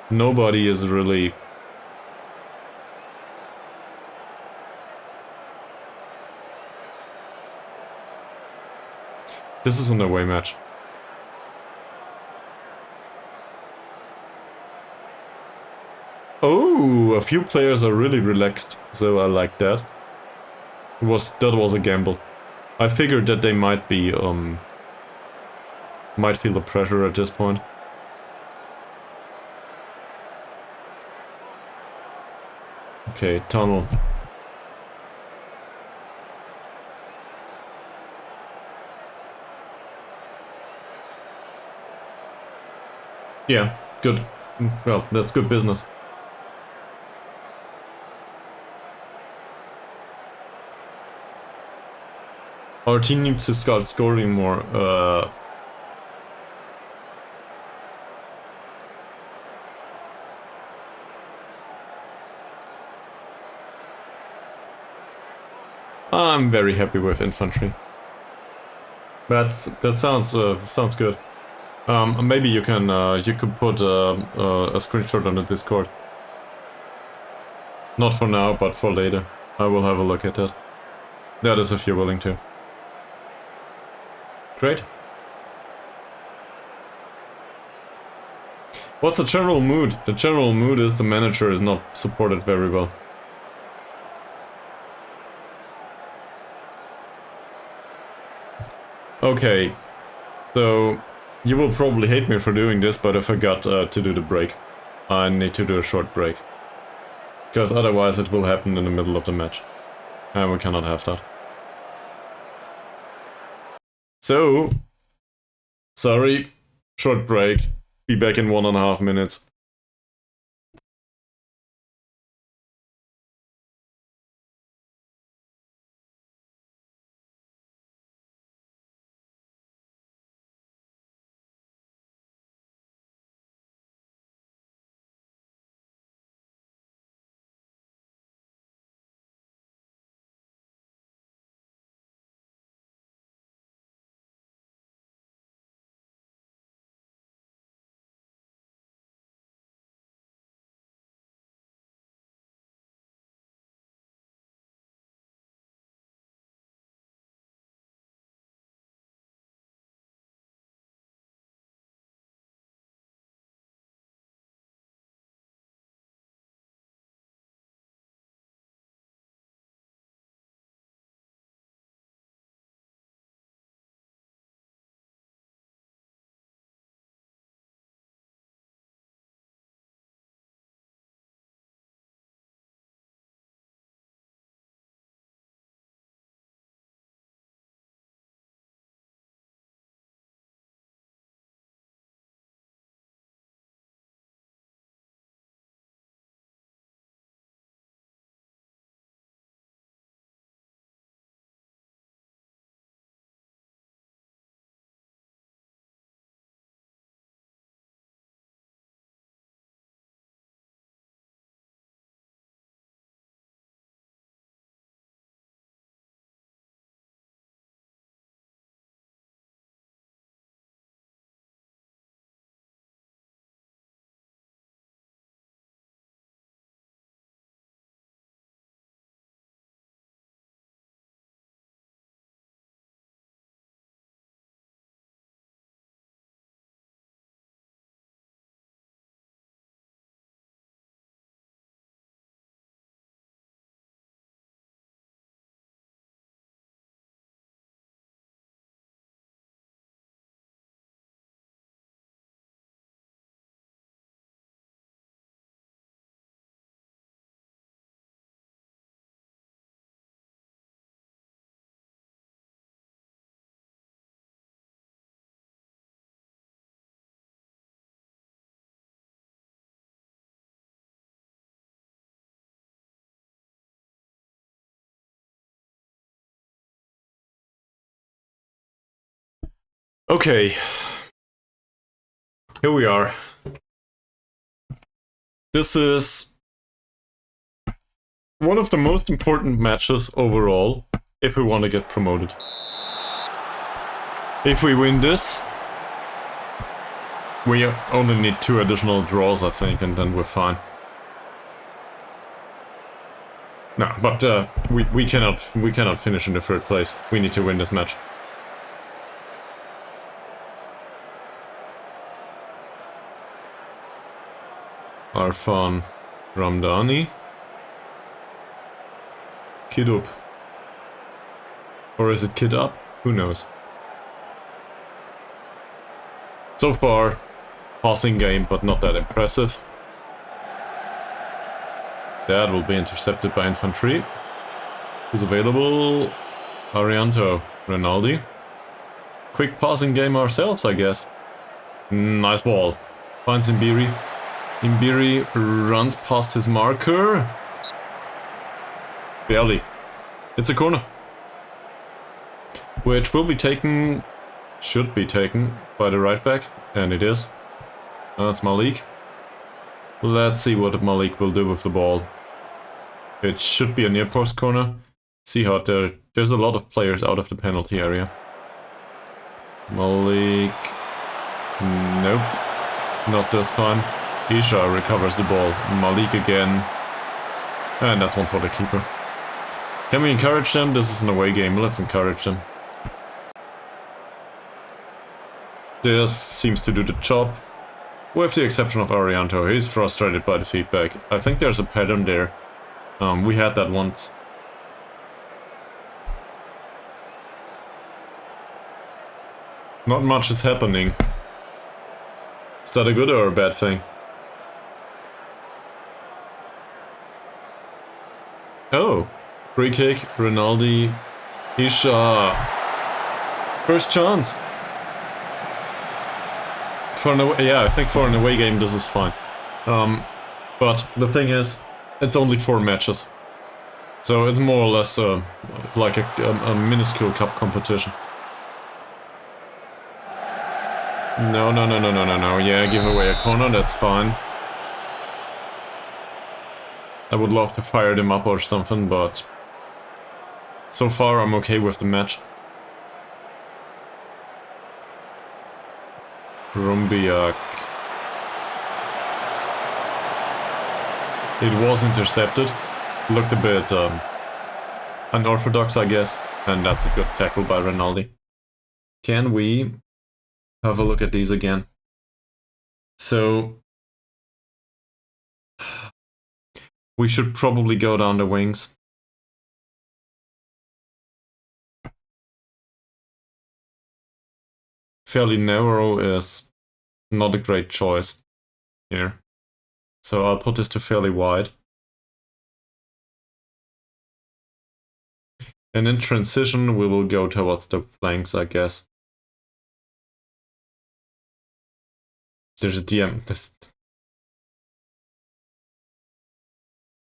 Nobody is really... This is an away match. Oh, a few players are really relaxed, so I like that. That was a gamble. I figured that they might be, might feel the pressure at this point. Okay, tunnel. Yeah, good. Well, that's good business. Our team needs to start scoring more. I'm very happy with infantry. That sounds good. Maybe you could put a screenshot on the Discord. Not for now, but for later. I will have a look at it. That is if you're willing to. Great. What's the general mood? The general mood is the manager is not supported very well. Okay, so you will probably hate me for doing this, but I forgot to do the break. I need to do a short break. Because otherwise it will happen in the middle of the match. And we cannot have that. So, sorry, short break. Be back in 1.5 minutes. Okay. Here we are. This is one of the most important matches overall if we want to get promoted. If we win this, we only need 2 additional draws, I think, and then we're fine. No, but we cannot finish in the 3rd place. We need to win this match. Arfan Ramdani. Kid up. Or is it kid up? Who knows? So far, passing game, but not that impressive. That will be intercepted by infantry. Who's available? Arianto, Rinaldi. Quick passing game ourselves, I guess. Nice ball. Finds Imbiri. Imbiri runs past his marker. Barely. It's a corner. Which will be taken, should be taken, by the right back. And it is. That's Malik. Let's see what Malik will do with the ball. It should be a near post corner. See how there's a lot of players out of the penalty area. Malik. Nope. Not this time. Isha recovers the ball. Malik again. And that's one for the keeper. Can we encourage them? This is an away game. Let's encourage them. This seems to do the job. With the exception of Arianto. He's frustrated by the feedback. I think there's a pattern there. We had that once. Not much is happening. Is that a good or a bad thing? Oh, free kick, Rinaldi, Isha. First chance. For an away, yeah, I think for an away game this is fine. But the thing is, it's only 4 matches. So it's more or less like a minuscule cup competition. No. Yeah, give away a corner, that's fine. I would love to fire them up or something, but so far I'm okay with the match. Rumbiak. It was intercepted. Looked a bit unorthodox, I guess. And that's a good tackle by Rinaldi. Can we have a look at these again? So we should probably go down the wings. Fairly narrow is not a great choice here. So I'll put this to fairly wide. And in transition we will go towards the flanks, I guess. There's a DM.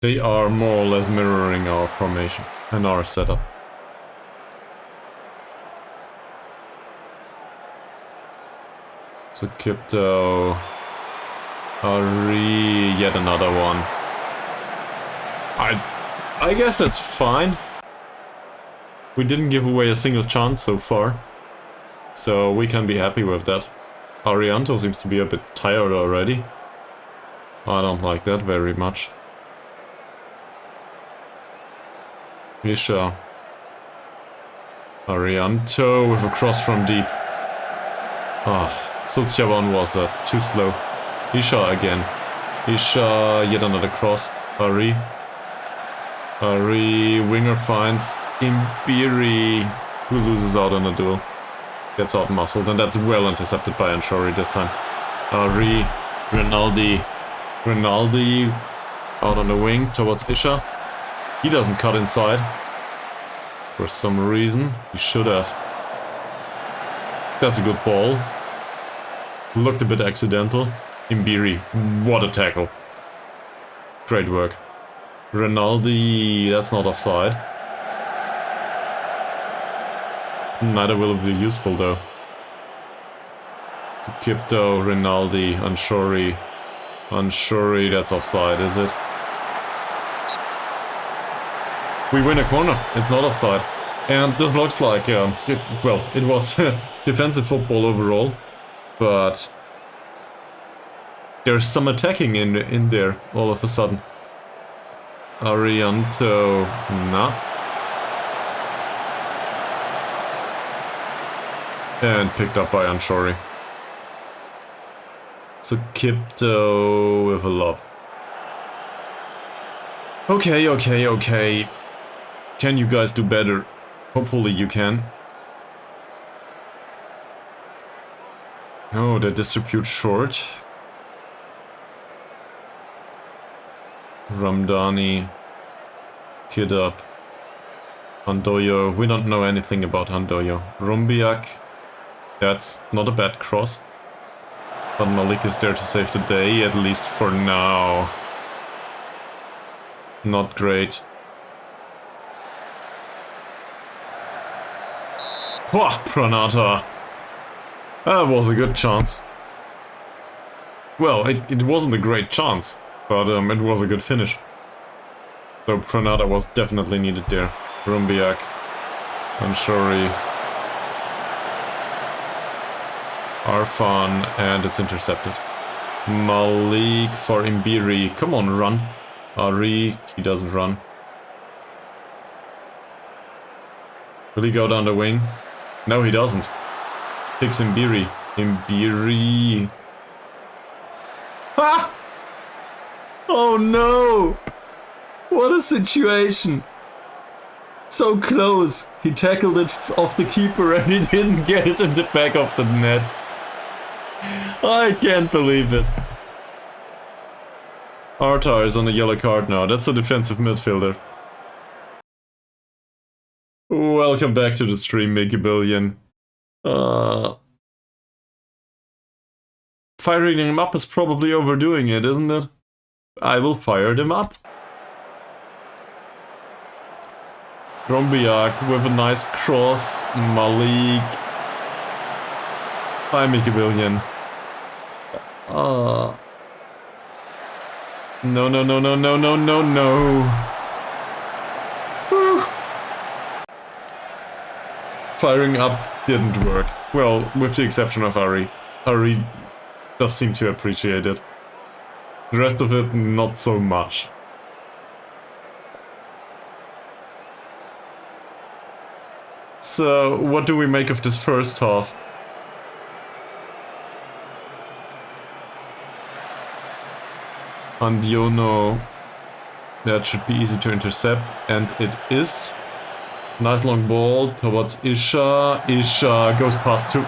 They are more or less mirroring our formation and our setup. So Kipto, Ari, yet another one. I guess that's fine. We didn't give away a single chance so far, so we can be happy with that. Arianto seems to be a bit tired already. I don't like that very much. Isha. Arianto with a cross from deep. Sulciawan was too slow. Isha again. Isha, yet another cross. Ari, winger finds Imbiri, who loses out on a duel. Gets out muscled, and that's well intercepted by Anshori this time. Ari, Rinaldi out on the wing towards Isha. He doesn't cut inside. For some reason, he should have. That's a good ball. Looked a bit accidental. Imbiri, what a tackle. Great work. Rinaldi, that's not offside. Neither will it be useful though. To Kipto, Rinaldi, Anshori. Anshori, that's offside, is it? We win a corner, it's not offside. And this looks like, it was defensive football overall, but there's some attacking in there all of a sudden. Arianto, nah. And picked up by Anshori. So Kipto with a lob. Okay. Can you guys do better? Hopefully you can. Oh, they distribute short. Ramdani. Kid up. Handoyo. We don't know anything about Handoyo. Rumbiak. That's not a bad cross. But Malik is there to save the day, at least for now. Not great. Wah, Pranata. That was a good chance. Well, it wasn't a great chance, but it was a good finish. So Pranata was definitely needed there. Rumbiak. Anshori. Arfan, and it's intercepted. Malik for Imbiri. Come on, run. Ari, he doesn't run. Will he go down the wing? No, he doesn't. Picks Imbiri. Imbiri. Ha! Oh no! What a situation! So close! He tackled it off the keeper and he didn't get it in the back of the net. I can't believe it. Artar is on a yellow card now. That's a defensive midfielder. Welcome back to the stream, Mickey Billion. Firing him up is probably overdoing it, isn't it? I will fire them up. Rombiak with a nice cross. Malik. Hi, Mickey Billion. No. Whew. Firing up didn't work. Well, with the exception of Ari. Ari does seem to appreciate it. The rest of it, not so much. So, what do we make of this first half? Andiono. That should be easy to intercept, and it is. Nice long ball towards Isha. Isha goes past two.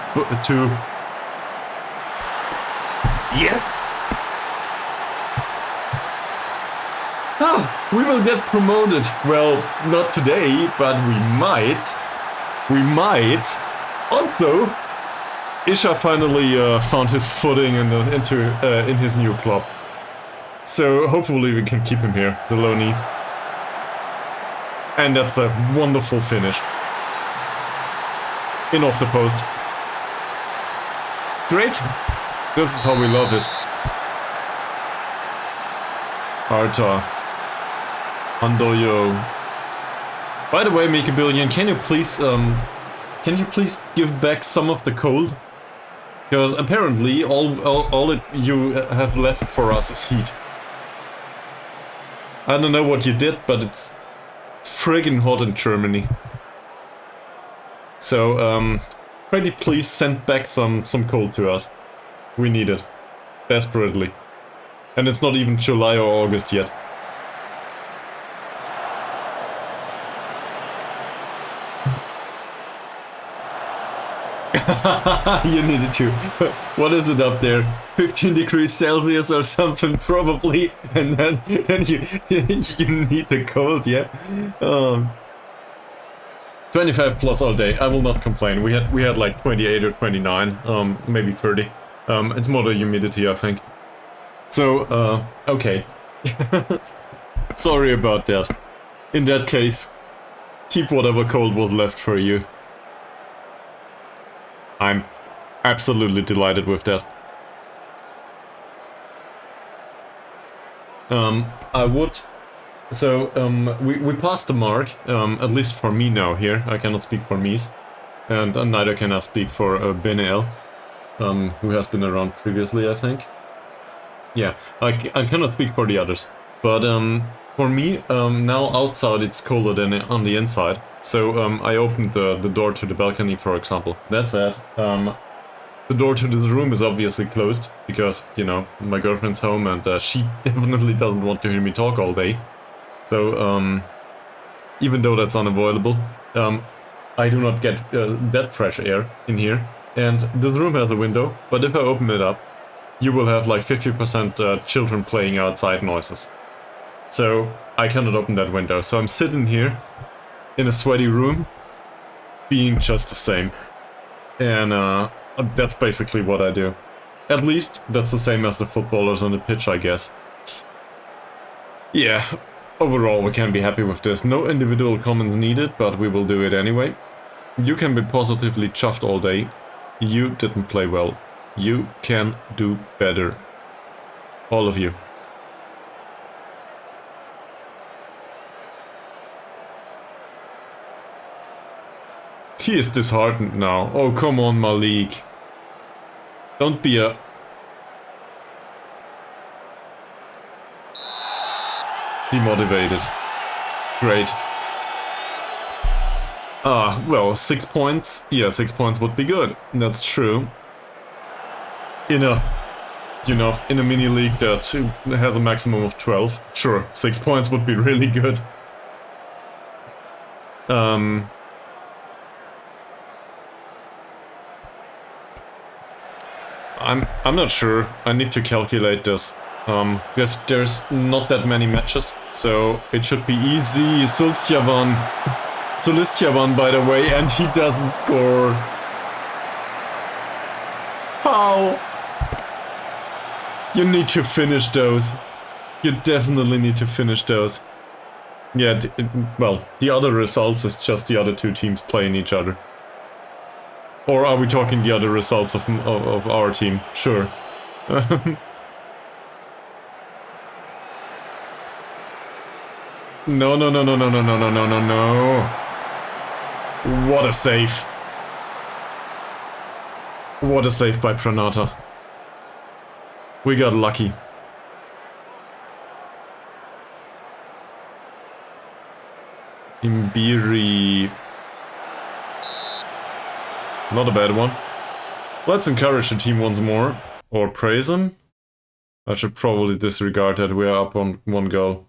Yes! Ah, we will get promoted. Well, not today, but we might. We might. Also, Isha finally found his footing in his new club. So hopefully we can keep him here, the Loney. And that's a wonderful finish. In off the post. Great. This is how we love it. Arta. Andoyo. By the way, Make a Billion, can you please give back some of the cold? Because apparently all you have left for us is heat. I don't know what you did, but it's friggin' hot in Germany. So, pretty please send back some cold to us. We need it. Desperately. And it's not even July or August yet. You needed to. What is it up there? 15 degrees Celsius or something, probably. And then you need the cold, yeah? 25 plus all day. I will not complain. We had like 28 or 29, maybe 30. It's more the humidity, I think. So, okay. Sorry about that. In that case, keep whatever cold was left for you. I'm Absolutely delighted with that. I would... So, we passed the mark, at least for me now here. I cannot speak for Mies. And neither can I speak for Benel, who has been around previously, I think. Yeah, I cannot speak for the others. But for me, now outside it's colder than on the inside. So I opened the door to the balcony, for example. That's it. The door to this room is obviously closed, because, you know, my girlfriend's home and she definitely doesn't want to hear me talk all day. So, even though that's unavoidable, I do not get that fresh air in here. And this room has a window, but if I open it up, you will have like 50% children playing outside noises. So I cannot open that window. So I'm sitting here in a sweaty room, being just the same. And that's basically what I do. At least that's the same as the footballers on the pitch, I guess. Yeah, overall we can be happy with this. No individual comments needed, but we will do it anyway. You can be positively chuffed all day. You didn't play well. You can do better. All of you. He is disheartened now. Oh, come on, Malik. Don't be a... demotivated. Great. Well, 6 points. Yeah, 6 points would be good. That's true. In a, you know, in a mini league that has a maximum of 12, sure, 6 points would be really good. I'm not sure. I need to calculate this. Because there's not that many matches, so it should be easy. Solistya won, by the way, and he doesn't score. How? You need to finish those. You definitely need to finish those. Yeah, well, the other results is just the other two teams playing each other. Or are we talking the other results of our team? Sure. No, no, no, no, no, no, no, no, no, no, no. What a save. What a save by Pranata. We got lucky. Imbiri. Not a bad one. Let's encourage the team once more. Or praise them. I should probably disregard that we are up on 1 goal.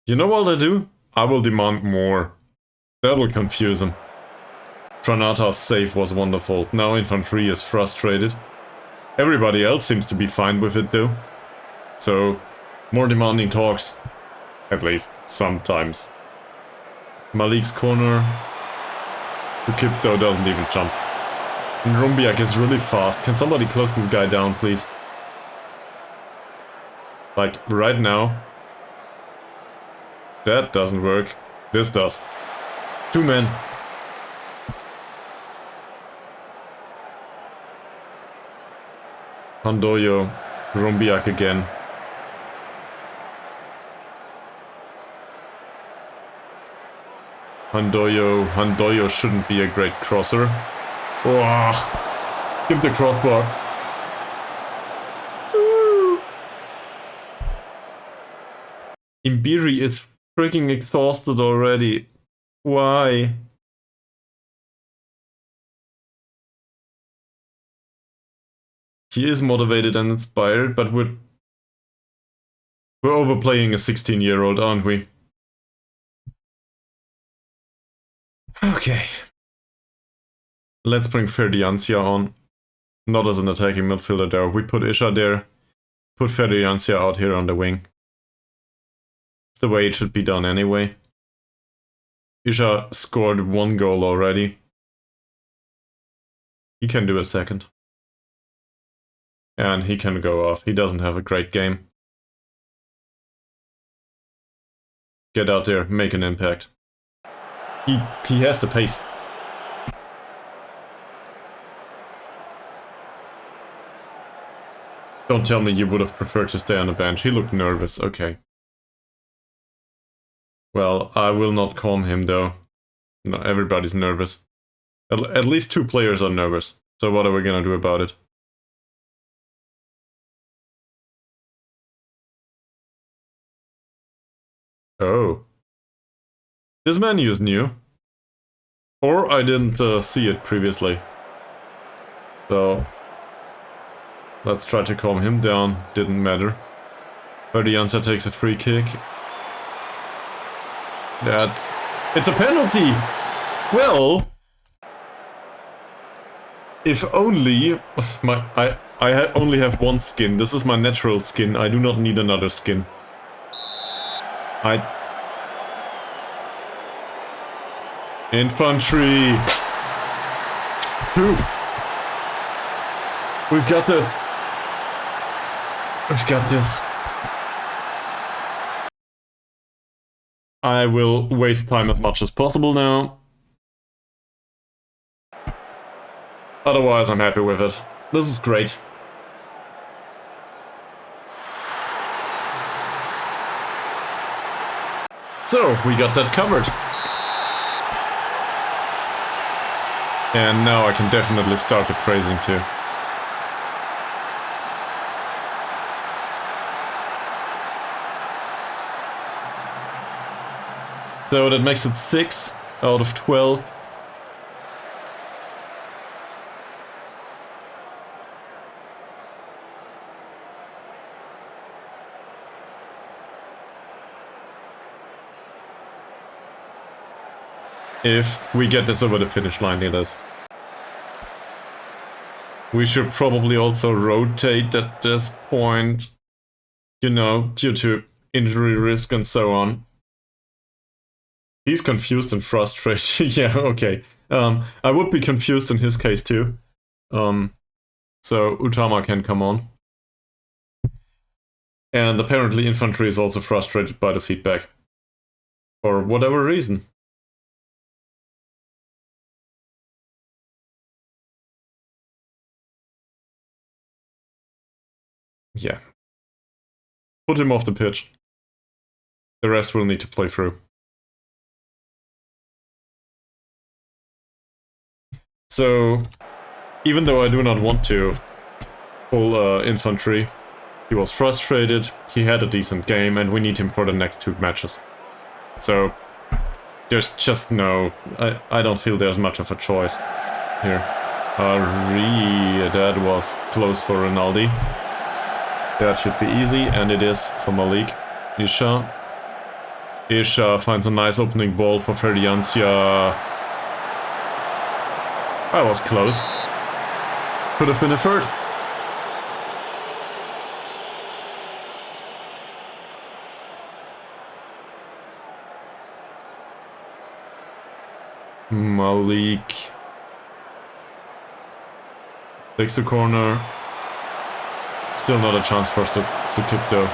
You know what I do? I will demand more. That'll confuse him. Pranata's save was wonderful. Now Infantry is frustrated. Everybody else seems to be fine with it though. So, more demanding talks. At least, sometimes. Malik's corner. Ukipto doesn't even jump. And Rumbiak is really fast. Can somebody close this guy down, please? Like, right now. That doesn't work. This does. 2 men. Handoyo. Rumbiak again. Handoyo shouldn't be a great crosser. Oh, give the crossbar. Imbiri is freaking exhausted already. Why? He is motivated and inspired, but we're overplaying a 16-year-old, aren't we? Okay. Let's bring Ferdiancia on. Not as an attacking midfielder though. We put Isha there. Put Ferdiancia out here on the wing. It's the way it should be done anyway. Isha scored 1 goal already. He can do a second. And he can go off. He doesn't have a great game. Get out there, make an impact. He has the pace. Don't tell me you would have preferred to stay on the bench. He looked nervous. Okay. Well, I will not calm him though. No, everybody's nervous. At least 2 players are nervous. So what are we gonna do about it? Oh. This menu is new. Or I didn't see it previously. So let's try to calm him down. Didn't matter. Verdianza takes a free kick. It's a penalty! Well, if only I only have 1 skin. This is my natural skin. I do not need another skin. Infantry! 2! We've got this! We've got this. I will waste time as much as possible now. Otherwise, I'm happy with it. This is great. So, we got that covered. And now I can definitely start the praising too. So that makes it 6 out of 12. If we get this over the finish line, it is. We should probably also rotate at this point, you know, due to injury risk and so on. He's confused and frustrated. Yeah, okay. I would be confused in his case too. So Utama can come on. And apparently infantry is also frustrated by the feedback. For whatever reason. Yeah. Put him off the pitch. The rest will need to play through. So, even though I do not want to pull infantry, he was frustrated, he had a decent game, and we need him for the next 2 matches. So, there's just no... I don't feel there's much of a choice here. That was close for Rinaldi. That should be easy, and it is for Malik. Isha finds a nice opening ball for Ferdiancia. That was close. Could have been a third. Malik takes the corner. Still not a chance for Sukipto.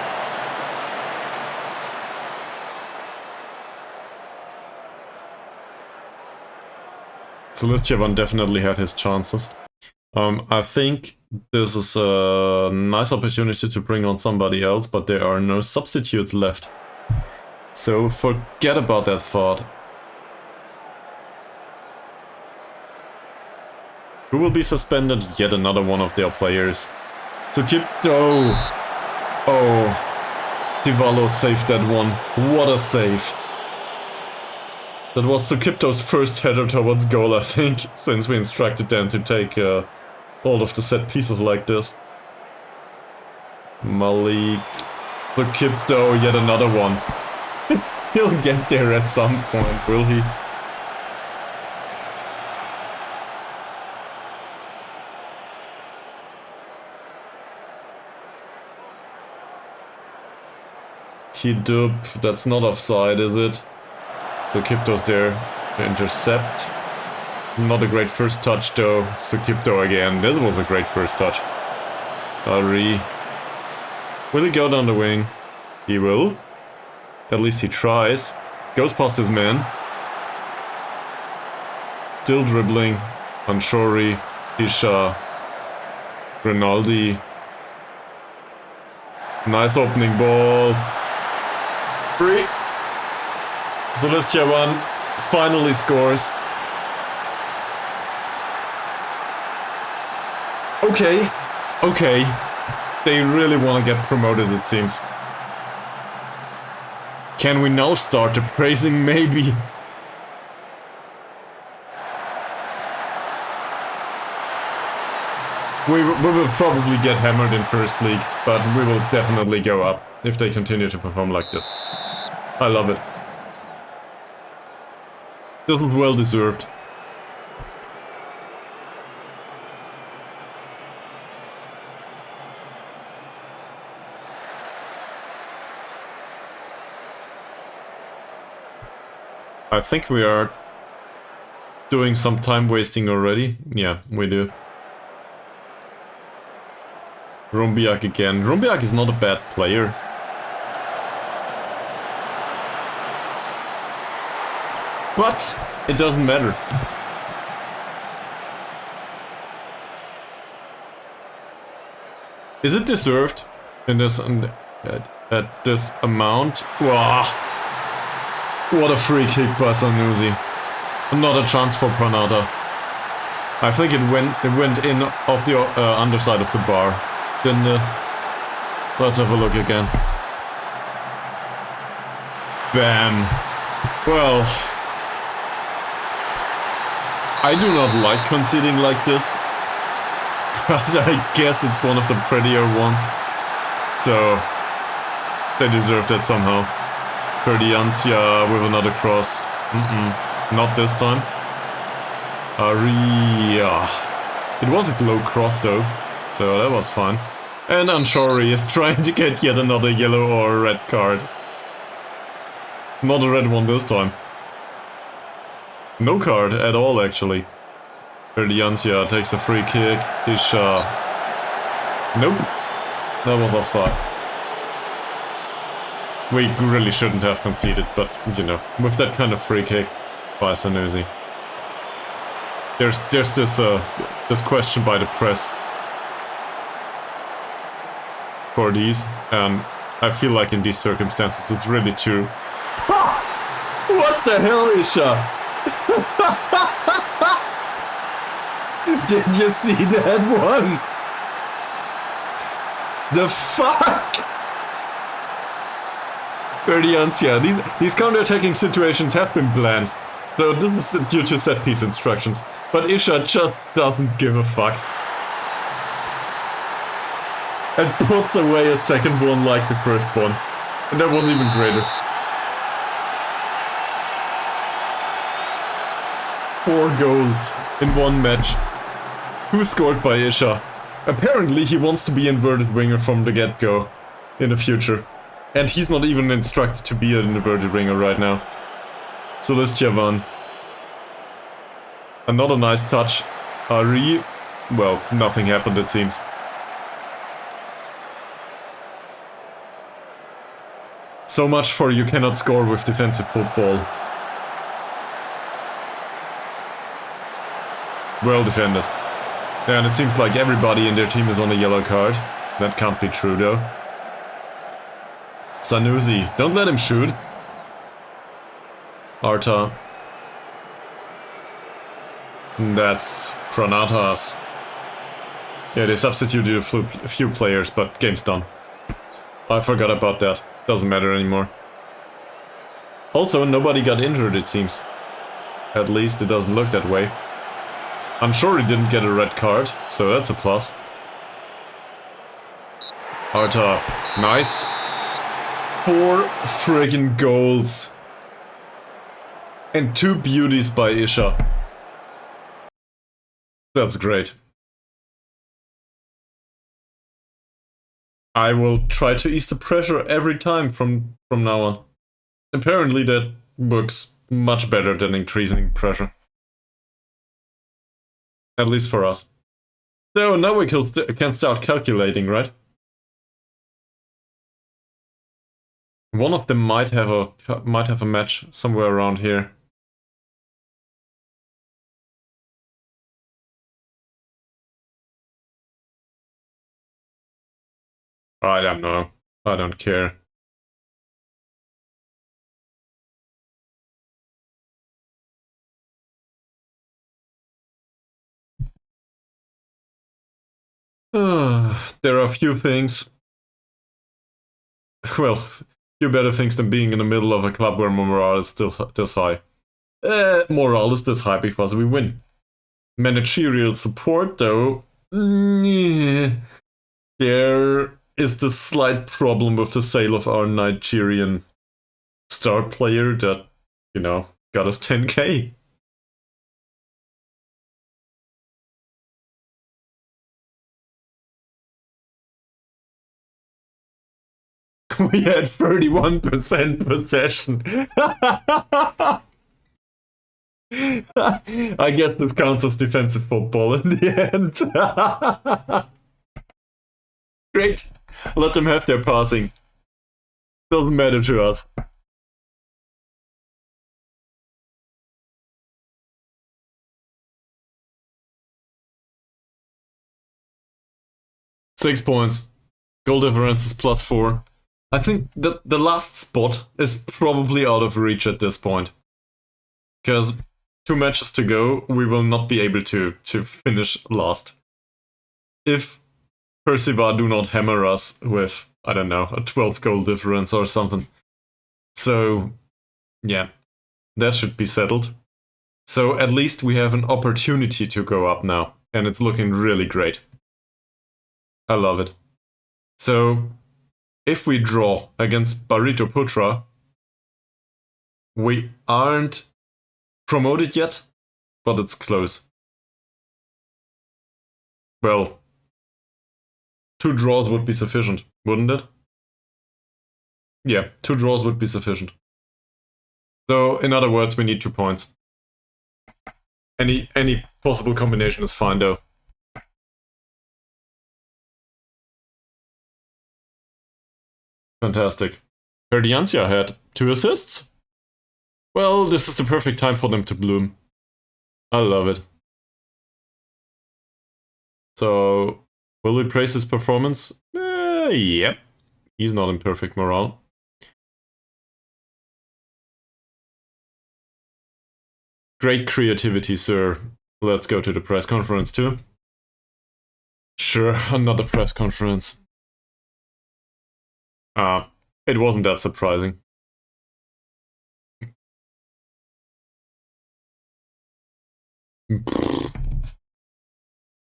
Celestjevan definitely had his chances. I think this is a nice opportunity to bring on somebody else, but there are no substitutes left. So forget about that thought. Who will be suspended? Yet another one of their players. Sukipto! Oh, Divalo saved that one. What a save. That was Sukipto's first header towards goal, I think, since we instructed them to take all of the set pieces like this. Malik, Sukipto, yet another one. He'll get there at some point, will he? Kidup, that's not offside, is it? Sukipto's there to intercept. Not a great first touch though. Sukipto again. This was a great first touch. Ari. Will he go down the wing? He will. At least he tries. Goes past his man. Still dribbling. Anshori. Isha. Rinaldi. Nice opening ball. Free. So this Chavan finally scores. Okay. Okay. They really want to get promoted, it seems. Can we now start the praising? Maybe. We will probably get hammered in first league, but we will definitely go up if they continue to perform like this. I love it. This is well deserved. I think we are doing some time wasting already. Yeah, we do. Rumbiak again. Rumbiak is not a bad player. But it doesn't matter. Is it deserved in this at this amount? Wow. What a free kick by Sanusi. Not a chance for Pranata. I think it went in off the underside of the bar. Then let's have a look again. Bam. Well, I do not like conceding like this, but I guess it's one of the prettier ones. So they deserve that somehow. Ferdiancia with another cross. Not this time. Aria. It was a low cross though, so that was fine. And Anshori is trying to get yet another yellow or red card. Not a red one this time. No card at all, actually. Ferdiancia takes a free kick. Isha. Nope. That was offside. We really shouldn't have conceded, but, you know, with that kind of free kick by Sanusi. There's this question by the press for these, and I feel like in these circumstances it's really too... What the hell, Isha? Did you see that one? The fuck? Ferdiancia, these counter-attacking situations have been planned, so this is due to set-piece instructions. But Isha just doesn't give a fuck. And puts away a second one like the first one. And that was even greater. 4 goals in one match. Who scored by Isha? Apparently he wants to be inverted winger from the get-go in the future. And he's not even instructed to be an inverted winger right now. So this Javan. Another nice touch. Ari. Well, nothing happened it seems. So much for you cannot score with defensive football. Well defended. And it seems like everybody in their team is on a yellow card. That can't be true though. Sanusi, don't let him shoot. Arta. That's Granatas. Yeah, they substituted a few players, but game's done. I forgot about that. Doesn't matter anymore. Also, nobody got injured, it seems. At least it doesn't look that way. I'm sure he didn't get a red card, so that's a plus. Arta, nice. 4 friggin' goals. And 2 beauties by Isha. That's great. I will try to ease the pressure every time from now on. Apparently that works much better than increasing pressure. At least for us. So now we can start calculating, right? One of them might have a match somewhere around here. I don't know. I don't care. There are a few things. Well, few better things than being in the middle of a club where morale is still this high. Morale is this high because we win. Managerial support, though, there is the slight problem with the sale of our Nigerian star player that, got us 10k. We had 31% possession. I guess this counts as defensive football in the end. Great. Let them have their passing. Doesn't matter to us. Six points. Goal difference is +4. I think that the last spot is probably out of reach at this point. Because 2 matches to go, we will not be able to finish last. If Percival do not hammer us with, I don't know, a 12 goal difference or something. So, yeah, that should be settled. So at least we have an opportunity to go up now, and it's looking really great. I love it. So, if we draw against Barito Putra, we aren't promoted yet, but it's close. Well, 2 draws would be sufficient, wouldn't it? Yeah, 2 draws would be sufficient. So, in other words, we need 2 points. Any possible combination is fine, though. Fantastic. Herdiancia had 2 assists. Well, this is the perfect time for them to bloom. I love it. So, will we praise his performance? Yep. He's not in perfect morale. Great creativity, sir. Let's go to the press conference too. Sure, another press conference. It wasn't that surprising.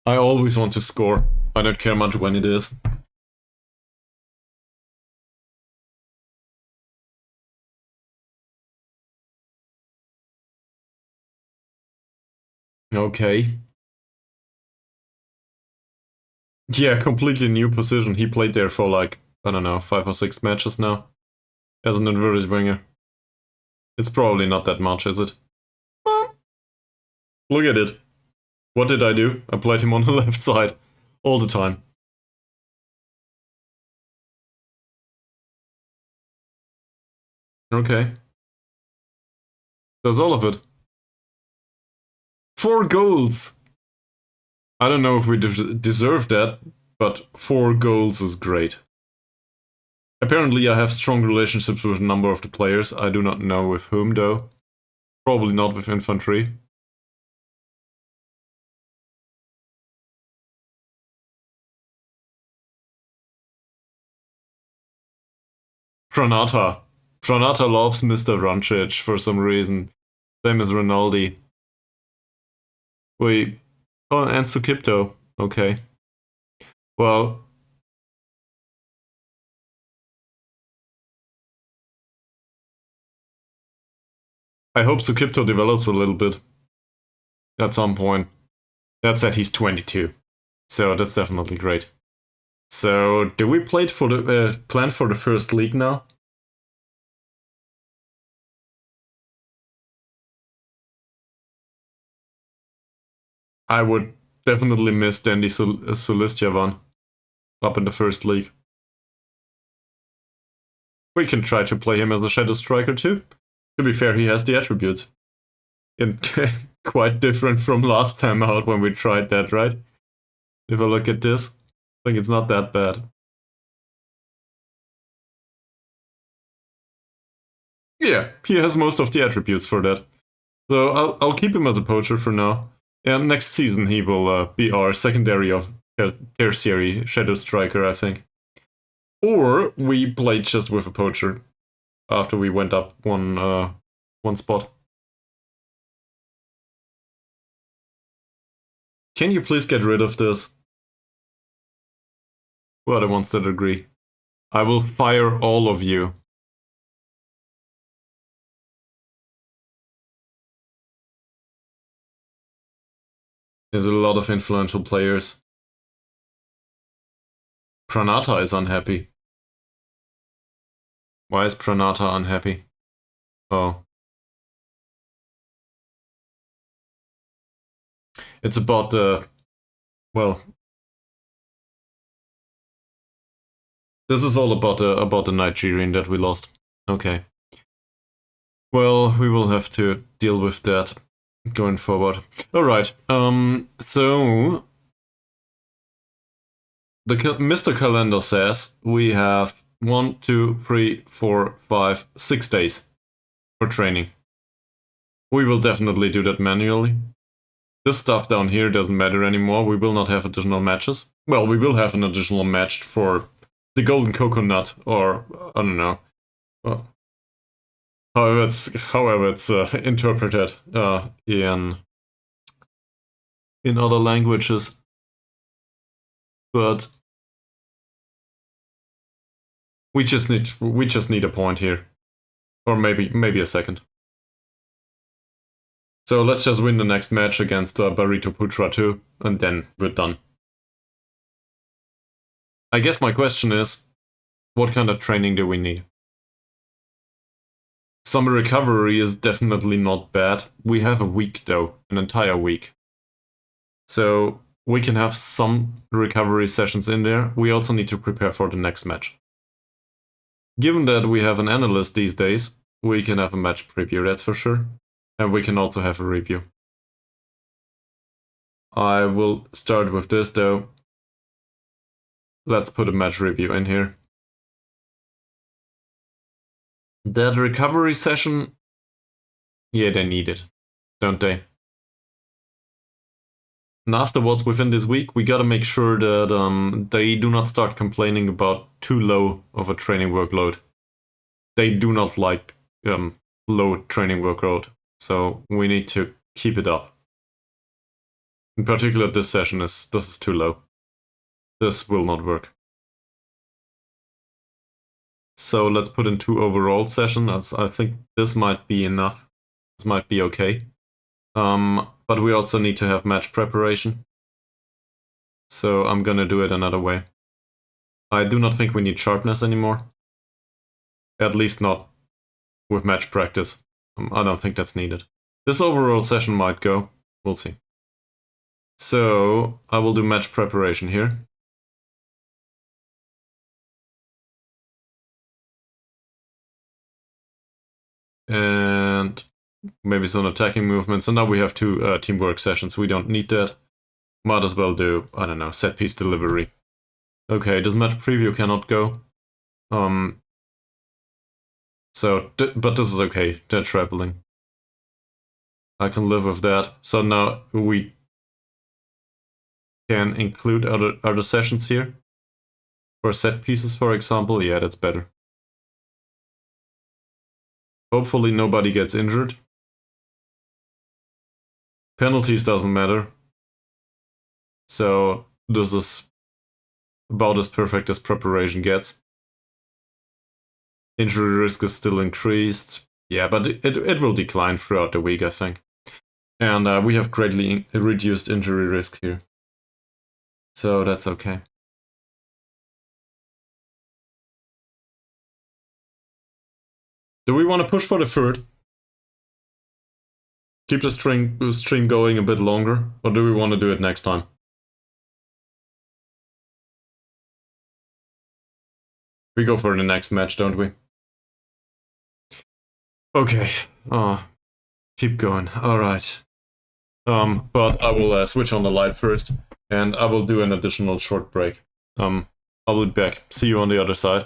I always want to score. I don't care much when it is. Okay. Yeah, completely new position. He played there for like, I don't know, 5 or 6 matches now. As an inverted winger. It's probably not that much, is it? Look at it. What did I do? I played him on the left side. All the time. Okay. That's all of it. 4 goals! I don't know if we deserve that, but 4 goals is great. Apparently I have strong relationships with a number of the players. I do not know with whom, though. Probably not with infantry. Pranata. Pranata loves Mr. Rancic for some reason. Same as Rinaldi. Wait. Oh, and Sukipto. Okay. Well. I hope Sukipto develops a little bit. At some point. That said, he's 22. So that's definitely great. So, do we play for the plan for the first league now? I would definitely miss Dandy Sulistyavan up in the first league. We can try to play him as a shadow striker too. To be fair, he has the attributes. And quite different from last time out when we tried that, right? If I look at this, I think it's not that bad. Yeah, he has most of the attributes for that. So I'll keep him as a poacher for now. And next season he will be our secondary or tertiary Shadow Striker, I think. Or we played just with a poacher after we went up one spot. Can you please get rid of this? Who are the ones that agree? I will fire all of you. There's a lot of influential players. Pranata is unhappy. Why is Pranata unhappy? Oh. It's about the... Well... This is all about the Nigerian that we lost. Okay. Well, we will have to deal with that going forward. Alright, so... Mr. Calendar says we have 1, 2, 3, 4, 5, 6 days for training. We will definitely do that manually. This stuff down here doesn't matter anymore. We will not have additional matches. Well, we will have an additional match for the Golden Coconut, or I don't know. Well, however it's interpreted in other languages. But we just need a point here, or maybe a second. So let's just win the next match against Barito Putra 2, and then we're done. I guess my question is, what kind of training do we need? Summer recovery is definitely not bad. We have a week though, an entire week. So we can have some recovery sessions in there. We also need to prepare for the next match. Given that we have an analyst these days, we can have a match preview, that's for sure. And we can also have a review. I will start with this though. Let's put a match review in here. That recovery session, yeah, they need it, don't they? And afterwards, within this week, we gotta make sure that they do not start complaining about too low of a training workload. They do not like low training workload, so we need to keep it up. In particular, this is too low. This will not work. So let's put in 2 overall sessions. I think this might be enough. This might be okay. But we also need to have match preparation. So I'm gonna do it another way. I do not think we need sharpness anymore. At least not with match practice. I don't think that's needed. This overall session might go. We'll see. So I will do match preparation here. And maybe some attacking movements. And now we have 2 teamwork sessions. We don't need that. Might as well do, I don't know, set piece delivery. Okay, this match preview cannot go. But this is okay. They're traveling. I can live with that. So now we can include other sessions here. For set pieces, for example. Yeah, that's better. Hopefully nobody gets injured. Penalties doesn't matter. So this is about as perfect as preparation gets. Injury risk is still increased. Yeah, but it will decline throughout the week, I think. And we have greatly reduced injury risk here. So that's okay. Do we want to push for the 3rd? Keep the stream going a bit longer? Or do we want to do it next time? We go for the next match, don't we? Okay. Keep going. Alright. But I will switch on the light first. And I will do an additional short break. I'll be back. See you on the other side.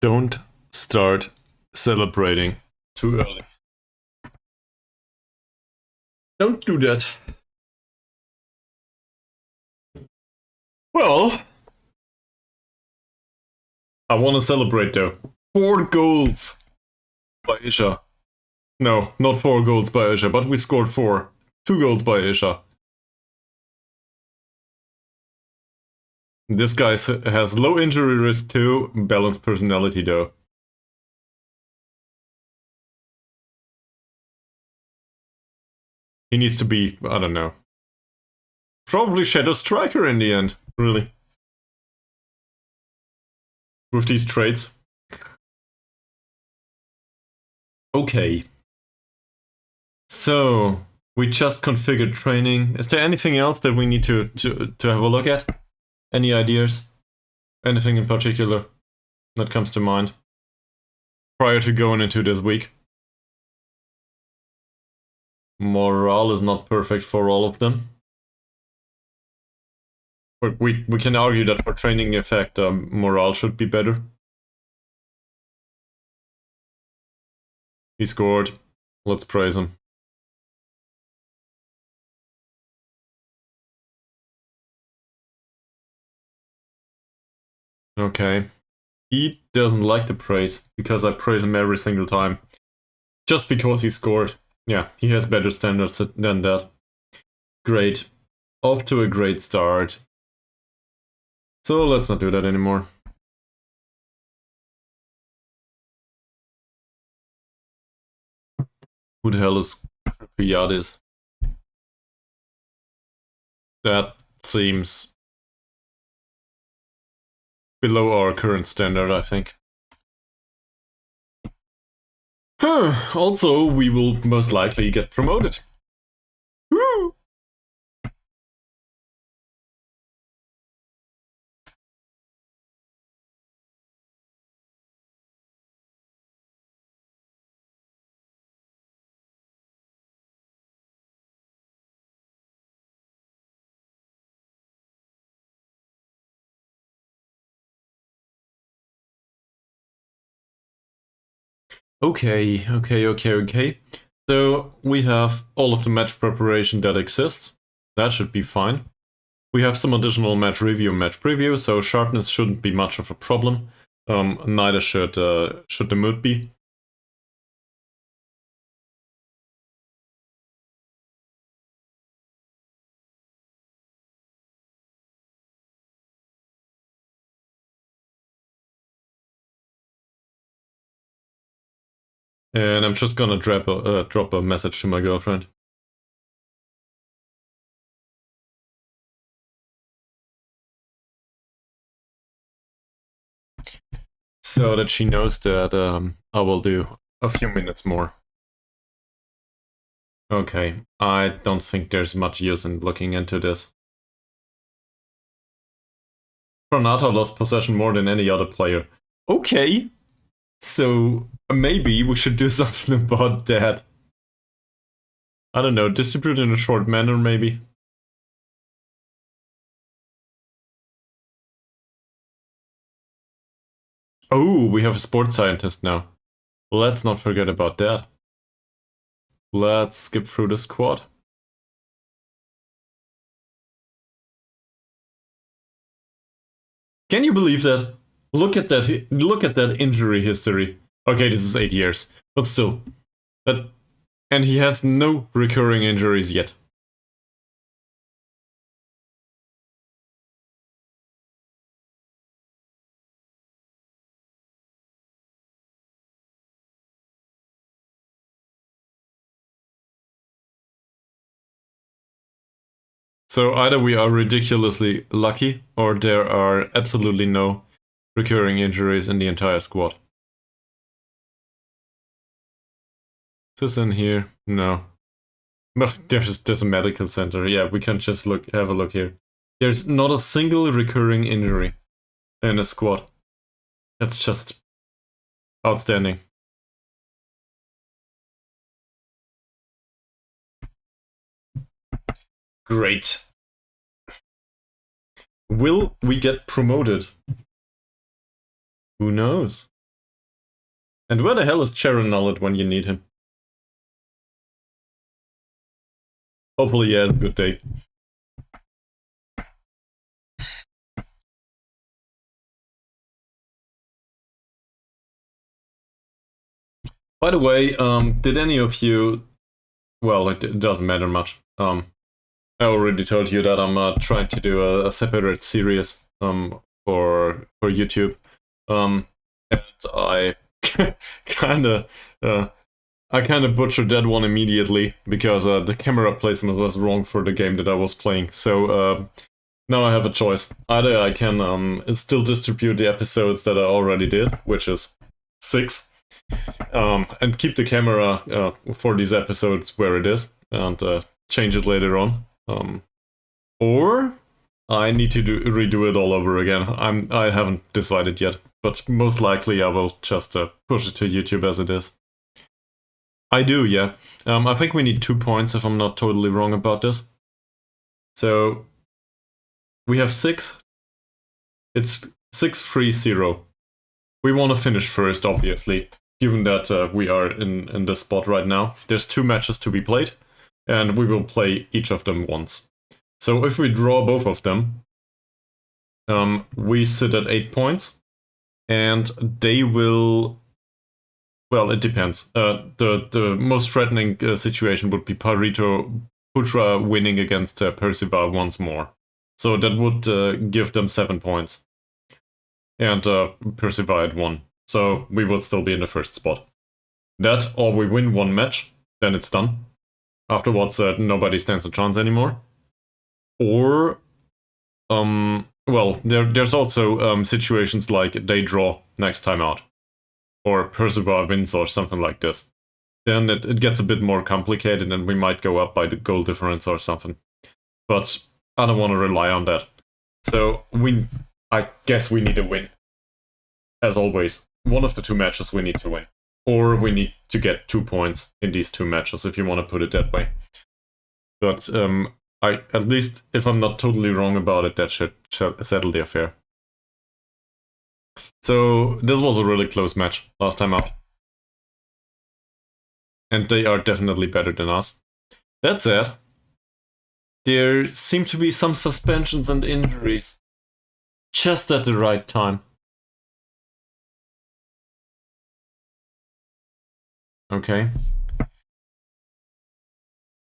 Don't start celebrating too early. Don't do that. Well, I want to celebrate though. 4 goals by Isha. No, not 4 goals by Isha, but we scored 4. 2 goals by Isha. This guy has low injury risk too, balanced personality though. He needs to be, I don't know. Probably Shadow Striker in the end, really. With these traits. Okay. So, we just configured training. Is there anything else that we need to have a look at? Any ideas? Anything in particular that comes to mind? Prior to going into this week? Morale is not perfect for all of them. We can argue that for training effect, morale should be better. He scored. Let's praise him. Okay. He doesn't like the praise, because I praise him every single time. Just because he scored. Yeah, he has better standards than that. Great. Off to a great start. So let's not do that anymore. Who the hell is Piadis? That seems below our current standard, I think. Also, we will most likely get promoted. Woo! Okay. So we have all of the match preparation that exists. That should be fine. We have some additional match review, match preview, so sharpness shouldn't be much of a problem. Neither should the mood be. And I'm just gonna drop a message to my girlfriend. So that she knows that I will do a few minutes more. Okay, I don't think there's much use in looking into this. Pranata lost possession more than any other player. Okay, so maybe we should do something about that. I don't know, distribute in a short manner maybe. Oh, we have a sports scientist now. Let's not forget about that. Let's skip through the squad. Can you believe that? Look at that injury history. Okay, this is 8 years, but still. And he has no recurring injuries yet. So either we are ridiculously lucky, or there are absolutely no recurring injuries in the entire squad. Is this in here? No. There's a medical center. Yeah, we can just have a look here. There's not a single recurring injury in a squad. That's just outstanding. Great. Will we get promoted? Who knows? And where the hell is Sharon Nullet when you need him? Hopefully he has a good day. By the way, did any of you... Well, it doesn't matter much. I already told you that I'm trying to do a separate series for YouTube. And I kind of butchered that one immediately because the camera placement was wrong for the game that I was playing. So now I have a choice. Either I can still distribute the episodes that I already did, which is 6, and keep the camera for these episodes where it is, and change it later on. Or I need to redo it all over again. I haven't decided yet, but most likely I will just push it to YouTube as it is. I do, yeah. I think we need 2 points if I'm not totally wrong about this. So we have 6. It's 6-3-0. We want to finish first, obviously, given that we are in this spot right now. There's 2 matches to be played, and we will play each of them once. So if we draw both of them, we sit at 8 points, and they will... Well, it depends. The most threatening situation would be Putra winning against Percival once more. So that would give them 7 points. And Percival had 1. So we would still be in the first spot. That, or we win 1 match, then it's done. Afterwards, nobody stands a chance anymore. Or, well, there's also situations like they draw next time out. Or Percival wins or something like this. Then it gets a bit more complicated and we might go up by the goal difference or something. But I don't want to rely on that. So I guess we need a win. As always, one of the 2 matches we need to win. Or we need to get 2 points in these 2 matches, if you want to put it that way. But at least, if I'm not totally wrong about it, that should settle the affair. So, this was a really close match last time out. And they are definitely better than us. That said, there seem to be some suspensions and injuries. Just at the right time. Okay.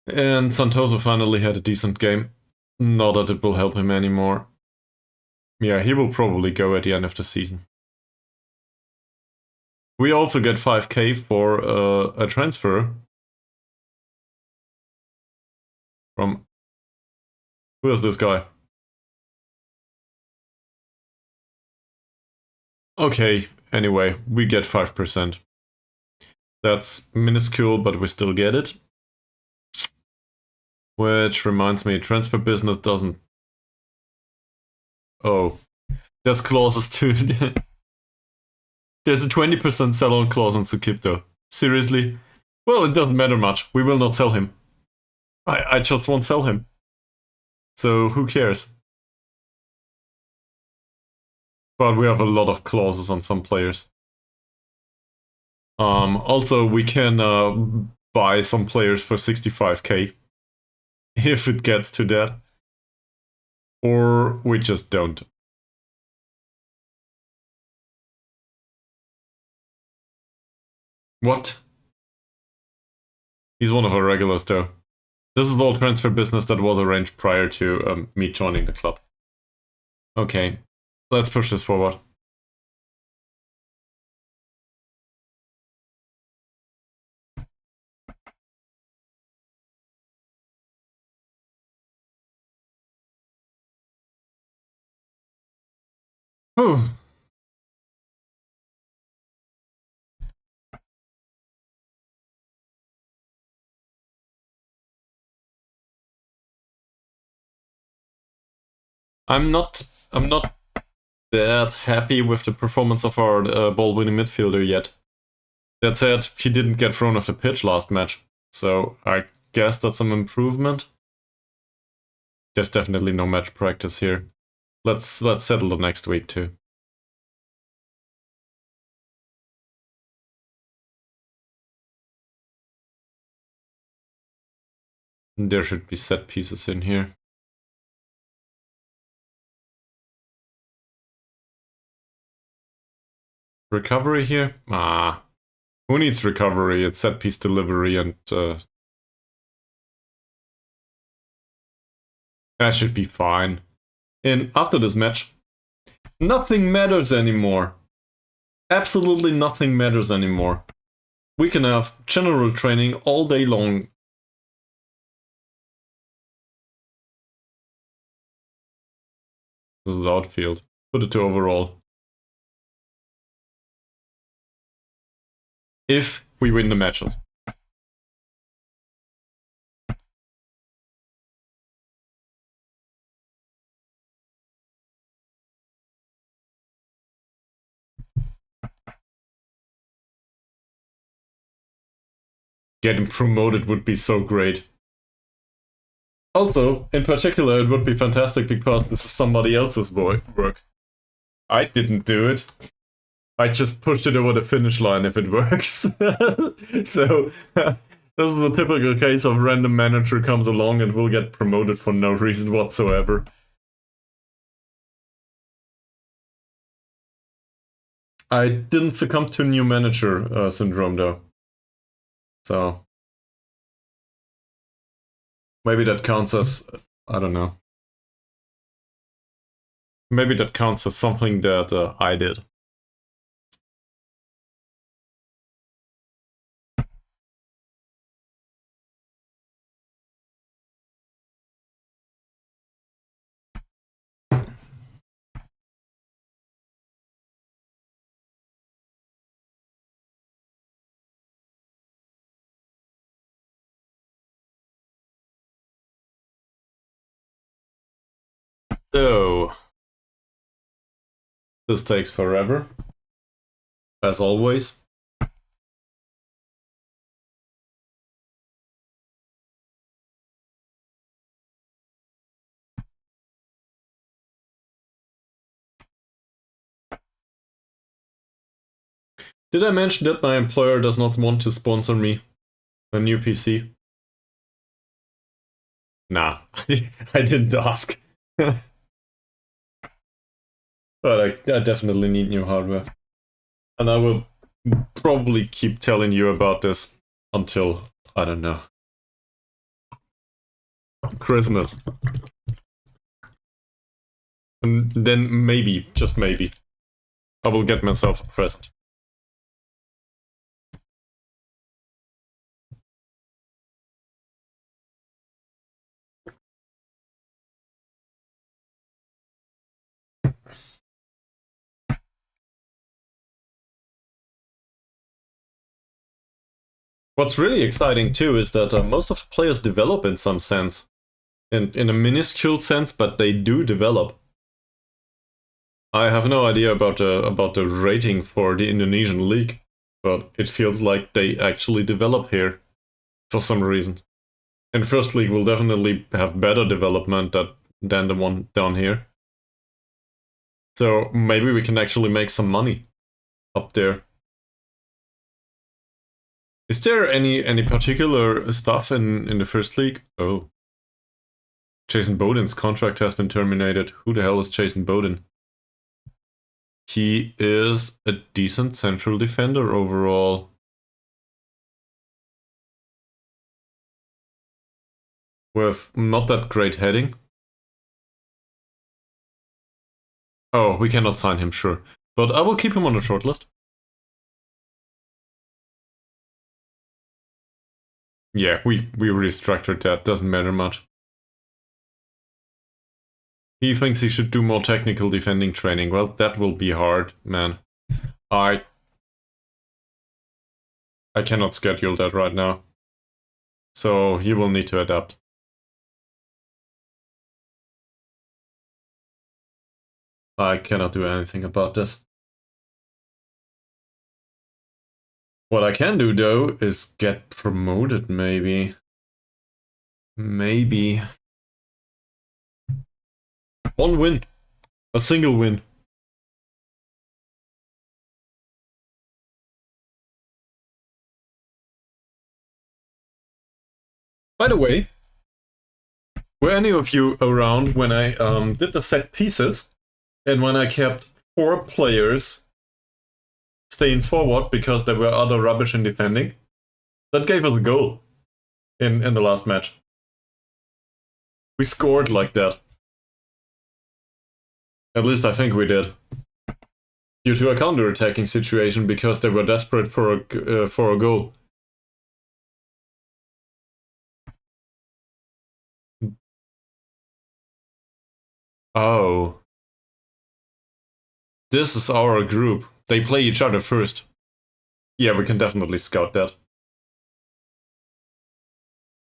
And Santoso finally had a decent game. Not that it will help him anymore. Yeah, he will probably go at the end of the season. We also get 5k for a transfer from... Who is this guy? Okay, anyway, we get 5%. That's minuscule, but we still get it. Which reminds me, transfer business doesn't... Oh, there's clauses too. There's a 20% sell-on clause on Sukipto. Seriously? Well, it doesn't matter much. We will not sell him. I just won't sell him. So who cares? But we have a lot of clauses on some players. Also, we can buy some players for 65k. If it gets to that. Or we just don't. What? He's one of our regulars, though. This is all transfer business that was arranged prior to me joining the club. Okay, let's push this forward. Whew. I'm not that happy with the performance of our ball-winning midfielder yet. That said, he didn't get thrown off the pitch last match, so I guess that's some improvement. There's definitely no match practice here. Let's settle the next week too. There should be set pieces in here. Recovery here? Ah. Who needs recovery? It's set piece delivery and that should be fine. And after this match, nothing matters anymore. Absolutely nothing matters anymore. We can have general training all day long. This is outfield. Put it to overall. If we win the matches. Getting promoted would be so great. Also, in particular, it would be fantastic because this is somebody else's work. I didn't do it. I just pushed it over the finish line if it works. So, this is a typical case of random manager comes along and will get promoted for no reason whatsoever. I didn't succumb to new manager syndrome though. So, maybe that counts as, I don't know. Maybe that counts as something that I did. So, this takes forever, as always. Did I mention that my employer does not want to sponsor me a new PC? Nah, I didn't ask. But I definitely need new hardware. And I will probably keep telling you about this until, I don't know, Christmas. And then maybe, just maybe, I will get myself a present. What's really exciting too is that most of the players develop in some sense. In a minuscule sense, but they do develop. I have no idea about the rating for the Indonesian league, but it feels like they actually develop here for some reason. And First League will definitely have better development than the one down here. So maybe we can actually make some money up there. Is there any particular stuff in the First League? Oh. Jason Bowden's contract has been terminated. Who the hell is Jason Bowden? He is a decent central defender overall. With not that great heading. Oh, we cannot sign him, sure. But I will keep him on the shortlist. Yeah, we restructured that, doesn't matter much. He thinks he should do more technical defending training. Well, that will be hard, man. I cannot schedule that right now. So he will need to adapt. I cannot do anything about this. What I can do, though, is get promoted, maybe. Maybe. One win. A single win. By the way, Were any of you around when I did the set pieces and when I kept 4 players staying forward because there were other rubbish in defending? That gave us a goal in the last match. We scored like that. At least I think we did. Due to a counter-attacking situation because they were desperate for a goal. Oh. This is our group. They play each other first. Yeah, we can definitely scout that.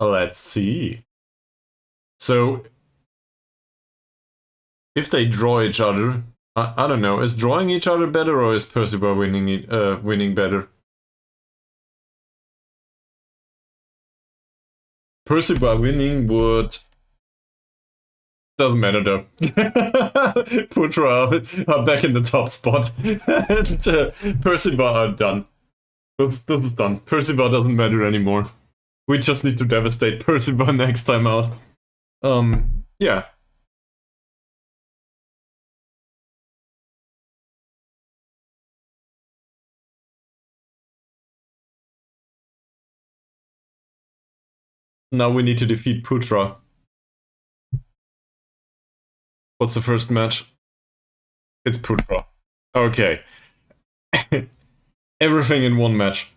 Let's see. So, if they draw each other, I don't know. Is drawing each other better or is Percival winning better? Percival winning would... Doesn't matter though. Putra are back in the top spot. And Percival are done. This is done. Percival doesn't matter anymore. We just need to devastate Percival next time out. Yeah. Now we need to defeat Putra. What's the first match? It's Putra. Okay. Everything in one match.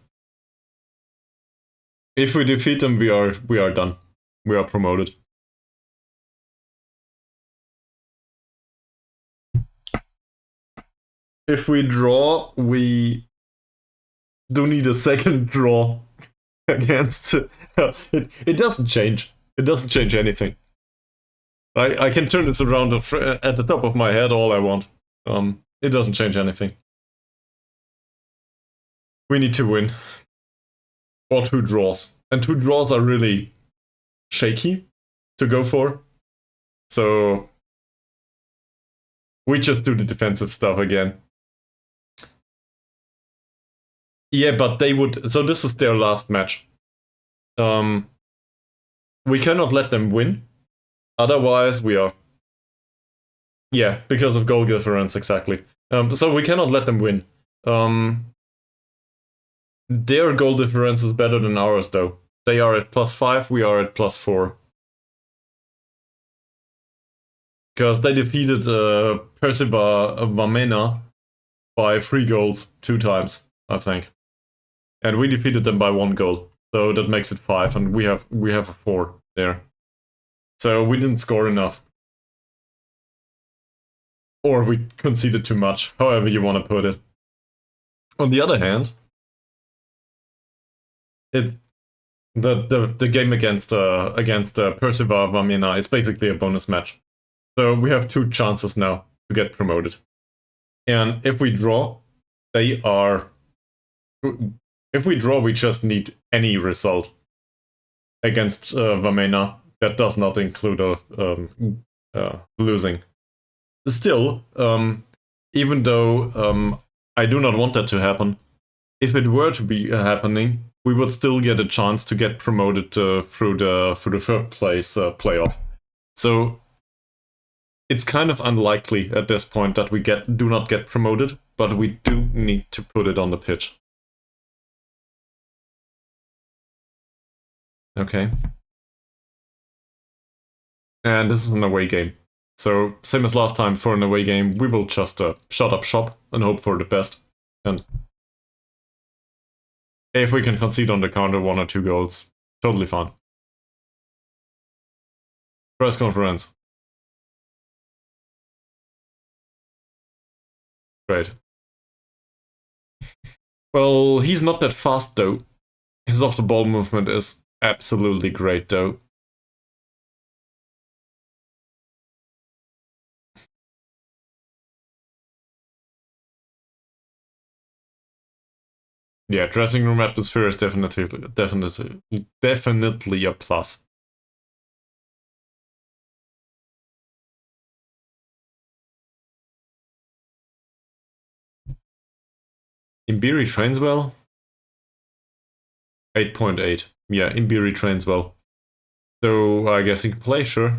If we defeat them, we are done. We are promoted. If we draw, we do need a second draw against. It doesn't change. It doesn't change anything. I can turn this around at the top of my head all I want. It doesn't change anything. We need to win. Or 2 draws. And 2 draws are really shaky to go for. So we just do the defensive stuff again. Yeah, but they would... So this is their last match. We cannot let them win. Otherwise, we are... Yeah, because of goal difference, exactly. So we cannot let them win. Their goal difference is better than ours, though. They are at +5, we are at +4. Because they defeated Percival Vamena by 3 goals 2 times, I think. And we defeated them by 1 goal. So that makes it 5, and we have a 4 there. So we didn't score enough. Or we conceded too much, however you want to put it. On the other hand, the game against Percival Vamena is basically a bonus match. So we have 2 chances now to get promoted. And if we draw, they are... If we draw, we just need any result against Vamena. That does not include losing. Still, even though I do not want that to happen, if it were to be happening, we would still get a chance to get promoted through the 3rd place playoff. So it's kind of unlikely at this point that we do not get promoted, but we do need to put it on the pitch. Okay. And this is an away game. So, same as last time, for an away game, we will just shut up shop and hope for the best. And if we can concede on the counter 1 or 2 goals, totally fine. Press conference. Great. Well, he's not that fast though. His off-the-ball movement is absolutely great though. Yeah, dressing room atmosphere is definitely a plus. Imbiri trains well? 8.8. Yeah, Imbiri trains well. So I guess he can play, sure.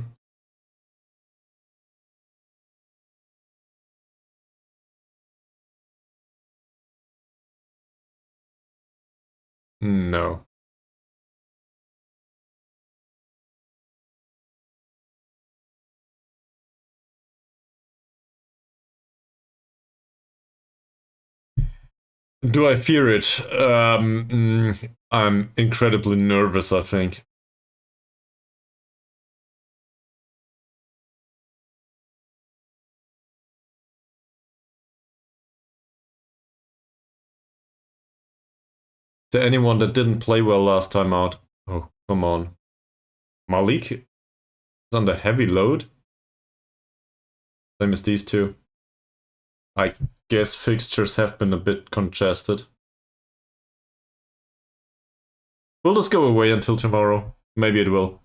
No. Do I fear it? I'm incredibly nervous, I think. Is there anyone that didn't play well last time out? Oh, come on. Malik is under heavy load? Same as these two. I guess fixtures have been a bit congested. Will this go away until tomorrow? Maybe it will.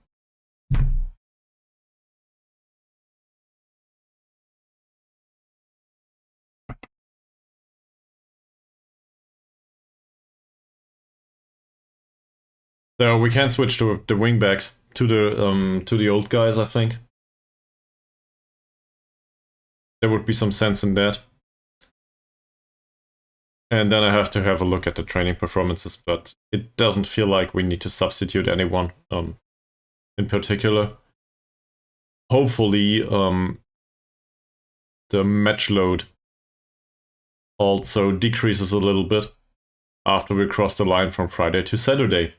So we can switch to the wingbacks, to the old guys, I think. There would be some sense in that. And then I have to have a look at the training performances, but it doesn't feel like we need to substitute anyone in particular. Hopefully, the match load also decreases a little bit after we cross the line from Friday to Saturday.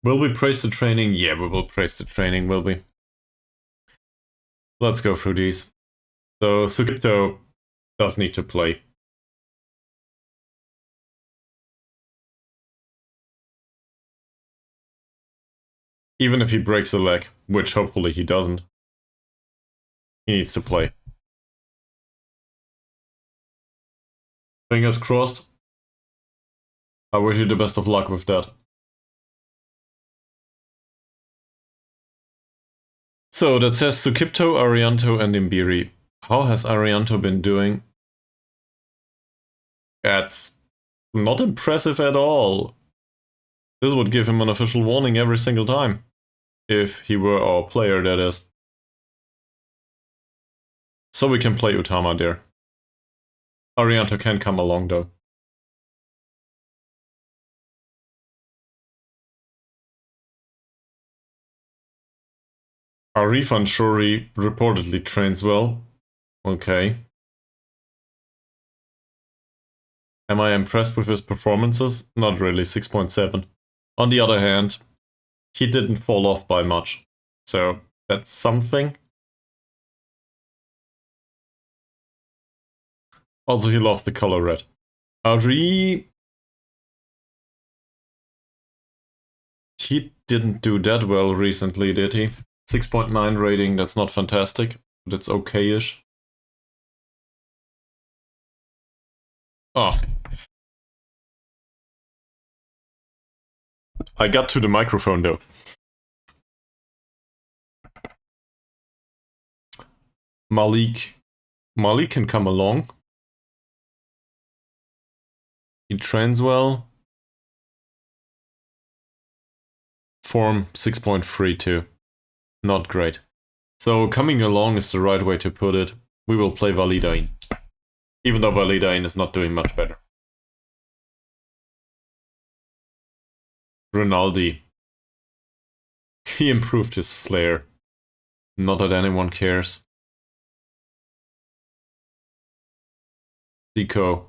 Will we praise the training? Yeah, we will praise the training, will we? Let's go through these. So Sugipto does need to play. Even if he breaks a leg, which hopefully he doesn't, he needs to play. Fingers crossed. I wish you the best of luck with that. So that says Sukipto, Arianto, and Imbiri. How has Arianto been doing? That's not impressive at all. This would give him an official warning every single time. If he were our player, that is. So we can play Utama there. Arianto can come along though. Arifan Shuri reportedly trains well. Okay. Am I impressed with his performances? Not really, 6.7. On the other hand, he didn't fall off by much. So that's something. Also, he loves the color red. Ari... He didn't do that well recently, did he? 6.9 rating, that's not fantastic, but it's okay-ish. Oh. I got to the microphone though. Malik. Malik can come along. He trains well. Form 6.32. Not great. So coming along is the right way to put it. We will play Validain. Even though Validain is not doing much better. Rinaldi. He improved his flair. Not that anyone cares. Zico.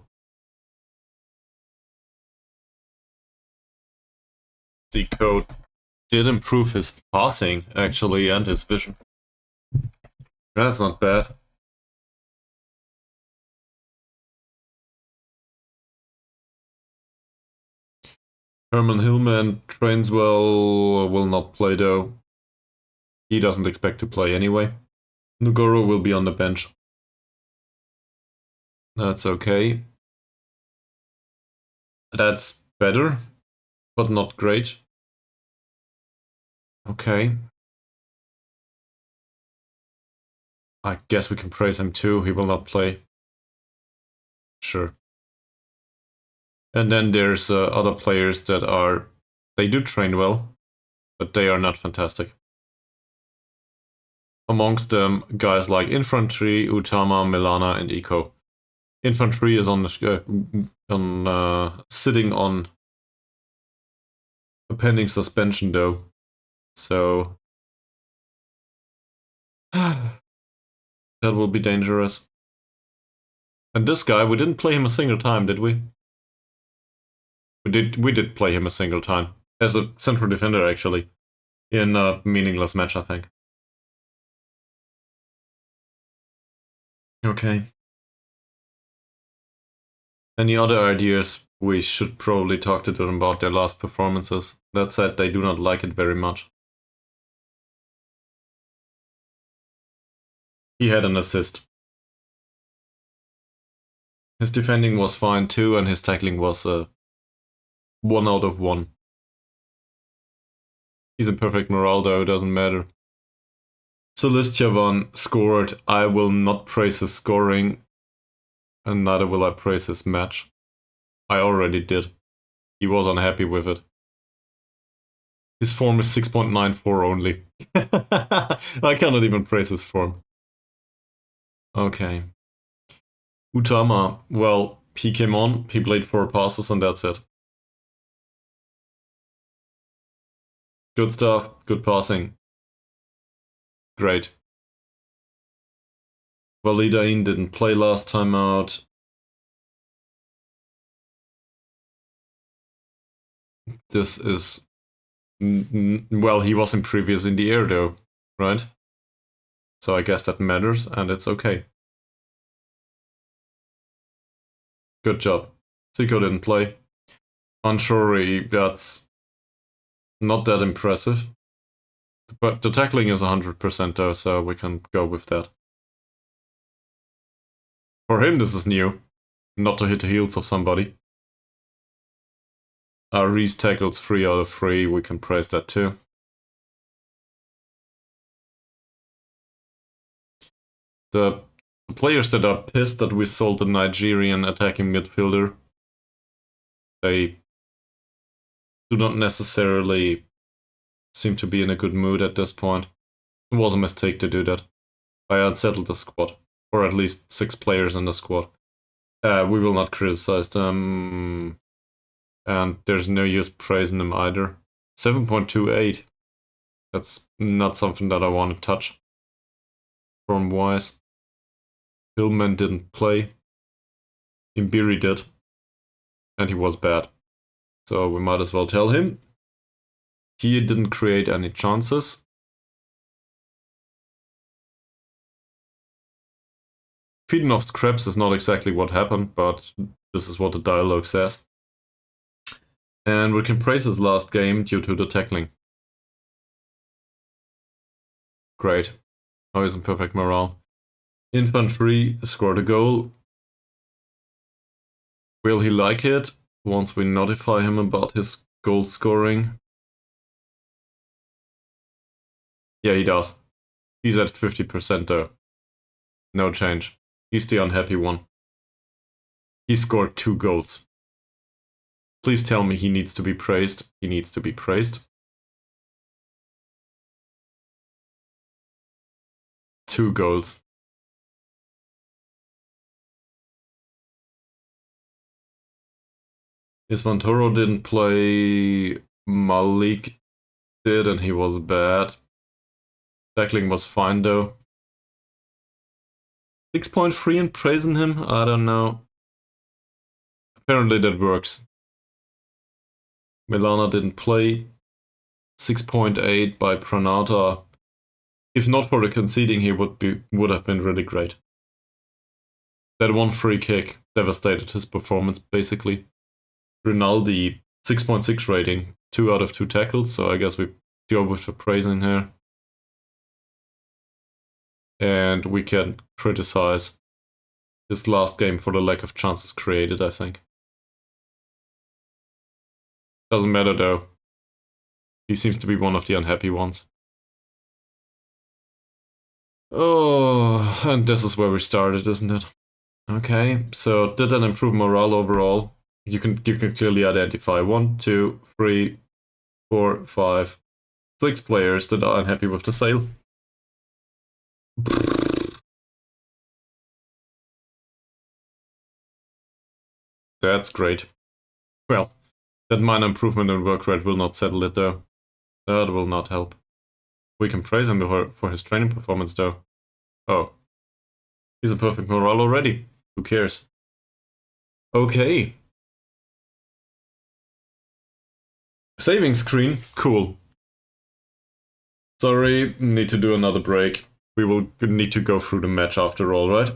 Zico did improve his passing, actually, and his vision. That's not bad. Herman Hillman trains well, will not play though. He doesn't expect to play anyway. Nugoro will be on the bench. That's okay. That's better, but not great. Okay. I guess we can praise him too. He will not play. Sure. And then there's other players that are... They do train well, but they are not fantastic. Amongst them, guys like Infantry, Utama, Milana, and Eco. Infantry is on sitting on a pending suspension though, so that will be dangerous. And this guy, we didn't play him a single time, did we? We did play him a single time as a central defender actually, in a meaningless match, I think. Okay. Any other ideas? We should probably talk to them about their last performances. That said, they do not like it very much. He had an assist. His defending was fine too, and his tackling was 1 out of 1. He's in perfect morale though, doesn't matter. Solistyavan scored. I will not praise his scoring, and neither will I praise his match. I already did. He was unhappy with it. His form is 6.94 only. I cannot even praise his form. Okay. Utama, well, he came on, he played 4 passes, and that's it. Good stuff, good passing. Great. Validain didn't play last time out. This is... Well, he was in previous in the air though, right? So I guess that matters, and it's okay. Good job. Zico didn't play. Anshori, that's not that impressive. But the tackling is 100% though, so we can go with that. For him, this is new. Not to hit the heels of somebody. Reese tackles 3 out of 3, we can praise that too. The players that are pissed that we sold the Nigerian attacking midfielder, they do not necessarily seem to be in a good mood at this point. It was a mistake to do that. I unsettled the squad, or at least 6 players in the squad. We will not criticize them, and there's no use praising them either. 7.28. That's not something that I want to touch. Form-wise. Hillman didn't play. Imbiri did. And he was bad. So we might as well tell him. He didn't create any chances. Feeding off scraps is not exactly what happened, but this is what the dialogue says. And we can praise his last game due to the tackling. Great. Now he's in perfect morale. Infantry scored a goal. Will he like it once we notify him about his goal scoring? Yeah, he does. He's at 50% though. No change. He's the unhappy one. He scored 2 goals. Please tell me he needs to be praised. He needs to be praised. 2 goals. Isvantoro didn't play. Malik did, and he was bad. Tackling was fine though. 6.3 and praising him? I don't know. Apparently that works. Milana didn't play. 6.8 by Pranata. If not for the conceding, he would have been really great. That one free kick devastated his performance, basically. Rinaldi 6.6 rating, 2 out of 2 tackles, so I guess we go with the praising here. And we can criticize this last game for the lack of chances created, I think. Doesn't matter though. He seems to be one of the unhappy ones. Oh, and this is where we started, isn't it? Okay, so did that improve morale overall? You can clearly identify 1, 2, 3, 4, 5, 6 players that are unhappy with the sale. That's great. Well, that minor improvement in work rate will not settle it though. That will not help. We can praise him for his training performance though. Oh. He's a perfect morale already. Who cares? Okay. Saving screen. Cool. Sorry, need to do another break. We will need to go through the match after all, right?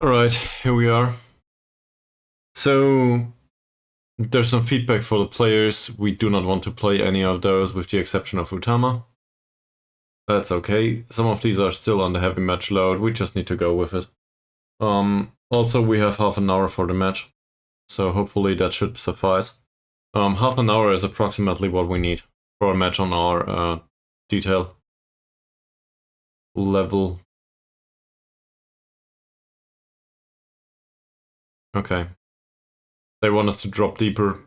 Alright, here we are. So, there's some feedback for the players. We do not want to play any of those with the exception of Utama. That's okay. Some of these are still on the heavy match load. We just need to go with it. Also, we have half an hour for the match. So hopefully that should suffice. Half an hour is approximately what we need for a match on our detail level. Okay. They want us to drop deeper.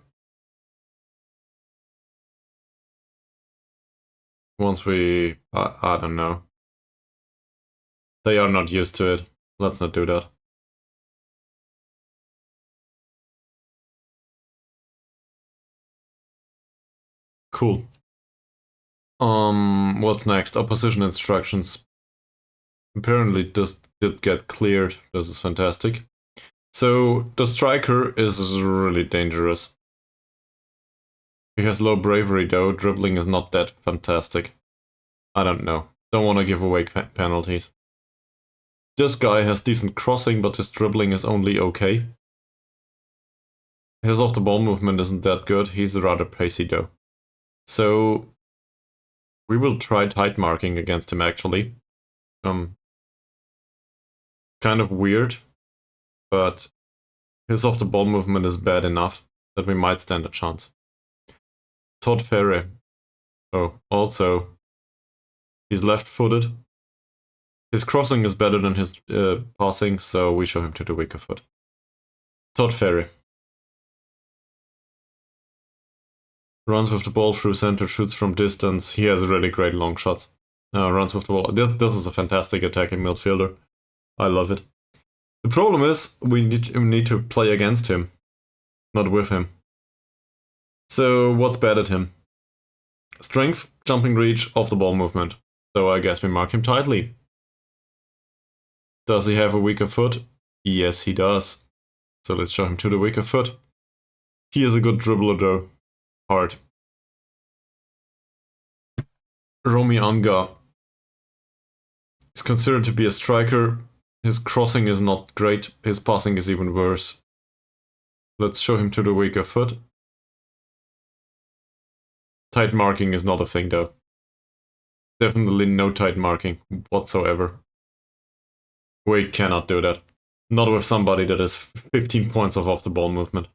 Once we... I don't know. They are not used to it. Let's not do that. Cool. What's next? Opposition instructions. Apparently this did get cleared. This is fantastic. So, the striker is really dangerous. He has low bravery though, dribbling is not that fantastic. I don't know. Don't want to give away penalties. This guy has decent crossing, but his dribbling is only okay. His off-the-ball movement isn't that good, he's rather pacey though. So, we will try tight marking against him actually. Kind of weird, but his off-the-ball movement is bad enough that we might stand a chance. Todd Ferre. Oh, also, he's left-footed. His crossing is better than his passing, so we show him to the weaker foot. Todd Ferre. Runs with the ball through center, shoots from distance. He has really great long shots. Runs with the ball. This is a fantastic attacking midfielder. I love it. The problem is we need to play against him, not with him. So what's bad at him? Strength, jumping reach, off the ball movement. So I guess we mark him tightly. Does he have a weaker foot? Yes, he does. So let's show him to the weaker foot. He is a good dribbler though. Hard. Romy Anga is considered to be a striker. His crossing is not great. His passing is even worse. Let's show him to the weaker foot. Tight marking is not a thing though. Definitely no tight marking whatsoever. We cannot do that. Not with somebody that has 15 points of off the ball movement.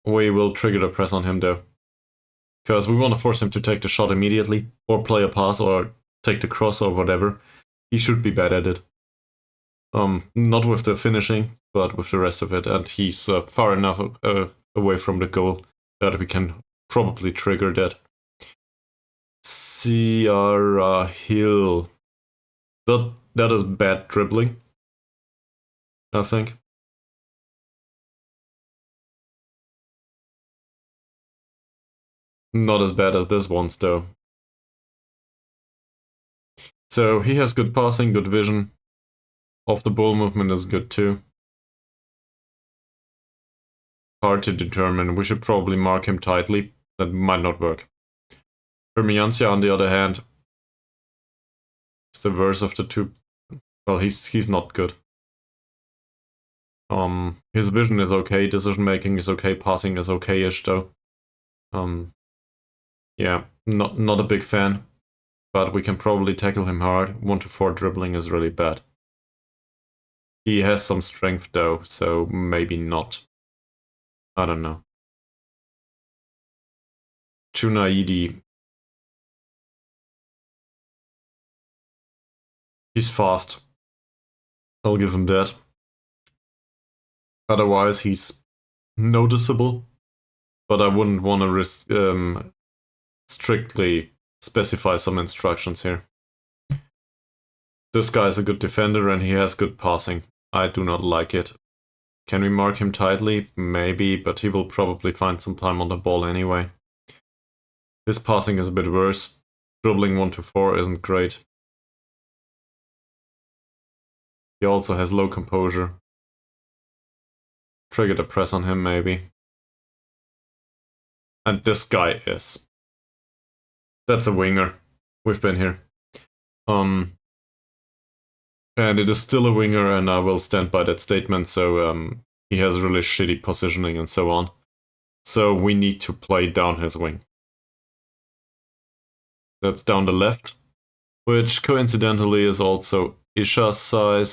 We will trigger the press on him though. Because we want to force him to take the shot immediately, or play a pass, or take the cross, or whatever. He should be bad at it. Not with the finishing, but with the rest of it. And he's far enough away from the goal that we can probably trigger that. Ciara Hill. That is bad dribbling, I think. Not as bad as this one's though. So he has good passing, good vision. Off the ball movement is good too. Hard to determine. We should probably mark him tightly. That might not work. Hermiancia, on the other hand, is the worst of the two. Well, he's not good. His vision is okay, decision making is okay, passing is okay-ish though. Yeah, not a big fan, but we can probably tackle him hard. 1 to 4 dribbling is really bad. He has some strength though, so maybe not. I don't know. Chunaidi. He's fast. I'll give him that. Otherwise, he's noticeable, but I wouldn't want to strictly specify some instructions here. This guy's a good defender and he has good passing. I do not like it. Can we mark him tightly? Maybe, but he will probably find some time on the ball anyway. His passing is a bit worse. Dribbling 1 to 4 isn't great. He also has low composure. Trigger the press on him, maybe. And this guy is... That's a winger. We've been here. And it is still a winger, and I will stand by that statement, so he has really shitty positioning and so on. So we need to play down his wing. That's down the left, which coincidentally is also Isha's side.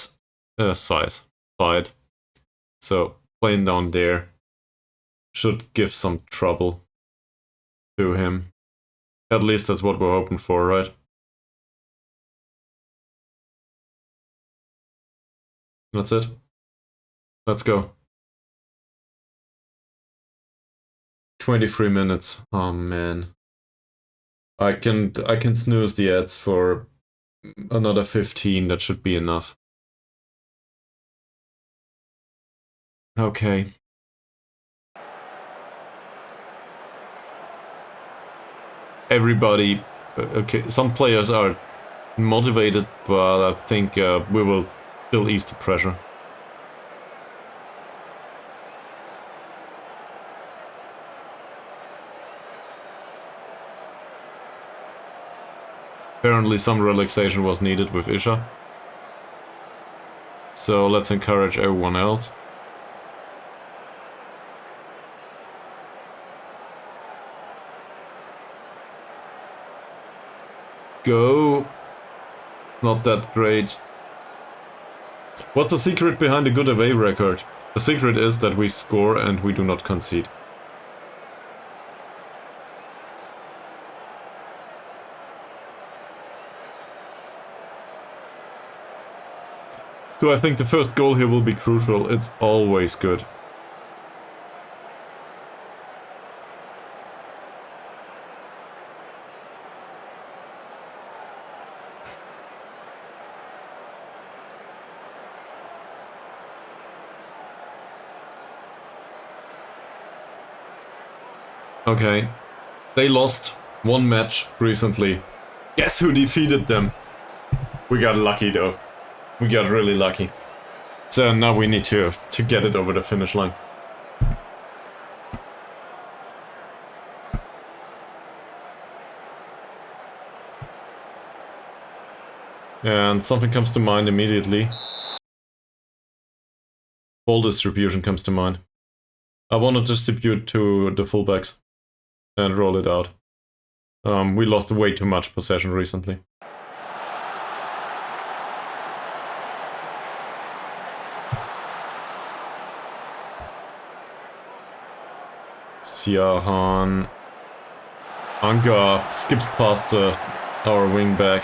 So playing down there should give some trouble to him. At least that's what we're hoping for, right? That's it. Let's go. 23 minutes. Oh man. I can snooze the ads for another 15. That should be enough. Okay. Everybody, okay, some players are motivated, but I think we will still ease the pressure. Apparently some relaxation was needed with Isha. So let's encourage everyone else. Go. Not that great. What's the secret behind a good away record? The secret is that we score and we do not concede. Do I think the first goal here will be crucial? It's always good. Okay. They lost one match recently. Guess who defeated them? We got lucky though. We got really lucky. So now we need to get it over the finish line. And something comes to mind immediately. Ball distribution comes to mind. I want to distribute to the fullbacks and roll it out. We lost way too much possession recently. Siahan. Anga skips past our wing back.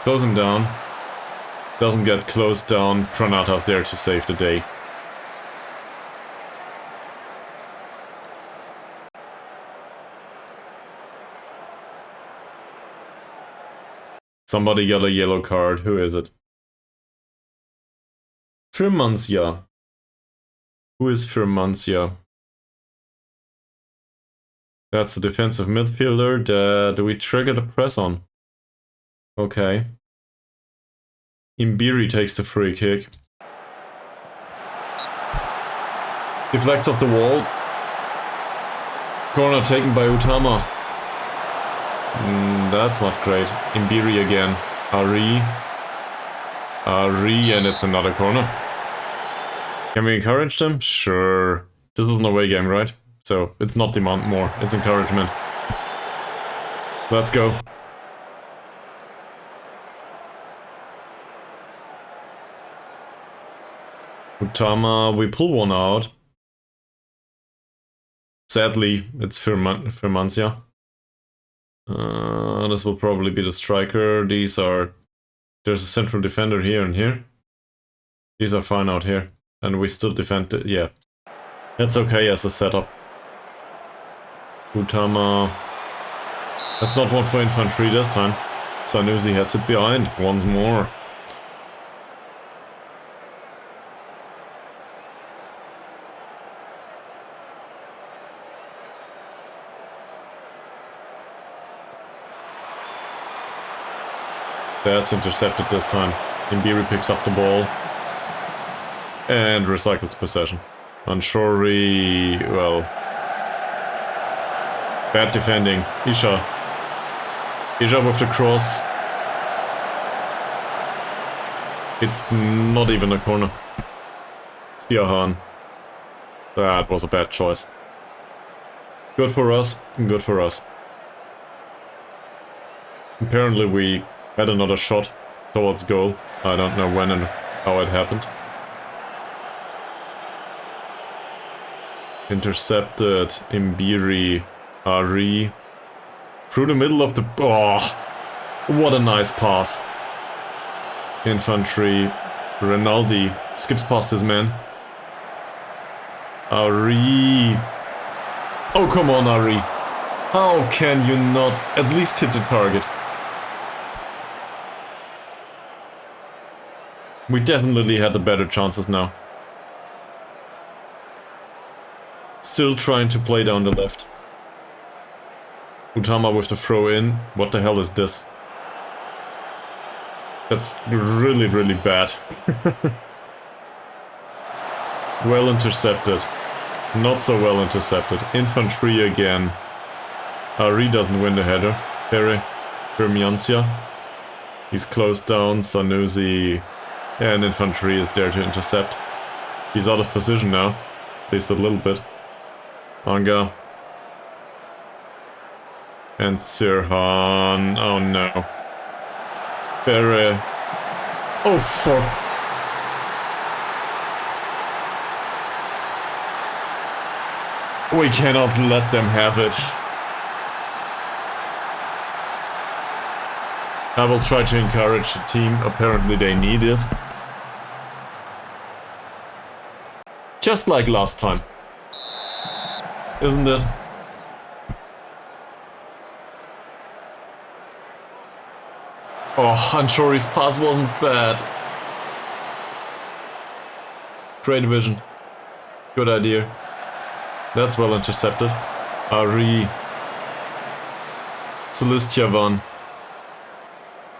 Close him down. Doesn't get closed down. Granata's there to save the day. Somebody got a yellow card. Who is it? Firmancia. Who is Firmancia? That's a defensive midfielder that we triggered a press on. Okay. Imbiri takes the free kick. Deflects off the wall. Corner taken by Utama. That's not great. Imbiri again. Ari, and it's another corner. Can we encourage them? Sure. This is an away game, right? So it's not demand more, it's encouragement. Let's go. Utama, we pull one out. Sadly, it's Firmancia. This will probably be the striker. There's a central defender here and here. These are fine out here. And we still defend it, yeah. That's okay as a setup. Utama. That's not one for infantry this time. Sanusi heads it behind once more. That's intercepted this time. Imbiri picks up the ball. And recycles possession. Anshori, well... bad defending. Isha with the cross. It's not even a corner. Siahan. That was a bad choice. Good for us. Good for us. Apparently we had another shot towards goal. I don't know when and how it happened. Intercepted. Imbiri. Ari. Through the middle of the... oh! What a nice pass. Infantry. Rinaldi skips past his man. Ari. Oh, come on, Ari. How can you not at least hit the target? We definitely had the better chances now. Still trying to play down the left. Utama with the throw in. What the hell is this? That's really, really bad. Well intercepted. Not so well intercepted. Infantry again. Ari doesn't win the header. Firmancia. He's closed down. Sanusi. And infantry is there to intercept. He's out of position now. At least a little bit. Anga. And Sirhan. Oh no. Oh fuck. We cannot let them have it. I will try to encourage the team. Apparently they need it. Just like last time. Isn't it? Oh, Anshori's pass wasn't bad. Great vision. Good idea. That's well intercepted. Ari. Solistjavan.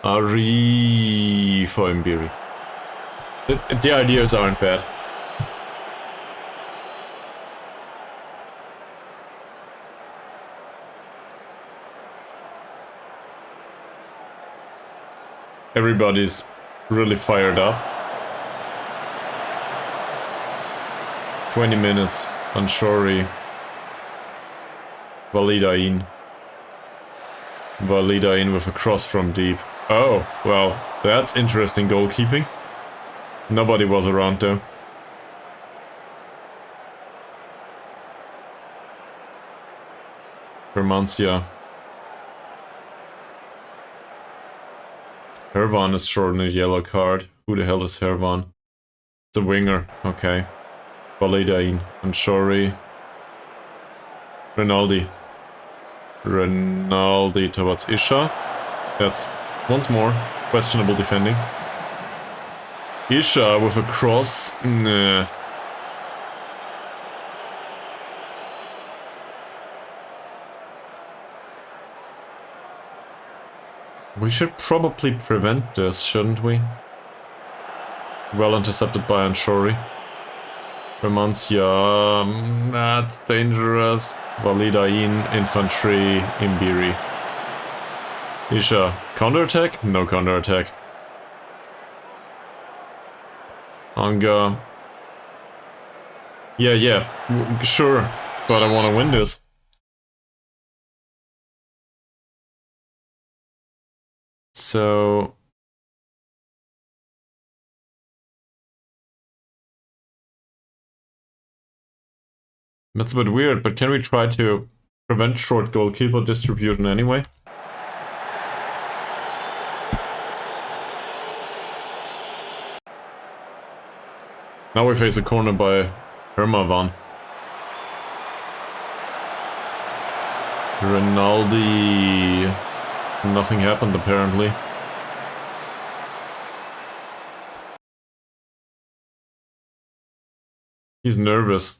Ari for Mbiri. The ideas aren't bad. Everybody's really fired up. 20 minutes. Anshori. Validain. Validain with a cross from deep. Oh, well, that's interesting goalkeeping. Nobody was around though. Vermancia. Hervan is short on a yellow card. Who the hell is Hervan? It's a winger. Okay. Validain. Anshori. Rinaldi. Rinaldi towards Isha. That's once more questionable defending. Isha with a cross. Nah. We should probably prevent this, shouldn't we? Well intercepted by Anshori. Vermancia, that's dangerous. Validain, infantry, Imbiri. Isha, counterattack? No counterattack. Anga. Yeah, sure, but I want to win this. So... That's a bit weird, but can we try to prevent short goalkeeper distribution anyway? Now we face a corner by Hermavan. Rinaldi... Nothing happened apparently. He's nervous.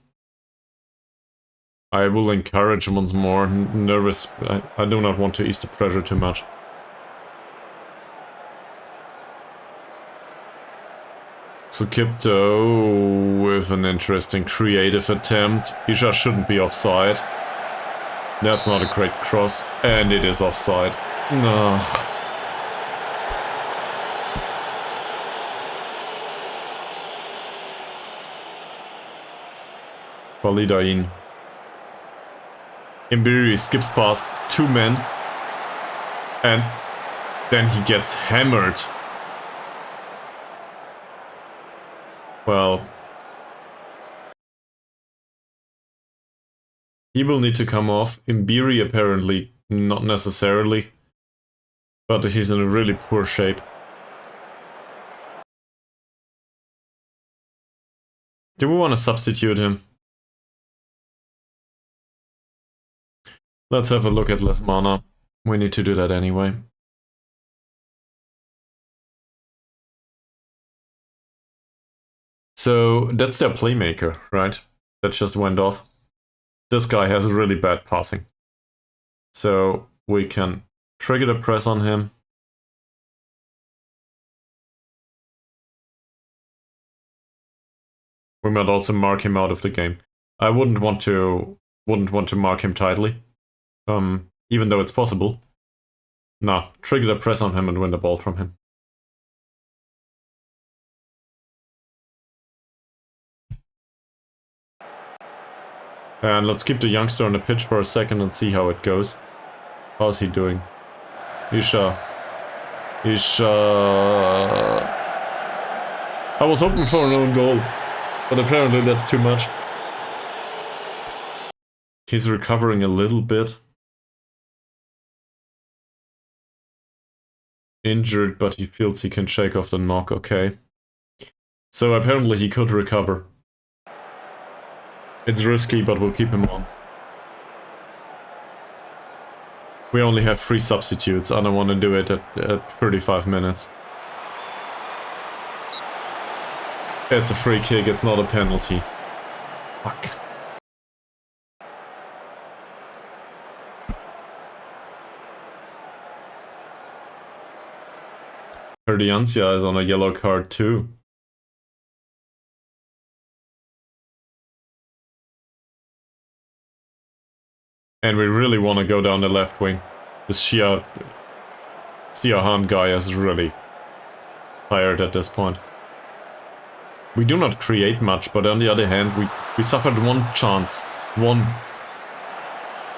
I will encourage once more. Nervous. I do not want to ease the pressure too much. So Kipto with an interesting creative attempt. Isha shouldn't be offside. That's not a great cross. And it is offside. No. Validain. Imbiri skips past 2 men. And then he gets hammered. Well... He will need to come off. Imbiri apparently not necessarily. But he's in a really poor shape. Do we want to substitute him? Let's have a look at less mana. We need to do that anyway. So that's their playmaker, right? That just went off. This guy has really bad passing. So we can trigger the press on him. We might also mark him out of the game. I wouldn't want to mark him tightly. Even though it's possible. No, trigger the press on him and win the ball from him. And let's keep the youngster on the pitch for a second and see how it goes. How's he doing? Isha. I was hoping for an own goal, but apparently that's too much. He's recovering a little bit. Injured, but he feels he can shake off the knock, okay. So apparently he could recover. It's risky, but we'll keep him on. We only have 3 substitutes. I don't want to do it at 35 minutes. It's a free kick, it's not a penalty. Fuck. Herdiancia is on a yellow card too. And we really want to go down the left wing. This Siahan guy is really tired at this point. We do not create much, but on the other hand, we suffered one chance. One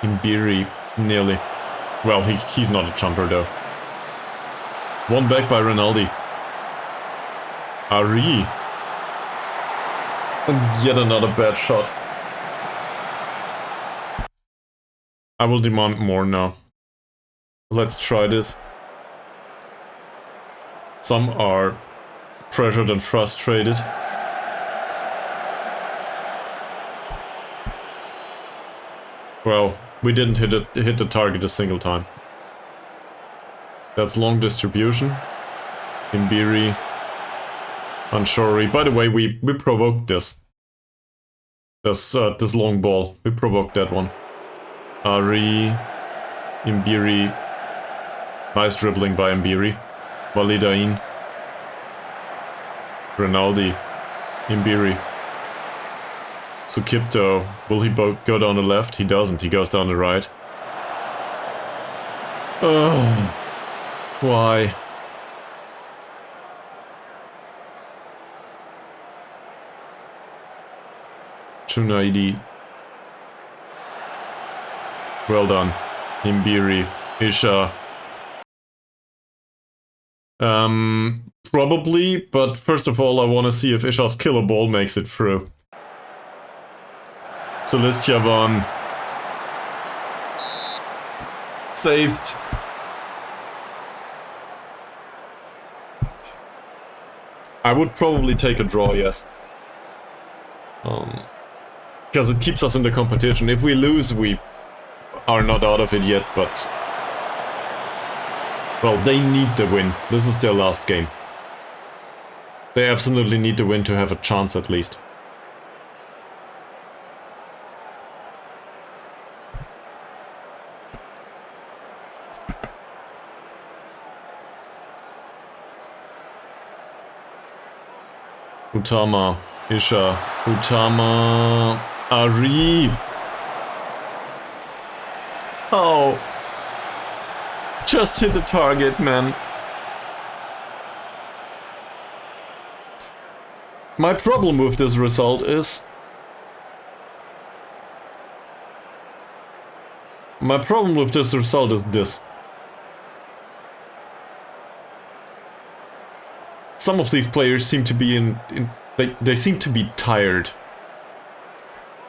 Imbiri, nearly. Well, he's not a jumper though. One back by Rinaldi. Ari. And yet another bad shot. I will demand more now. Let's try this. Some are pressured and frustrated. Well, we didn't hit the target a single time. That's long distribution. Imbiri. Anshori. By the way, we provoked this. This long ball. We provoked that one. Ari. Imbiri. Nice dribbling by Imbiri. Validain. Rinaldi. Imbiri. Sukipto. Will he go down the left? He doesn't. He goes down the right. Oh. Why? Chunaidi. Well done. Imbiri. Isha. Probably, but first of all I want to see if Isha's killer ball makes it through. Solistyavan. Saved. I would probably take a draw, yes. Because it keeps us in the competition. If we lose, we are not out of it yet, but... Well, they need the win. This is their last game. They absolutely need the win to have a chance at least. Utama, Isha, Utama, Ari. Oh. Just hit the target, man. My problem with this result is... this. Some of these players seem to be they seem to be tired.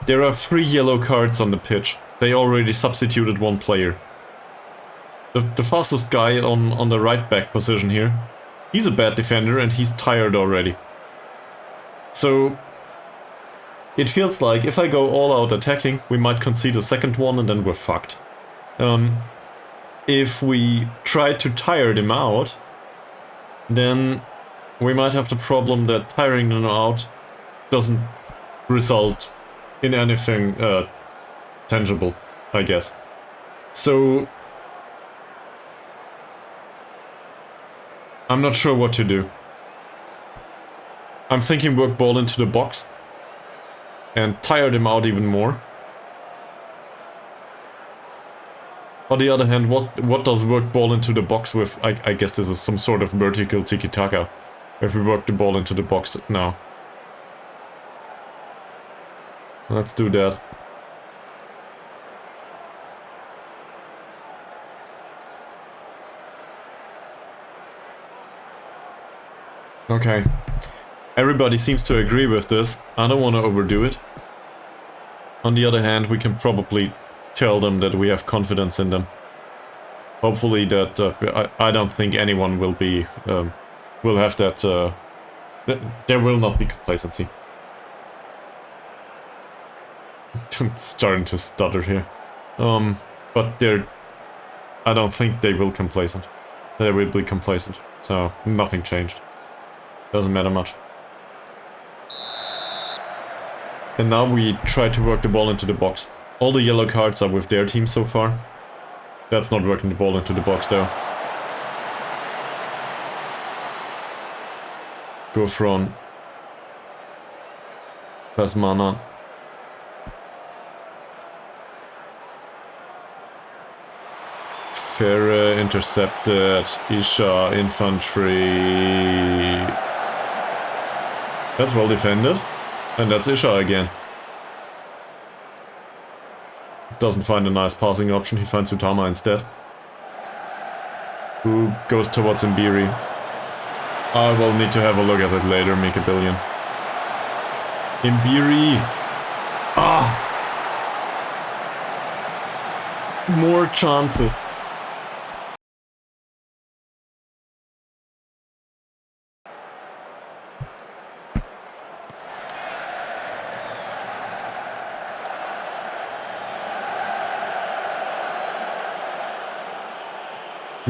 There are 3 yellow cards on the pitch. They already substituted 1 player. The fastest guy on the right back position here, he's a bad defender and he's tired already. So it feels like if I go all out attacking, we might concede a second one and then we're fucked. If we try to tire them out, then we might have the problem that tiring them out doesn't result in anything tangible, I guess. So I'm not sure what to do. I'm thinking work ball into the box and tire them out even more. On the other hand, what does work ball into the box with? I guess this is some sort of vertical tiki-taka. If we work the ball into the box now. Let's do that. Okay. Everybody seems to agree with this. I don't want to overdo it. On the other hand, we can probably tell them that we have confidence in them. Hopefully that... I don't think anyone will be... will have that... there will not be complacency. I'm starting to stutter here. But I don't think they will complacent. They will be complacent. So, nothing changed. Doesn't matter much. And now we try to work the ball into the box. All the yellow cards are with their team so far. That's not working the ball into the box though. Go front. Pass mana. Ferre intercepted. Isha infantry. That's well defended. And that's Isha again. Doesn't find a nice passing option, he finds Utama instead. Who goes towards Imbiri. I will need to have a look at it later, make a billion. Imbiri! Ah! More chances.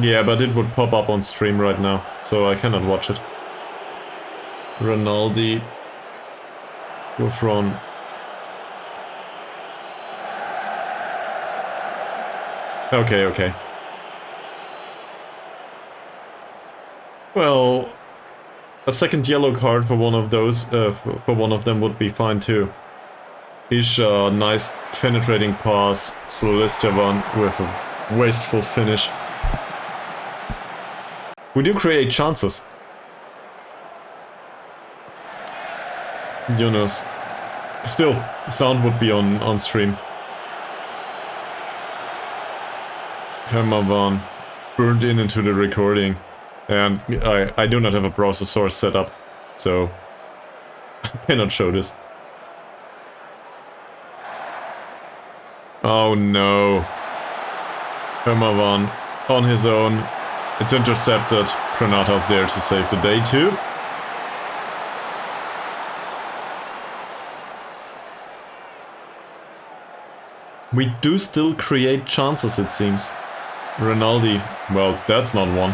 Yeah, but it would pop up on stream right now, so I cannot watch it. Ronaldo. Go front. Okay, okay. Well, a second yellow card for one of those, for one of them would be fine too. Isha, nice penetrating pass. Celestiavan with a wasteful finish. We do create chances. Yunus. Still, sound would be on stream. Hermavan burned into the recording. And I do not have a browser source set up, so I cannot show this. Oh no. Hermavan on his own. It's intercepted. Pranata's there to save the day too. We do still create chances, it seems. Ronaldo, well, that's not one.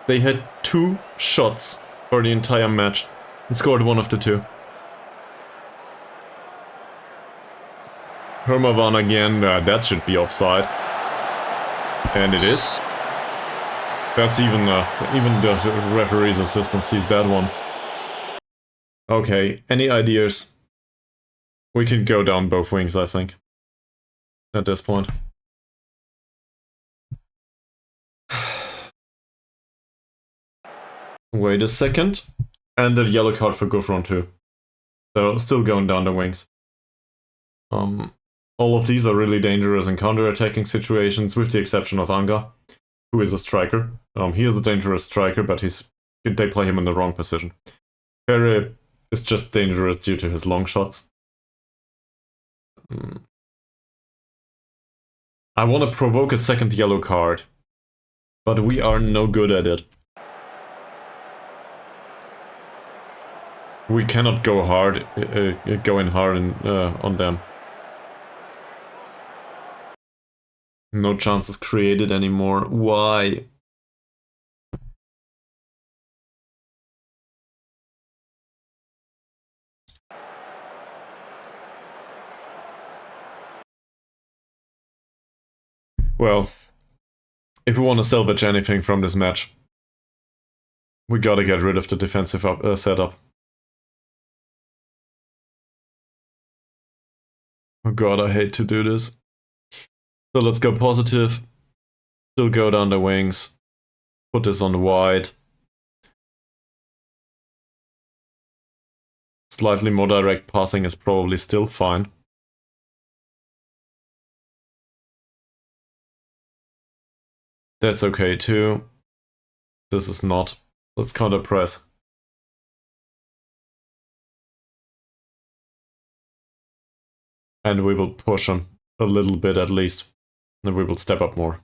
They had 2 shots for the entire match and scored one of the 2. Hermavan again, that should be offside. And it is. That's even the referee's assistant sees that one. Okay, any ideas? We can go down both wings, I think. At this point. Wait a second. And the yellow card for Gufron too. So still going down the wings. All of these are really dangerous in counter-attacking situations, with the exception of Anga, who is a striker. He is a dangerous striker, but they play him in the wrong position. Ferre is just dangerous due to his long shots. I want to provoke a second yellow card, but we are no good at it. We cannot go hard, go in hard on them. No chances created anymore. Why? Well, if we want to salvage anything from this match, we gotta get rid of the defensive setup. Oh god, I hate to do this. So let's go positive. Still go down the wings. Put this on the wide. Slightly more direct passing is probably still fine. That's okay too. This is not. Let's counter press. And we will push them a little bit at least. And we will step up more.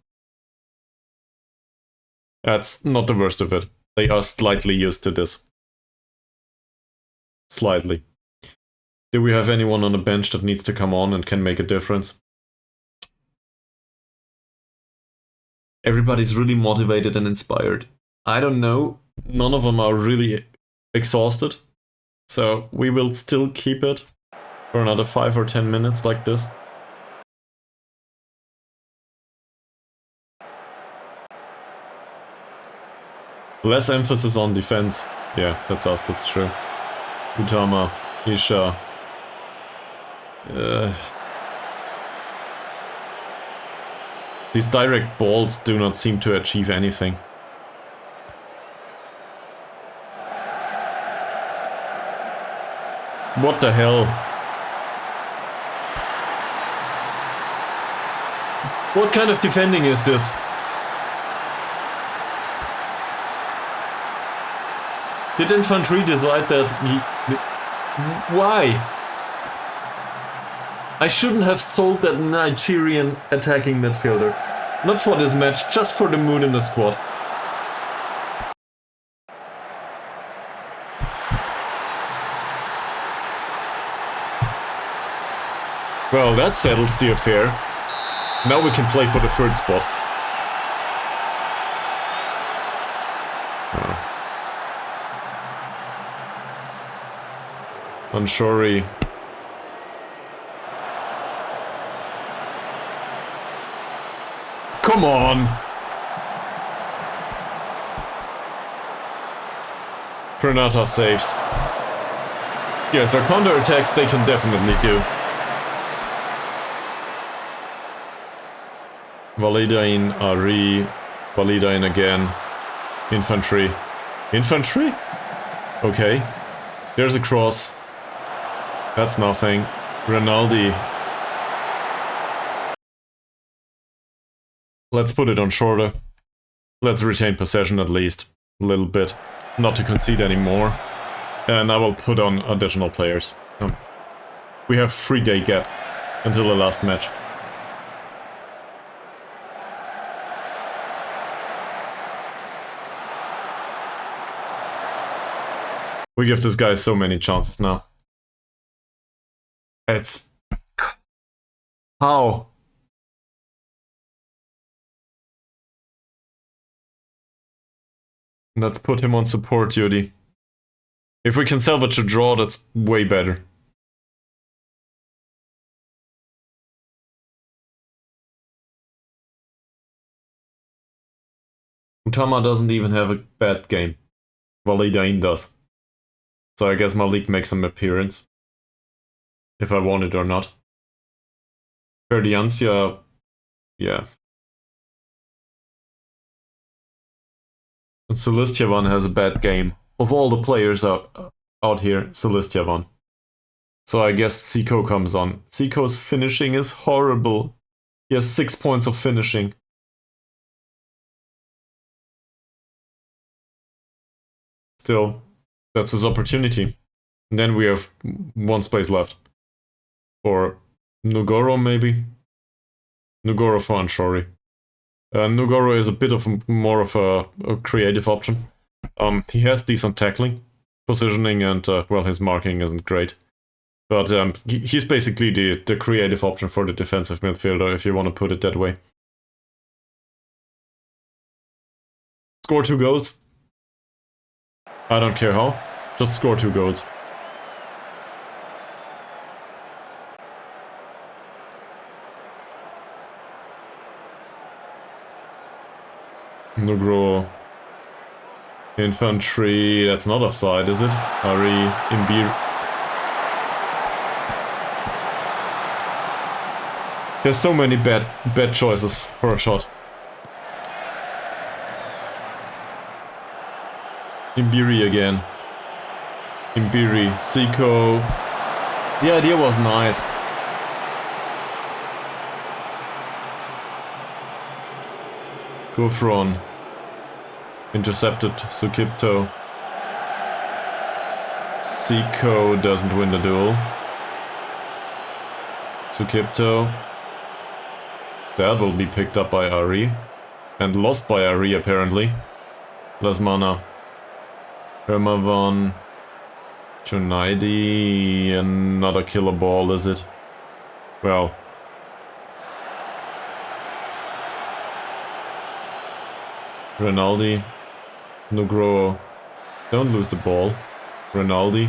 That's not the worst of it. They are slightly used to this. Slightly. Do we have anyone on the bench that needs to come on and can make a difference? Everybody's really motivated and inspired. I don't know. None of them are really exhausted. So we will still keep it for another 5 or 10 minutes like this. Less emphasis on defense. Yeah, that's us, that's true. Utama, Isha. These direct balls do not seem to achieve anything. What the hell? What kind of defending is this? Did infantry decide that why? I shouldn't have sold that Nigerian attacking midfielder. Not for this match, just for the mood in the squad. Well, that settles the affair. Now we can play for the third spot. Anshori. Come on! Pranata saves. Yes, our counter-attacks they can definitely do. Validain, Ari, Validain again. Infantry. Infantry? Okay. There's a cross. That's nothing. Rinaldi. Let's put it on shorter. Let's retain possession at least. A little bit. Not to concede anymore. And I will put on additional players. We have 3-day gap until the last match. We give this guy so many chances now. It's... How? Let's put him on support duty. If we can salvage a draw, that's way better. Utama doesn't even have a bad game. Validain does. So I guess Malik makes an appearance. If I want it or not. Ferdiancia, yeah. And Celestiavan has a bad game. Of all the players out here, Celestiavan. So I guess Zico comes on. Zico's finishing is horrible. He has 6 points of finishing. Still, that's his opportunity. And then we have 1 space left. For Nugoro, maybe? Nugoro for Anshori. Nugoro is a bit of more of a creative option. He has decent tackling, positioning, and well, his marking isn't great. But he's basically the creative option for the defensive midfielder, if you want to put it that way. Score 2 goals. I don't care how. Just score 2 goals. Nugro. Infantry, that's not offside, is it? Ari, Imbir. There's so many bad choices for a shot. Imbiri again. Imbiri, Zico. The idea was nice. Gufron. Intercepted Sukipto. Zico doesn't win the duel. Sukipto. That will be picked up by Ari. And lost by Ari apparently. Lasmana. Hermavan. Junaidi. Another killer ball, is it? Well. Rinaldi. Nugroho. Don't lose the ball. Rinaldi.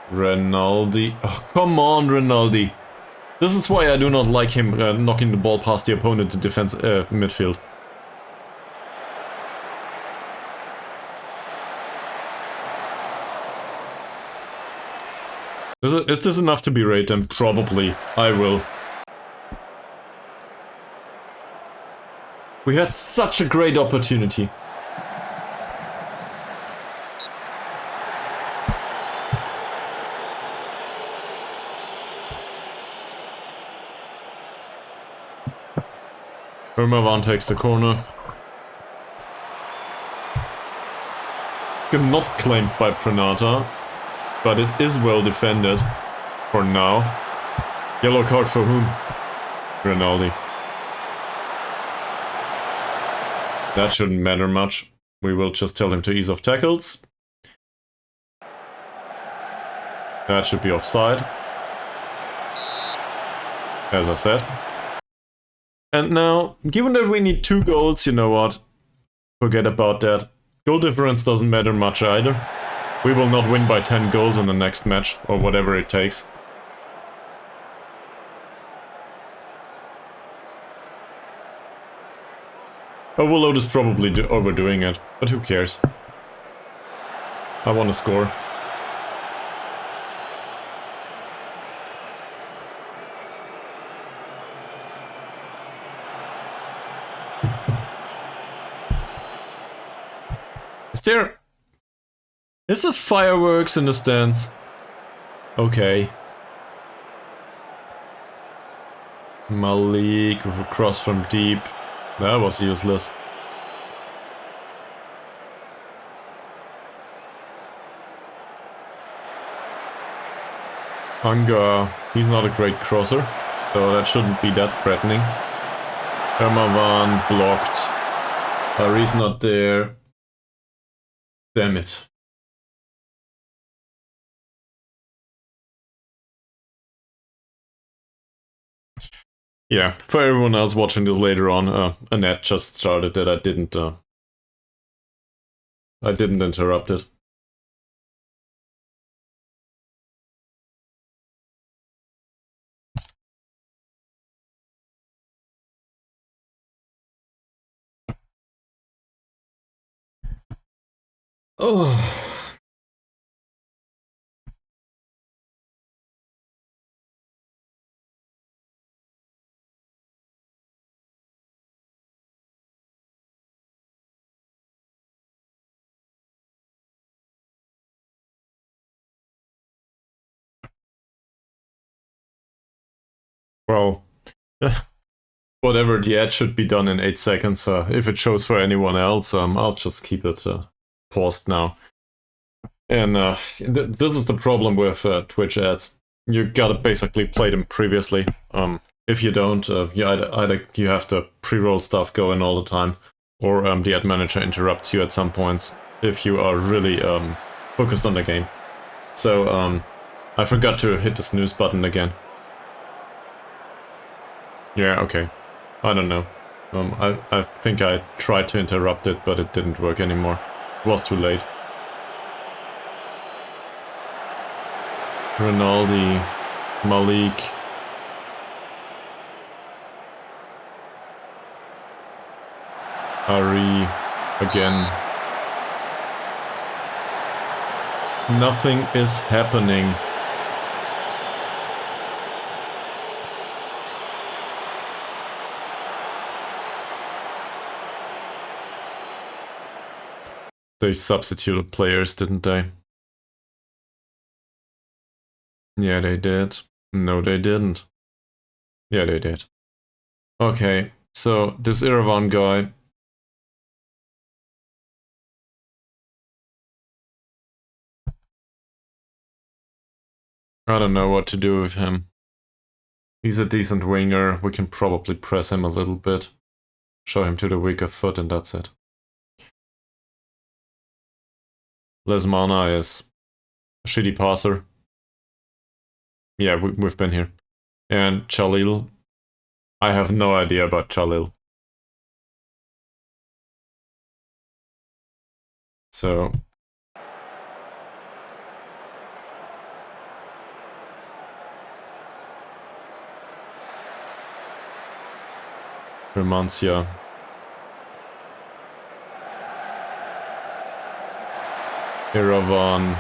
Rinaldi. Oh, come on, Rinaldi. This is why I do not like him knocking the ball past the opponent in defense midfield. Is this enough to be rate? Then probably I will. We had such a great opportunity. Hermavan takes the corner. Not claimed by Pranata, but it is well defended for now. Yellow card for whom? Rinaldi. That shouldn't matter much. We will just tell him to ease off tackles. That should be offside. As I said. And now, given that we need 2 goals, you know what? Forget about that. Goal difference doesn't matter much either. We will not win by 10 goals in the next match, or whatever it takes. Overload is probably overdoing it, but who cares? I want to score. Is this fireworks in the stands? Okay. Malik with a cross from deep. That was useless. Hunger, he's not a great crosser, so that shouldn't be that threatening. Hermavan blocked. Ari's not there. Damn it. Yeah, for everyone else watching this later on, Annette just started that I didn't interrupt it. Oh. Well, whatever, the ad should be done in 8 seconds. If it shows for anyone else, I'll just keep it paused now. And this is the problem with Twitch ads. You gotta basically play them previously. If you don't, you either you have the pre-roll stuff going all the time, or the ad manager interrupts you at some points if you are really focused on the game. So I forgot to hit the snooze button again. Yeah, okay. I don't know. I think I tried to interrupt it, but it didn't work anymore. It was too late. Rinaldi, Malik. Ari, again. Nothing is happening. They substituted players, didn't they? Yeah, they did. No, they didn't. Yeah, they did. Okay, so this Iravan guy. I don't know what to do with him. He's a decent winger. We can probably press him a little bit. Show him to the weaker foot and that's it. Lesmana is a shitty passer. Yeah, we've been here. And Chalil. I have no idea about Chalil. So... Romancia. Iravan.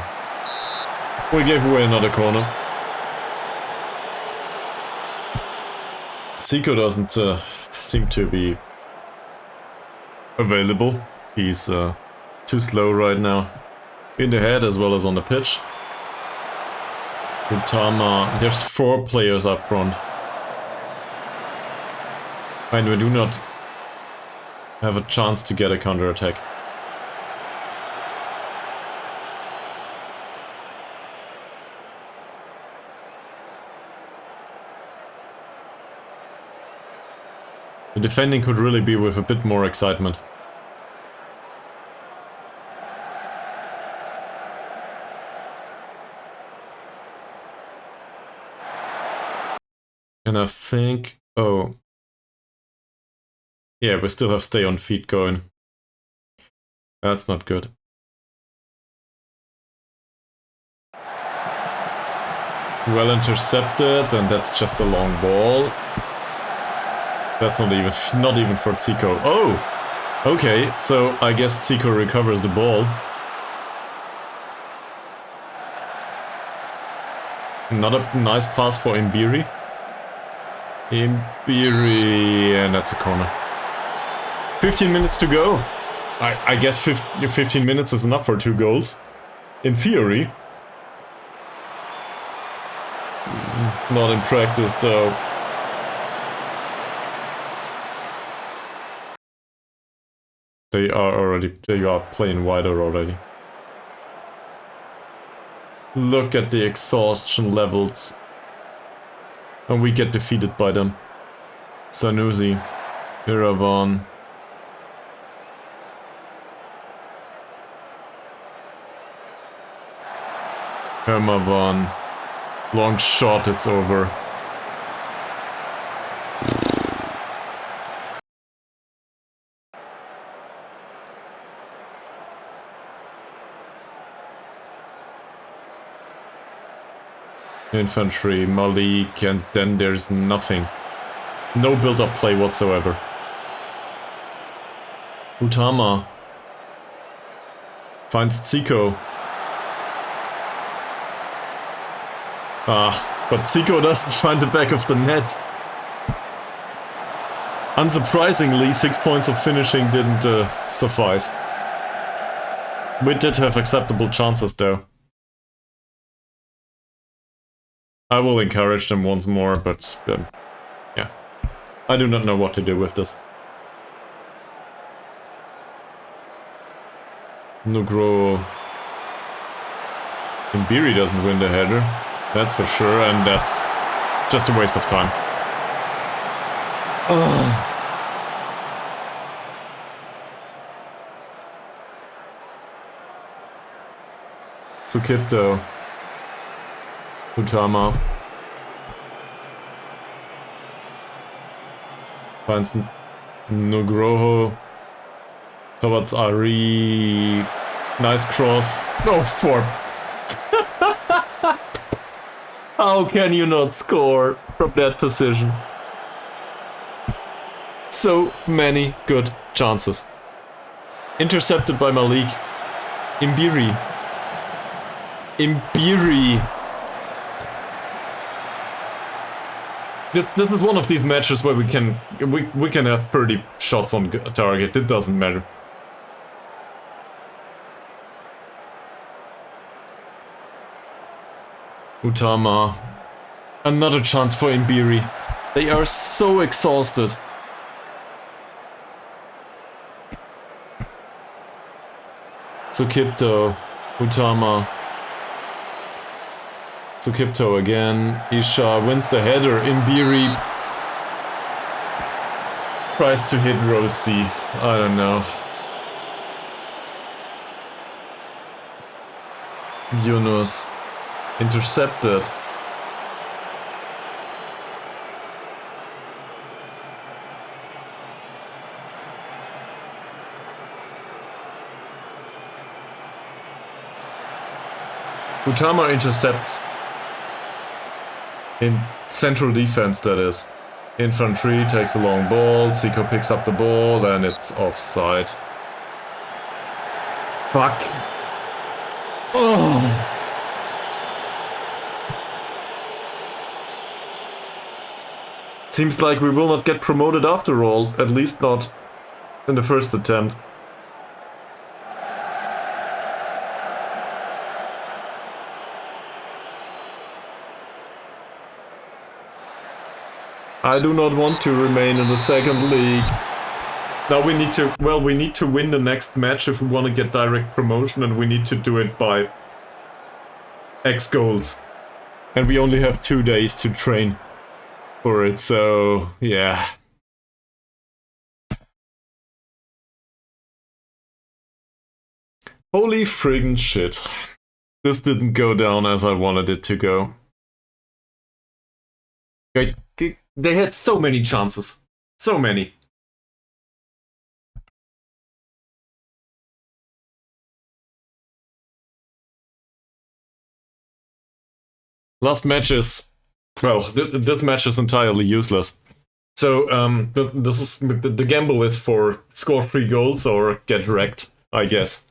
We gave away another corner. Zico doesn't seem to be available. He's too slow right now. In the head as well as on the pitch. Utama, there's 4 players up front. And we do not have a chance to get a counter-attack. The defending could really be with a bit more excitement. And I think... oh. Yeah, we still have stay on feet going. That's not good. Well intercepted, and that's just a long ball. That's not even for Zico. Oh! Okay, so I guess Zico recovers the ball. Another nice pass for Mbiri. Mbiri, and that's a corner. 15 minutes to go. I guess 15 minutes is enough for 2 goals. In theory. Not in practice, though. They are playing wider already. Look at the exhaustion levels. And we get defeated by them. Sanusi, Iravan. Hermavan. Long shot, it's over. Infantry, Malik, and then there's nothing. No build-up play whatsoever. Utama finds Zico. But Zico doesn't find the back of the net. Unsurprisingly, 6 points of finishing didn't suffice. We did have acceptable chances though. I will encourage them once more, but yeah. I do not know what to do with this. Nugro. Mbiri doesn't win the header. That's for sure, and that's just a waste of time. Tsukito. Utama. Finds Nugroho. Towards Ari. Nice cross. Oh, 4. How can you not score from that position? So many good chances. Intercepted by Malik. Mbiri. This is one of these matches where we can have 30 shots on target. It doesn't matter. Utama. Another chance for Mbiri. They are so exhausted. Tsukito. Utama. Tsukito again. Isha wins the header. Mbiri tries to hit row C. I don't know. Yunus. Intercepted. Utama intercepts. In central defense, that is. Infantry takes a long ball, Zico picks up the ball, and it's offside. Fuck. Oh. Seems like we will not get promoted after all, at least not in the first attempt. I do not want to remain in the second league. Now we need to, well, we need to win the next match if we want to get direct promotion, and we need to do it by X goals. And we only have 2 days to train for it, so yeah. Holy friggin' shit. This didn't go down as I wanted it to go. They had so many chances. So many. Last match is... well, this match is entirely useless. So, the gamble is for score 3 goals or get wrecked, I guess.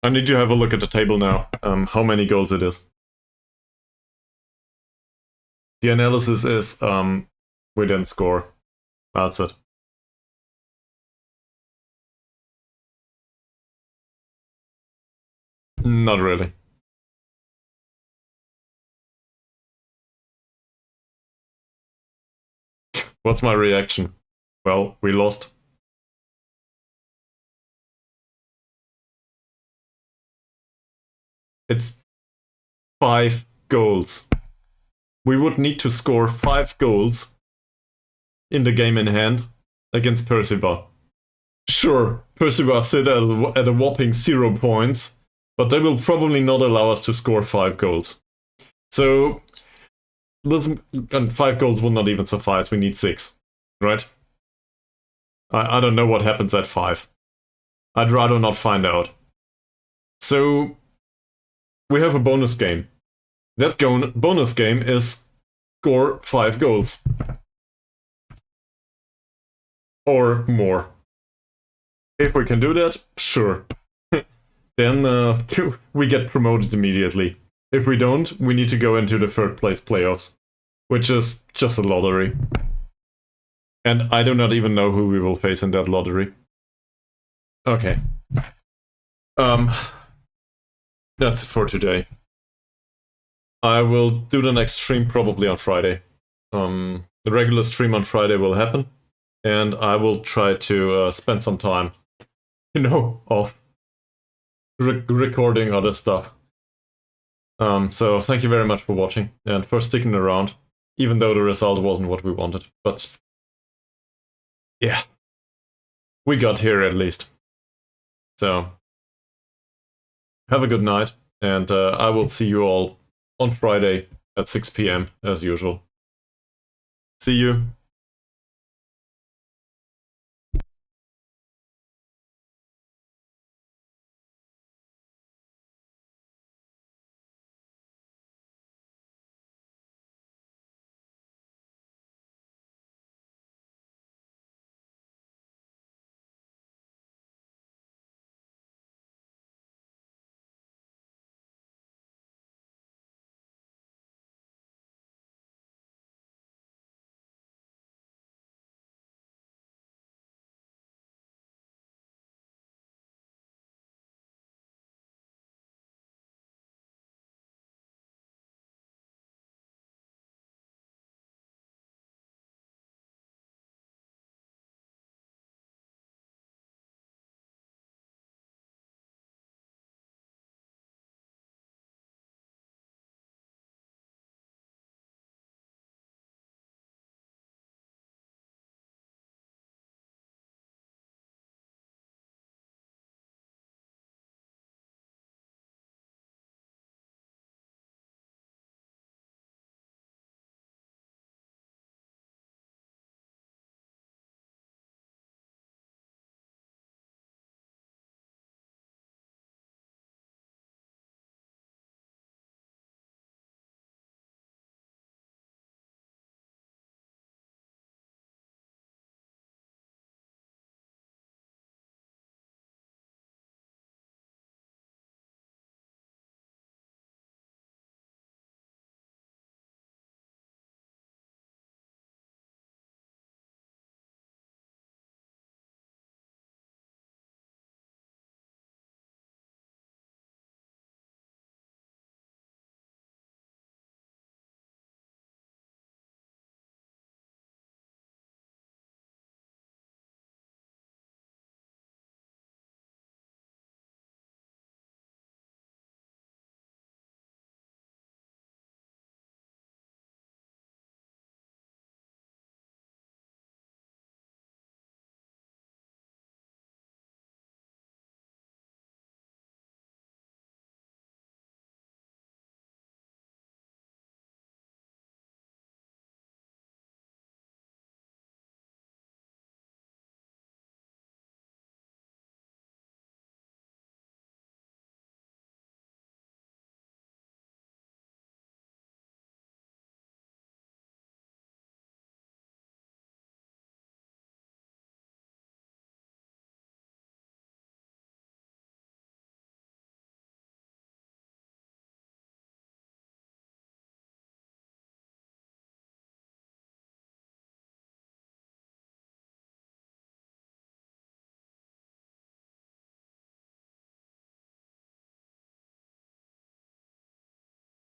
I need to have a look at the table now, how many goals it is. The analysis is, we didn't score. That's it. Not really. What's my reaction? Well, we lost. It's 5 goals. We would need to score 5 goals in the game in hand against Percival. Sure, Percival sit at a whopping 0 points, but they will probably not allow us to score 5 goals. So, and 5 goals will not even suffice, we need 6, right? I don't know what happens at 5. I'd rather not find out. So, we have a bonus game. That bonus game is score 5 goals. Or more. If we can do that, sure. Then we get promoted immediately. If we don't, we need to go into the 3rd place playoffs, which is just a lottery. And I do not even know who we will face in that lottery. Okay. That's it for today. I will do the next stream probably on Friday. The regular stream on Friday will happen, and I will try to spend some time, off recording other stuff. So thank you very much for watching and for sticking around, even though the result wasn't what we wanted. But yeah, we got here at least. So have a good night, and I will see you all on Friday at 6 p.m. as usual. See you.